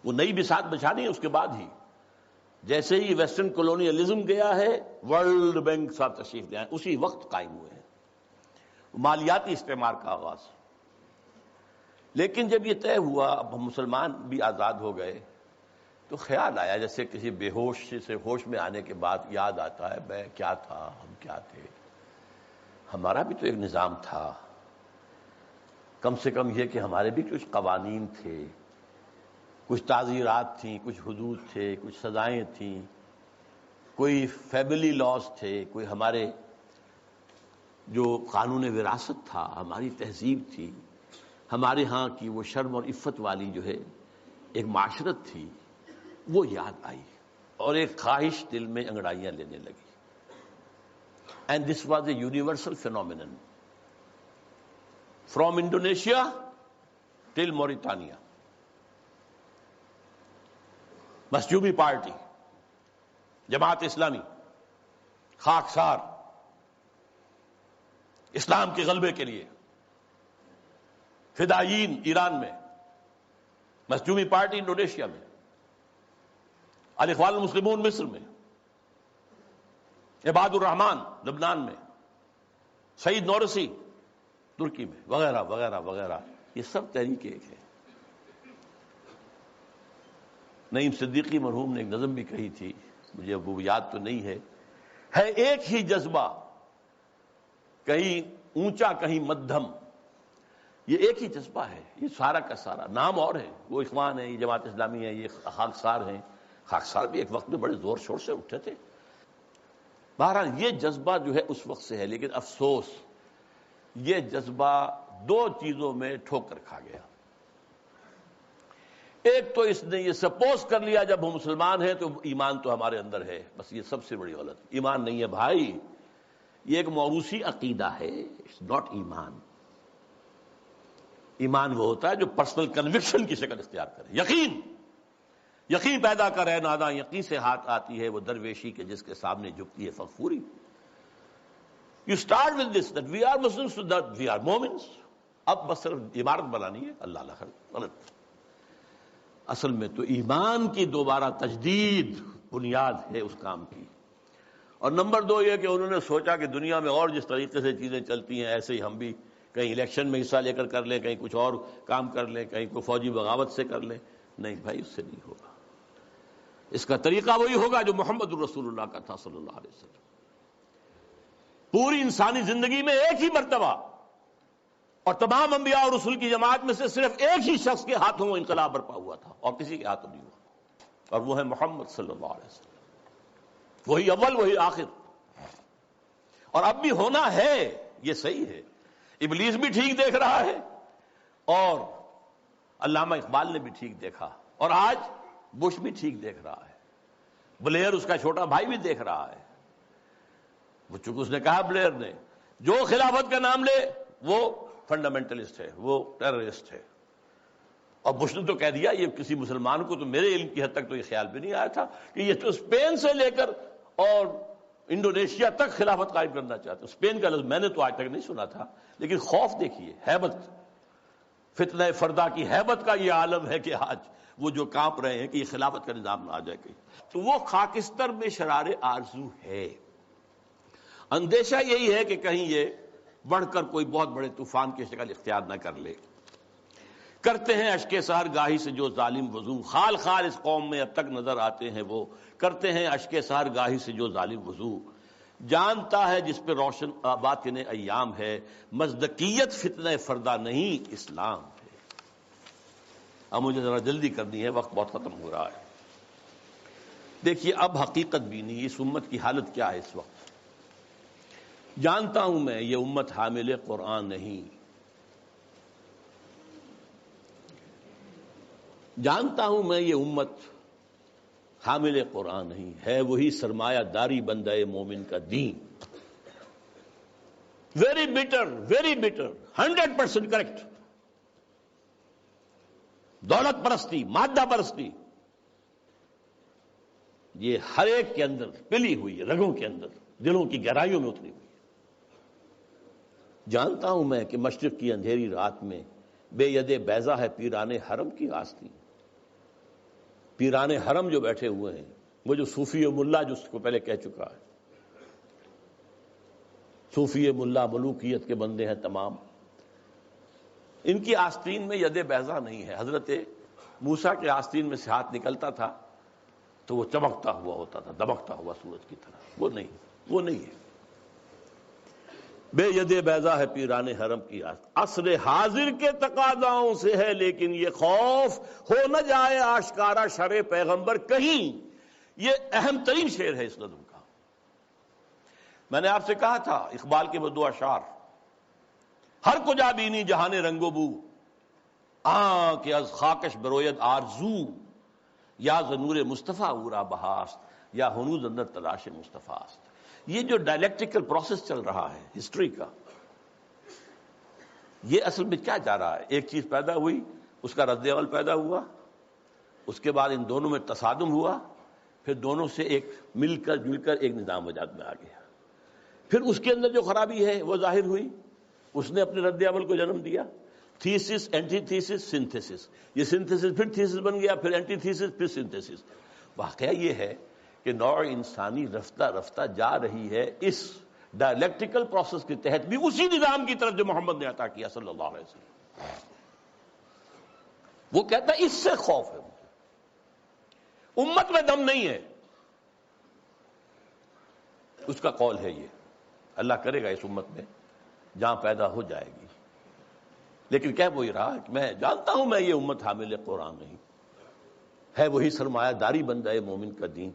وہ نئی بساط بچھانی ہے اس کے بعد ہی. جیسے ہی ویسٹرن کلونیلزم گیا ہے، ورلڈ بینک صاحب تشریف لے آئے، اسی وقت قائم ہوئے ہیں مالیاتی استعمار کا آغاز. لیکن جب یہ طے ہوا، اب ہم مسلمان بھی آزاد ہو گئے، تو خیال آیا جیسے کسی بے ہوش سے ہوش میں آنے کے بعد یاد آتا ہے میں کیا تھا، ہم کیا تھے، ہمارا بھی تو ایک نظام تھا، کم سے کم یہ کہ ہمارے بھی کچھ قوانین تھے، کچھ تعزیرات تھیں، کچھ حدود تھے، کچھ سزائیں تھیں، کوئی فیملی لاز تھے، کوئی ہمارے جو قانون وراثت تھا، ہماری تہذیب تھی، ہمارے ہاں کی وہ شرم اور عفت والی جو ہے ایک معاشرت تھی، وہ یاد آئی اور ایک خواہش دل میں انگڑائیاں لینے لگی. And this was a universal phenomenon from Indonesia till Mauritania. Masjumi party, Jamaat Islami, خاکسار، اسلام کے غلبے کے لیے فدائیین ایران میں، مسجوبی پارٹی انڈونیشیا میں، الاخوان المسلمون مصر میں، عباد الرحمان لبنان میں، سعید نورسی ترکی میں، وغیرہ وغیرہ وغیرہ. یہ سب تحریک ایک ہے. نعیم صدیقی مرحوم نے ایک نظم بھی کہی تھی، مجھے اب وہ یاد تو نہیں ہے ایک ہی جذبہ، کہیں اونچا کہیں مدھم. یہ ایک ہی جذبہ ہے، یہ سارا کا سارا. نام اور ہے، وہ اخوان ہے، یہ جماعت اسلامی ہے، یہ خاکسار ہیں. خاکسار بھی ایک وقت میں بڑے زور شور سے اٹھے تھے. بہرحال یہ جذبہ جو ہے اس وقت سے ہے، لیکن افسوس یہ جذبہ دو چیزوں میں ٹھوکر کھا گیا. ایک تو اس نے یہ سپوز کر لیا جب ہم مسلمان ہیں تو ایمان تو ہمارے اندر ہے، بس یہ سب سے بڑی غلط. ایمان نہیں ہے بھائی، یہ ایک موروثی عقیدہ ہے، اٹس ناٹ ایمان. ایمان وہ ہوتا ہے جو پرسنل کنوکشن کی شکل اختیار کرے. یقین پیدا کرے، ناداں یقین سے ہاتھ آتی ہے وہ درویشی کے جس کے سامنے جھکتی ہے فغفوری. You start with this that we are Muslims, so that we are Momins. اب بس صرف عبارت بنانی ہے، اللہ اللہ غلط. اصل میں تو ایمان کی دوبارہ تجدید بنیاد ہے اس کام کی. اور نمبر دو یہ کہ انہوں نے سوچا کہ دنیا میں اور جس طریقے سے چیزیں چلتی ہیں ایسے ہی ہم بھی کہیں الیکشن میں حصہ لے کر لیں، کہیں کچھ اور کام کر لیں، کہیں کوئی فوجی بغاوت سے کر لیں. نہیں بھائی، اس سے نہیں ہوگا. اس کا طریقہ وہی ہوگا جو محمد الرسول اللہ کا تھا صلی اللہ علیہ وسلم. پوری انسانی زندگی میں ایک ہی مرتبہ، اور تمام انبیاء اور رسول کی جماعت میں سے صرف ایک ہی شخص کے ہاتھوں وہ انقلاب برپا ہوا تھا اور کسی کے ہاتھوں نہیں ہوا، اور وہ ہے محمد صلی اللہ علیہ وسلم. وہی اول، وہی آخر. اور اب بھی ہونا ہے، یہ صحیح ہے. ابلیس بھی ٹھیک دیکھ رہا ہے، اور علامہ اقبال نے بھی ٹھیک دیکھا، اور آج بش بھی ٹھیک دیکھ رہا ہے. بلیر اس کا چھوٹا بھائی بھی دیکھ رہا ہے. وہ چونکہ اس نے کہا بلیر نے جو خلافت کا نام لے وہ فنڈامنٹلسٹ ہے، وہ ٹیررسٹ ہے. اور بش نے تو کہہ دیا، یہ کسی مسلمان کو تو میرے علم کی حد تک تو یہ خیال بھی نہیں آیا تھا کہ یہ تو اسپین سے لے کر اور انڈونیشیا تک خلافت قائم کرنا چاہتے. اسپین کا لفظ میں نے تو آج تک نہیں سنا تھا، لیکن خوف دیکھیے، ہیبت، فتنہ فردا کی ہیبت کا یہ عالم ہے کہ آج وہ جو کانپ رہے ہیں کہ یہ خلافت کا نظام نہ آ جائے کہیں. تو وہ خاکستر میں شرار آرزو ہے. اندیشہ یہی ہے کہ کہیں یہ بڑھ کر کوئی بہت بڑے طوفان کی شکل اختیار نہ کر لے. کرتے ہیں اشک سحر گاہی سے جو ظالم وضو، خال خال اس قوم میں اب تک نظر آتے ہیں وہ. کرتے ہیں اشک سحر گاہی سے جو ظالم وضو، جانتا ہے جس پہ روشن باطن ایام ہے، مزدقیت فتنہ فردا نہیں اسلام ہے. اب مجھے ذرا جلدی کرنی ہے، وقت بہت ختم ہو رہا ہے. دیکھیے اب حقیقت بھی نہیں، اس امت کی حالت کیا ہے اس وقت. جانتا ہوں میں یہ امت حامل قرآن نہیں، جانتا ہوں میں یہ امت حامل قرآن نہیں ہے، وہی سرمایہ داری بندہ مومن کا دین. Very better 100% correct. دولت پرستی، مادہ پرستی، یہ ہر ایک کے اندر پلی ہوئی ہے، رگوں کے اندر، دلوں کی گہرائیوں میں اتری ہوئی. جانتا ہوں میں کہ مشرق کی اندھیری رات میں بے ید بیضا ہے پیران حرم کی آستین. پیران حرم جو بیٹھے ہوئے ہیں، وہ جو صوفی و ملا، جو اس کو پہلے کہہ چکا ہے، صوفی ملا ملوکیت کے بندے ہیں تمام، ان کی آستین میں ید بیضا نہیں ہے. حضرت موسیٰ کے آستین میں سے ہاتھ نکلتا تھا تو وہ چمکتا ہوا ہوتا تھا، دمکتا ہوا سورج کی طرح. وہ نہیں ہے. بے ید بیضا ہے پیران حرم کی آستین، عصر حاضر کے تقاضاؤں سے ہے لیکن یہ خوف، ہو نہ جائے آشکارا شرع پیغمبر کہیں. یہ اہم ترین شعر ہے اس نظم کا. میں نے آپ سے کہا تھا اقبال کے وہ دو اشعار، ہر کجا بینی جہان رنگ و بو، کہ از خاکش بروید آرزو، یا ز نور مصطفیٰ اورا بہاست، یا ہنوز اندر تلاش مصطفیٰ است. یہ جو ڈائلیکٹیکل پروسیس چل رہا ہے ہسٹری کا، یہ اصل میں کیا جا رہا ہے؟ ایک چیز پیدا ہوئی، اس کا رد عمل پیدا ہوا، اس کے بعد ان دونوں میں تصادم ہوا، پھر دونوں سے ایک مل کر ایک نظام وجود میں آ گیا. پھر اس کے اندر جو خرابی ہے وہ ظاہر ہوئی، اس نے اپنے رد عمل کو جنم دیا. Thesis, anti thesis, synthesis. یہ سنتھیسس پھر تھیسس بن گیا، پھر اینٹی تھیسس، پھر سنتھیسس. واقعہ یہ ہے کہ نوع انسانی رفتہ رفتہ جا رہی ہے اس ڈائلیکٹیکل پروسیس کے تحت بھی اسی نظام کی طرف جو محمد نے عطا کیا صلی اللہ علیہ وسلم. وہ کہتا ہے اس سے خوف ہے مجھے، امت میں دم نہیں ہے. اس کا قول ہے یہ، اللہ کرے گا اس امت میں جہاں پیدا ہو جائے گی. لیکن کہہ وہی رہا کہ میں جانتا ہوں میں یہ امت حامل قرآن نہیں ہے، وہی سرمایہ داری بندہ مومن کا دین.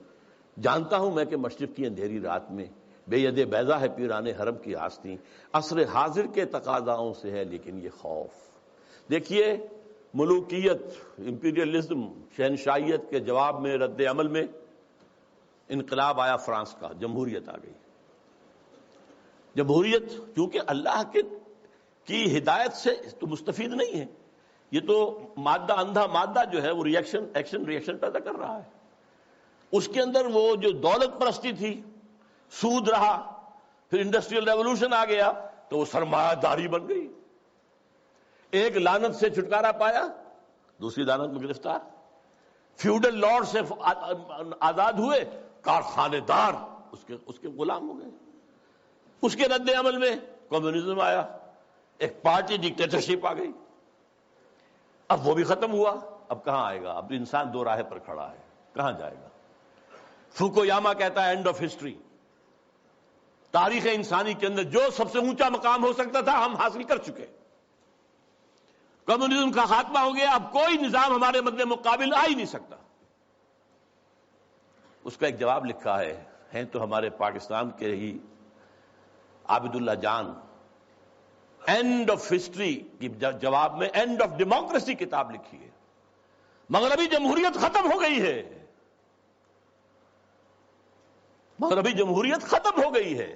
جانتا ہوں میں کہ مشرق کی اندھیری رات میں بے ید بیضا ہے پیران حرم کی آستین، عصر حاضر کے تقاضاؤں سے ہے لیکن یہ خوف. دیکھیے ملوکیت، امپیریلزم، شہنشاہیت کے جواب میں، رد عمل میں انقلاب آیا فرانس کا، جمہوریت آ گئی. جمہوریت کیونکہ اللہ کی ہدایت سے تو مستفید نہیں ہے، یہ تو مادہ، اندھا مادہ جو ہے وہ ایکشن پیدا کر رہا ہے. اس کے اندر وہ جو دولت پرستی تھی، سود رہا، پھر انڈسٹریل ریولوشن آ گیا تو وہ سرمایہ داری بن گئی. ایک لعنت سے چھٹکارا پایا، دوسری لعنت میں گرفتار. فیوڈل لارڈ سے آزاد ہوئے، کارخانے دار اس کے غلام ہو گئے. اس کے رد عمل میں کمیونزم آیا، ایک پارٹی ڈکٹیٹرشپ آ گئی. اب وہ بھی ختم ہوا، اب کہاں آئے گا؟ اب انسان دو راہ پر کھڑا ہے، کہاں جائے گا؟ فوکویاما کہتا ہے اینڈ آف ہسٹری. تاریخ انسانی کے اندر جو سب سے اونچا مقام ہو سکتا تھا ہم حاصل کر چکے. کمیونزم کا خاتمہ ہو گیا، اب کوئی نظام ہمارے مد مقابل آ ہی نہیں سکتا. اس کا ایک جواب لکھا ہے تو ہمارے پاکستان کے ہی عابد اللہ جان، اینڈ آف ہسٹری کی جواب میں اینڈ آف ڈیموکریسی کتاب لکھی ہے. مغربی جمہوریت ختم ہو گئی ہے، مغربی جمہوریت ختم ہو گئی ہے.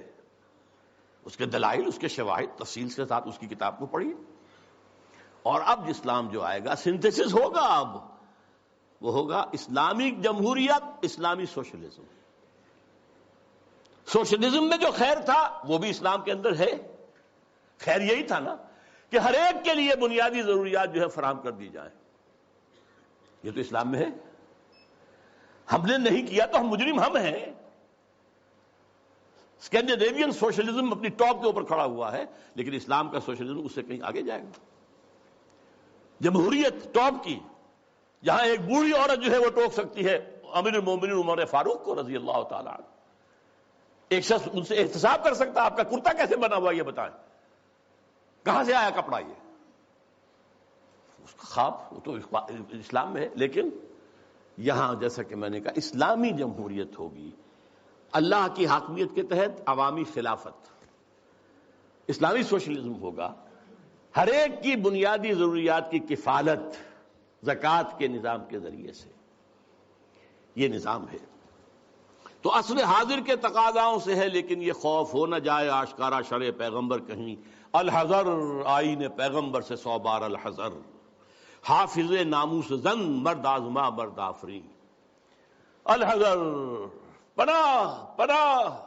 اس کے دلائل، اس کے شواہد تفصیل کے ساتھ اس کی کتاب کو پڑھیے. اور اب اسلام جو آئے گا، سنتھیسس ہوگا، اب وہ ہوگا اسلامی جمہوریت، اسلامی سوشلزم. سوشلزم میں جو خیر تھا وہ بھی اسلام کے اندر ہے. خیر یہی تھا نا کہ ہر ایک کے لیے بنیادی ضروریات جو ہے فراہم کر دی جائیں. یہ تو اسلام میں ہے. ہم نے نہیں کیا تو ہم مجرم ہم ہیں. اسکینڈینیوین سوشلزم اپنی ٹاپ کے اوپر کھڑا ہوا ہے، لیکن اسلام کا سوشلزم اس سے کہیں آگے جائے گا. جمہوریت ٹاپ کی، جہاں ایک بوڑھی عورت جو ہے وہ ٹوک سکتی ہے امیر المومنین عمر فاروق کو رضی اللہ تعالیٰ عنہ. ایک شخص ان سے احتساب کر سکتا آپ کا کرتا کیسے بنا ہوا یہ بتائیں، کہاں سے آیا کپڑا؟ یہ اس کا خواب وہ تو اسلام میں ہے. لیکن یہاں جیسا کہ میں نے کہا اسلامی جمہوریت ہوگی، اللہ کی حاکمیت کے تحت عوامی خلافت. اسلامی سوشلزم ہوگا، ہر ایک کی بنیادی ضروریات کی کفالت زکوٰۃ کے نظام کے ذریعے سے. یہ نظام ہے. تو عصر حاضر کے تقاضاؤں سے ہے، لیکن یہ خوف ہو نہ جائے آشکارا شرع پیغمبر کہیں، الحذر آئین پیغمبر سے 100 بار الحذر، حافظ ناموس زن مرد آزما مرد آفرین، الحذر، پناہ پناہ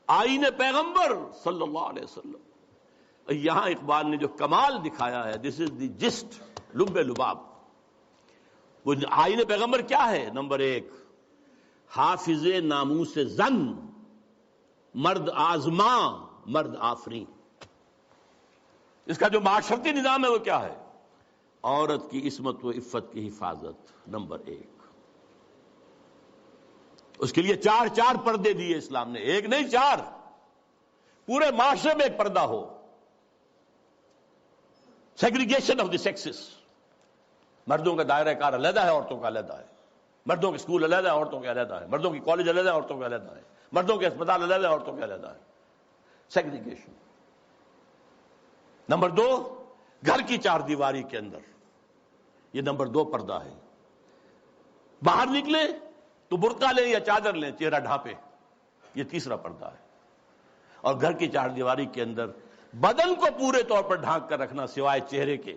آئین پیغمبر صلی اللہ علیہ وسلم۔ یہاں اقبال نے جو کمال دکھایا ہے، دس از دی جسٹ، لب لباب، وہ آئین پیغمبر کیا ہے؟ نمبر 1، حافظ ناموس زن مرد آزما مرد آفرین۔ اس کا جو معاشرتی نظام ہے وہ کیا ہے؟ عورت کی عصمت و عفت کی حفاظت، نمبر 1۔ اس کے لیے 4 پردے دیے اسلام نے، 1 نہیں 4، پورے معاشرے میں ایک پردہ ہو، سیگریگیشن آف دی سیکسز، مردوں کا دائرہ کار علیحدہ ہے، عورتوں کا علیحدہ ہے، مردوں کے اسکول علیحدہ ہے، عورتوں کے علیحدہ ہے، مردوں کی کالج علیحدہ ہے، عورتوں کے علیحدہ ہے، مردوں کے اسپتال علیحدہ ہے، عورتوں کے علیحدہ ہے، سیگریگیشن۔ نمبر 2، گھر کی 4 دیواری کے اندر، یہ نمبر 2 پردہ ہے۔ باہر نکلیں تو برقع لیں یا چادر لیں، چہرہ ڈھانپے، یہ تیسرا پردہ ہے۔ اور گھر کی 4 دیواری کے اندر بدن کو پورے طور پر ڈھانک کر رکھنا، سوائے چہرے کے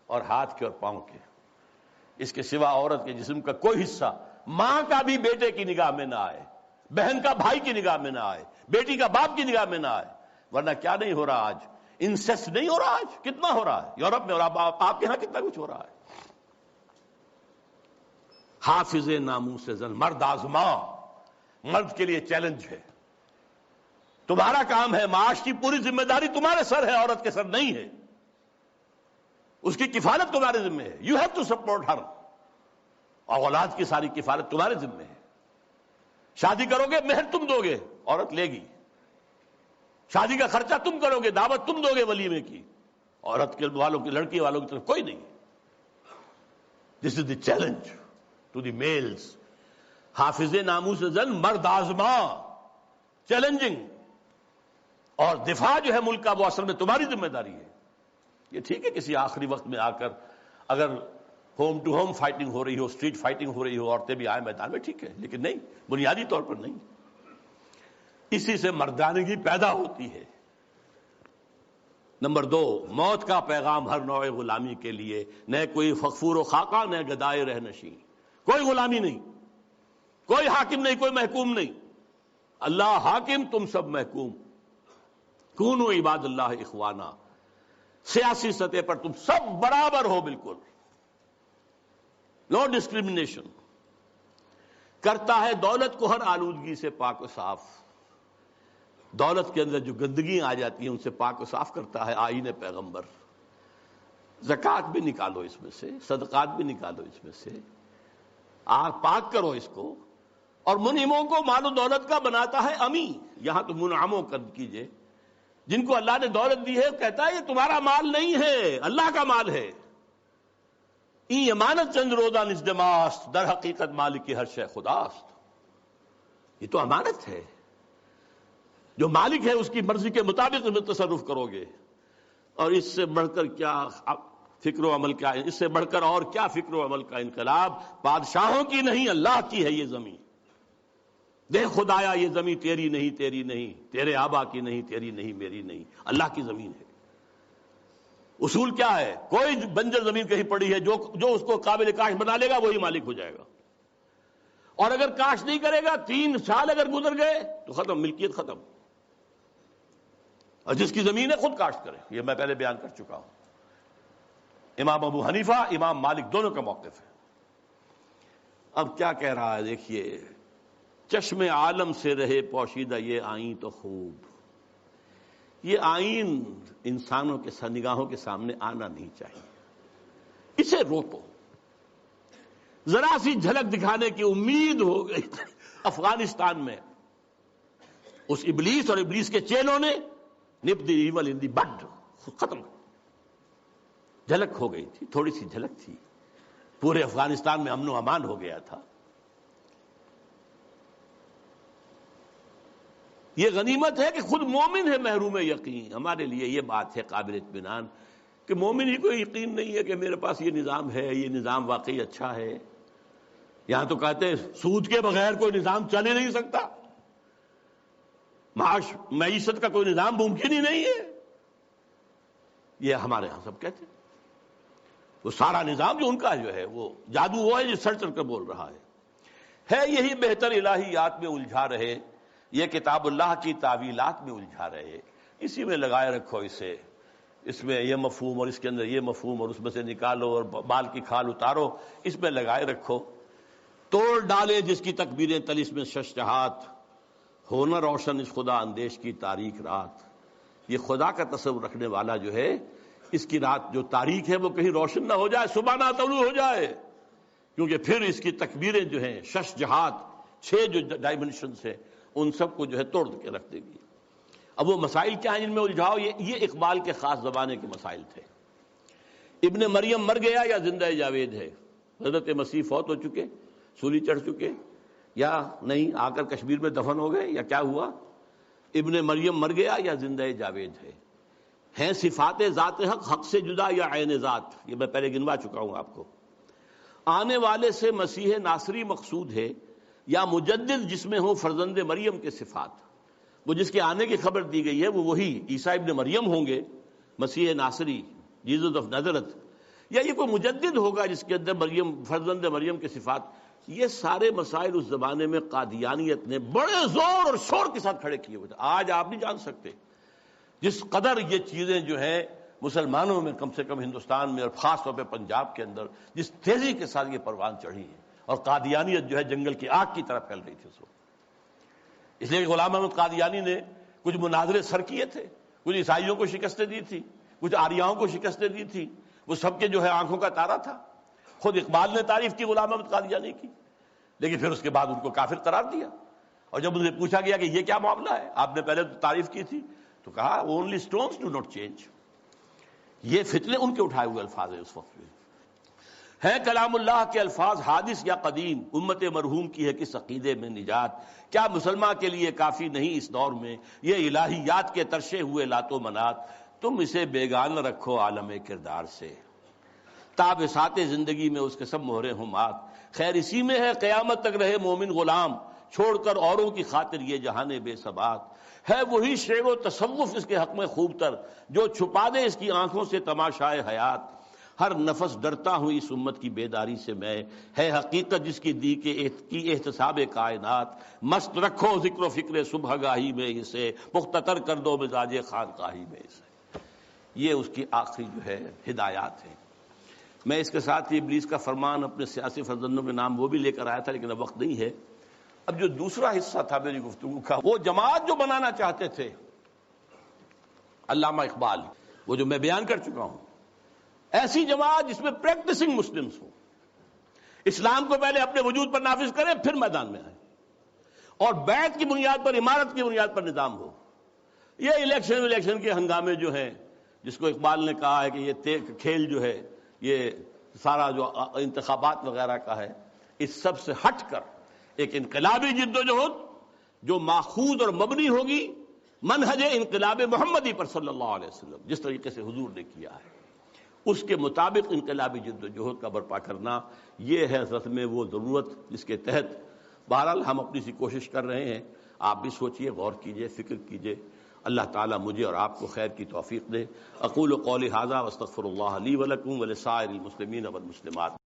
اور ہاتھ کے اور پاؤں کے، اس کے سوا عورت کے جسم کا کوئی حصہ ماں کا بھی بیٹے کی نگاہ میں نہ آئے، بہن کا بھائی کی نگاہ میں نہ آئے، بیٹی کا باپ کی نگاہ میں نہ آئے، ورنہ کیا نہیں ہو رہا آج؟ انسیسٹ نہیں ہو رہا آج؟ کتنا ہو رہا ہے یورپ میں، اور آپ کے ہاں کتنا کچھ ہو رہا ہے۔ حافظ ناموس زن مرد آزما، مرد کے لیے چیلنج ہے، تمہارا کام ہے، معاش کی پوری ذمہ داری تمہارے سر ہے، عورت کے سر نہیں ہے، اس کی کفالت تمہارے ذمہ ہے، یو ہیو ٹو سپورٹ ہر، اور اولاد کی ساری کفالت تمہارے ذمہ ہے۔ شادی کرو گے، مہر تم دو گے، عورت لے گی، شادی کا خرچہ تم کرو گے، دعوت تم دو گے ولیمے کی، عورت کے والوں کی، لڑکی والوں کی طرف کوئی نہیں۔ This is the challenge to the males, حافظ ناموس زن مرد آزما، چیلنجنگ، اور دفاع جو ہے ملک کا وہ اصل میں تمہاری ذمہ داری ہے۔ یہ ٹھیک ہے کسی آخری وقت میں آ کر اگر ہوم ٹو ہوم فائٹنگ ہو رہی ہو، اسٹریٹ فائٹنگ ہو رہی ہو، عورتیں بھی آئیں میدان میں، ٹھیک ہے، لیکن نہیں، بنیادی طور پر نہیں۔ اسی سے مردانگی پیدا ہوتی ہے۔ نمبر 2، موت کا پیغام ہر نوع غلامی کے لیے، نہ کوئی فخفور و خاکہ، نہ گدائے رہنشین، کوئی غلامی نہیں، کوئی حاکم نہیں، کوئی محکوم نہیں، اللہ حاکم، تم سب محکوم، کونوا عباد اللہ اخوانا، سیاسی سطح پر تم سب برابر ہو، بالکل نو ڈسکریمنیشن۔ کرتا ہے دولت کو ہر آلودگی سے پاک و صاف، دولت کے اندر جو گندگیاں آ جاتی ہیں ان سے پاک و صاف کرتا ہے آئین پیغمبر۔ زکوٰۃ بھی نکالو اس میں سے، صدقات بھی نکالو اس میں سے، پاک کرو اس کو۔ اور منعموں کو مال و دولت کا بناتا ہے امی، یہاں تو منعموں کر کیجئے، جن کو اللہ نے دولت دی ہے، کہتا ہے یہ تمہارا مال نہیں ہے، اللہ کا مال ہے۔ این امانت چند روزہ نزدماست، در حقیقت مالک کی ہر شے خداست۔ یہ تو امانت ہے، جو مالک ہے اس کی مرضی کے مطابق میں تصرف کرو گے، اور اس سے بڑھ کر کیا فکر و عمل کا، اس سے بڑھ کر اور کیا فکر و عمل کا انقلاب؟ بادشاہوں کی نہیں، اللہ کی ہے یہ زمین۔ دیکھ خدایا یہ زمین تیری نہیں، تیری نہیں، تیرے آبا کی نہیں، تیری نہیں، میری نہیں، اللہ کی زمین ہے۔ اصول کیا ہے؟ کوئی بنجر زمین کہیں پڑی ہے، جو اس کو قابل کاشت بنا لے گا وہی مالک ہو جائے گا، اور اگر کاشت نہیں کرے گا، 3 سال اگر گزر گئے تو ختم، ملکیت ختم۔ اور جس کی زمین ہے خود کاشت کرے، یہ میں پہلے بیان کر چکا ہوں۔ امام ابو حنیفہ، امام مالک دونوں کا موقف ہے۔ اب کیا کہہ رہا ہے دیکھیے، چشم عالم سے رہے پوشیدہ یہ آئین تو خوب، یہ آئین انسانوں کے نگاہوں کے سامنے آنا نہیں چاہیے، اسے روکو۔ ذرا سی جھلک دکھانے کی امید ہو گئی افغانستان میں، اس ابلیس اور ابلیس کے چیلوں نے نپ دی ایول ان دی بڈ، ختم، جھلک ہو گئی تھی، تھوڑی سی جھلک تھی، پورے افغانستان میں امن و امان ہو گیا تھا۔ یہ غنیمت ہے کہ خود مومن ہے محروم یقین۔ ہمارے لیے یہ بات ہے قابل اطمینان کہ مومن ہی کو یقین نہیں ہے کہ میرے پاس یہ نظام ہے، یہ نظام واقعی اچھا ہے، یہاں تو کہتے ہیں سود کے بغیر کوئی نظام چل ہی نہیں سکتا، معیشت کا کوئی نظام ممکن ہی نہیں ہے. یہ ہمارے ہاں سب کہتے ہیں. وہ سارا نظام جو ان کا جو ہے وہ جادو وہ ہے جو سر چڑھ کر بول رہا ہے یہی بہتر الہیات میں الجھا رہے، یہ کتاب اللہ کی تعویلات میں الجھا رہے، اسی میں لگائے رکھو اسے، اس میں یہ مفہوم اور اس کے اندر یہ مفہوم اور اس میں سے نکالو اور بال کی کھال اتارو، اس میں لگائے رکھو. توڑ ڈالے جس کی تکبیریں تلس میں ششجہات، ہونا روشن اس خدا اندیش کی تاریک رات. یہ خدا کا تصور رکھنے والا جو ہے، اس کی رات جو تاریک ہے وہ کہیں روشن نہ ہو جائے، صبح نہ طلوع ہو جائے، کیونکہ پھر اس کی تکبیریں جو ہیں ششجہات، 6 جو ڈائمنشنز ہیں ان سب کو جو ہے توڑ کے رکھ دے گی. اب وہ مسائل کیا ہیں جن میں الجھاؤ؟ یہ اقبال کے خاص زمانے کے مسائل تھے. ابن مریم مر گیا یا زندہ جاوید ہے؟ حضرت مسیح فوت ہو چکے، سولی چڑھ چکے، یا نہیں آ کر کشمیر میں دفن ہو گئے، یا کیا ہوا؟ ابن مریم مر گیا یا زندہ جاوید ہے؟ ہیں صفات ذات حق حق سے جدا یا عین ذات؟ یہ میں پہلے گنوا چکا ہوں آپ کو. آنے والے سے مسیح ناصری مقصود ہے یا مجدد جس میں ہو فرزند مریم کے صفات؟ وہ جس کے آنے کی خبر دی گئی ہے وہ وہی عیسیٰ ابن مریم ہوں گے، مسیح ناصری، جیزس آف نازرت، یا یہ کوئی مجدد ہوگا جس کے اندر مریم، فرزند مریم کے صفات؟ یہ سارے مسائل اس زمانے میں قادیانیت نے بڑے زور اور شور کے ساتھ کھڑے کیے ہوئے تھے. آج آپ نہیں جان سکتے جس قدر یہ چیزیں جو ہیں مسلمانوں میں کم سے کم ہندوستان میں اور خاص طور پہ پنجاب کے اندر جس تیزی کے ساتھ یہ پروان چڑھی ہے، اور قادیانیت جو ہے جنگل کی آگ کی طرح پھیل رہی تھی اس وقت. اس لیے کہ غلام احمد قادیانی نے کچھ مناظرے سر کیے تھے، کچھ عیسائیوں کو شکستیں دی تھی، کچھ آریاؤں کو شکستیں دی تھی، وہ سب کے جو ہے آنکھوں کا تارا تھا. خود اقبال نے تعریف کی غلام احمد قادیانی کی، لیکن پھر اس کے بعد ان کو کافر قرار دیا. اور جب انہیں پوچھا گیا کہ یہ کیا معاملہ ہے، آپ نے پہلے تو تعریف کی تھی، تو کہا only stones do not change. یہ فتنے ان کے اٹھائے ہوئے الفاظ ہیں اس وقت میں. ہے کلام اللہ کے الفاظ حادث یا قدیم، امت مرحوم کی ہے کس عقیدے میں نجات؟ کیا مسلمان کے لیے کافی نہیں اس دور میں یہ الہیات کے ترشے ہوئے لات و منات؟ تم اسے بیگانہ رکھو عالم کردار سے، تاب سات زندگی میں اس کے سب مہرے ہوں مات. خیر اسی میں ہے قیامت تک رہے مومن غلام، چھوڑ کر اوروں کی خاطر یہ جہان بے ثبات. ہے وہی شعر و تصوف اس کے حق میں خوب تر، جو چھپا دے اس کی آنکھوں سے تماشائے حیات. ہر نفس ڈرتا ہوں اس امت کی بیداری سے میں، ہے حقیقت جس کی دی کی احتساب کائنات. مست رکھو ذکر و فکر صبح گاہی میں اسے، مختطر کر دو مزاج خانقاہی میں اسے. یہ اس کی آخری جو ہے ہدایات ہیں. میں اس کے ساتھ ہی ابلیس کا فرمان اپنے سیاسی فرزندوں کے نام وہ بھی لے کر آیا تھا، لیکن اب وقت نہیں ہے. اب جو دوسرا حصہ تھا میری گفتگو کا، وہ جماعت جو بنانا چاہتے تھے علامہ اقبال، وہ جو میں بیان کر چکا ہوں، ایسی جماعت جس میں پریکٹسنگ مسلمز ہوں، اسلام کو پہلے اپنے وجود پر نافذ کریں پھر میدان میں آئیں، اور بیعت کی بنیاد پر، امارت کی بنیاد پر نظام ہو. یہ الیکشن کے ہنگامے جو ہیں، جس کو اقبال نے کہا ہے کہ یہ کھیل جو ہے، یہ سارا جو انتخابات وغیرہ کا ہے، اس سب سے ہٹ کر ایک انقلابی جد و جہد جو ماخوذ اور مبنی ہوگی منہج انقلاب محمدی پر صلی اللہ علیہ وسلم، جس طریقے سے حضور نے کیا ہے، اس کے مطابق انقلابی جد و جہد کا برپا کرنا، یہ ہے اصل میں وہ ضرورت جس کے تحت بہرحال ہم اپنی سی کوشش کر رہے ہیں. آپ بھی سوچئے، غور کیجئے، فکر کیجئے. اللہ تعالیٰ مجھے اور آپ کو خیر کی توفیق دے. اقول قولی ھذا واستغفر اللہ لی ولکم ولسائر المسلمین والمسلمات.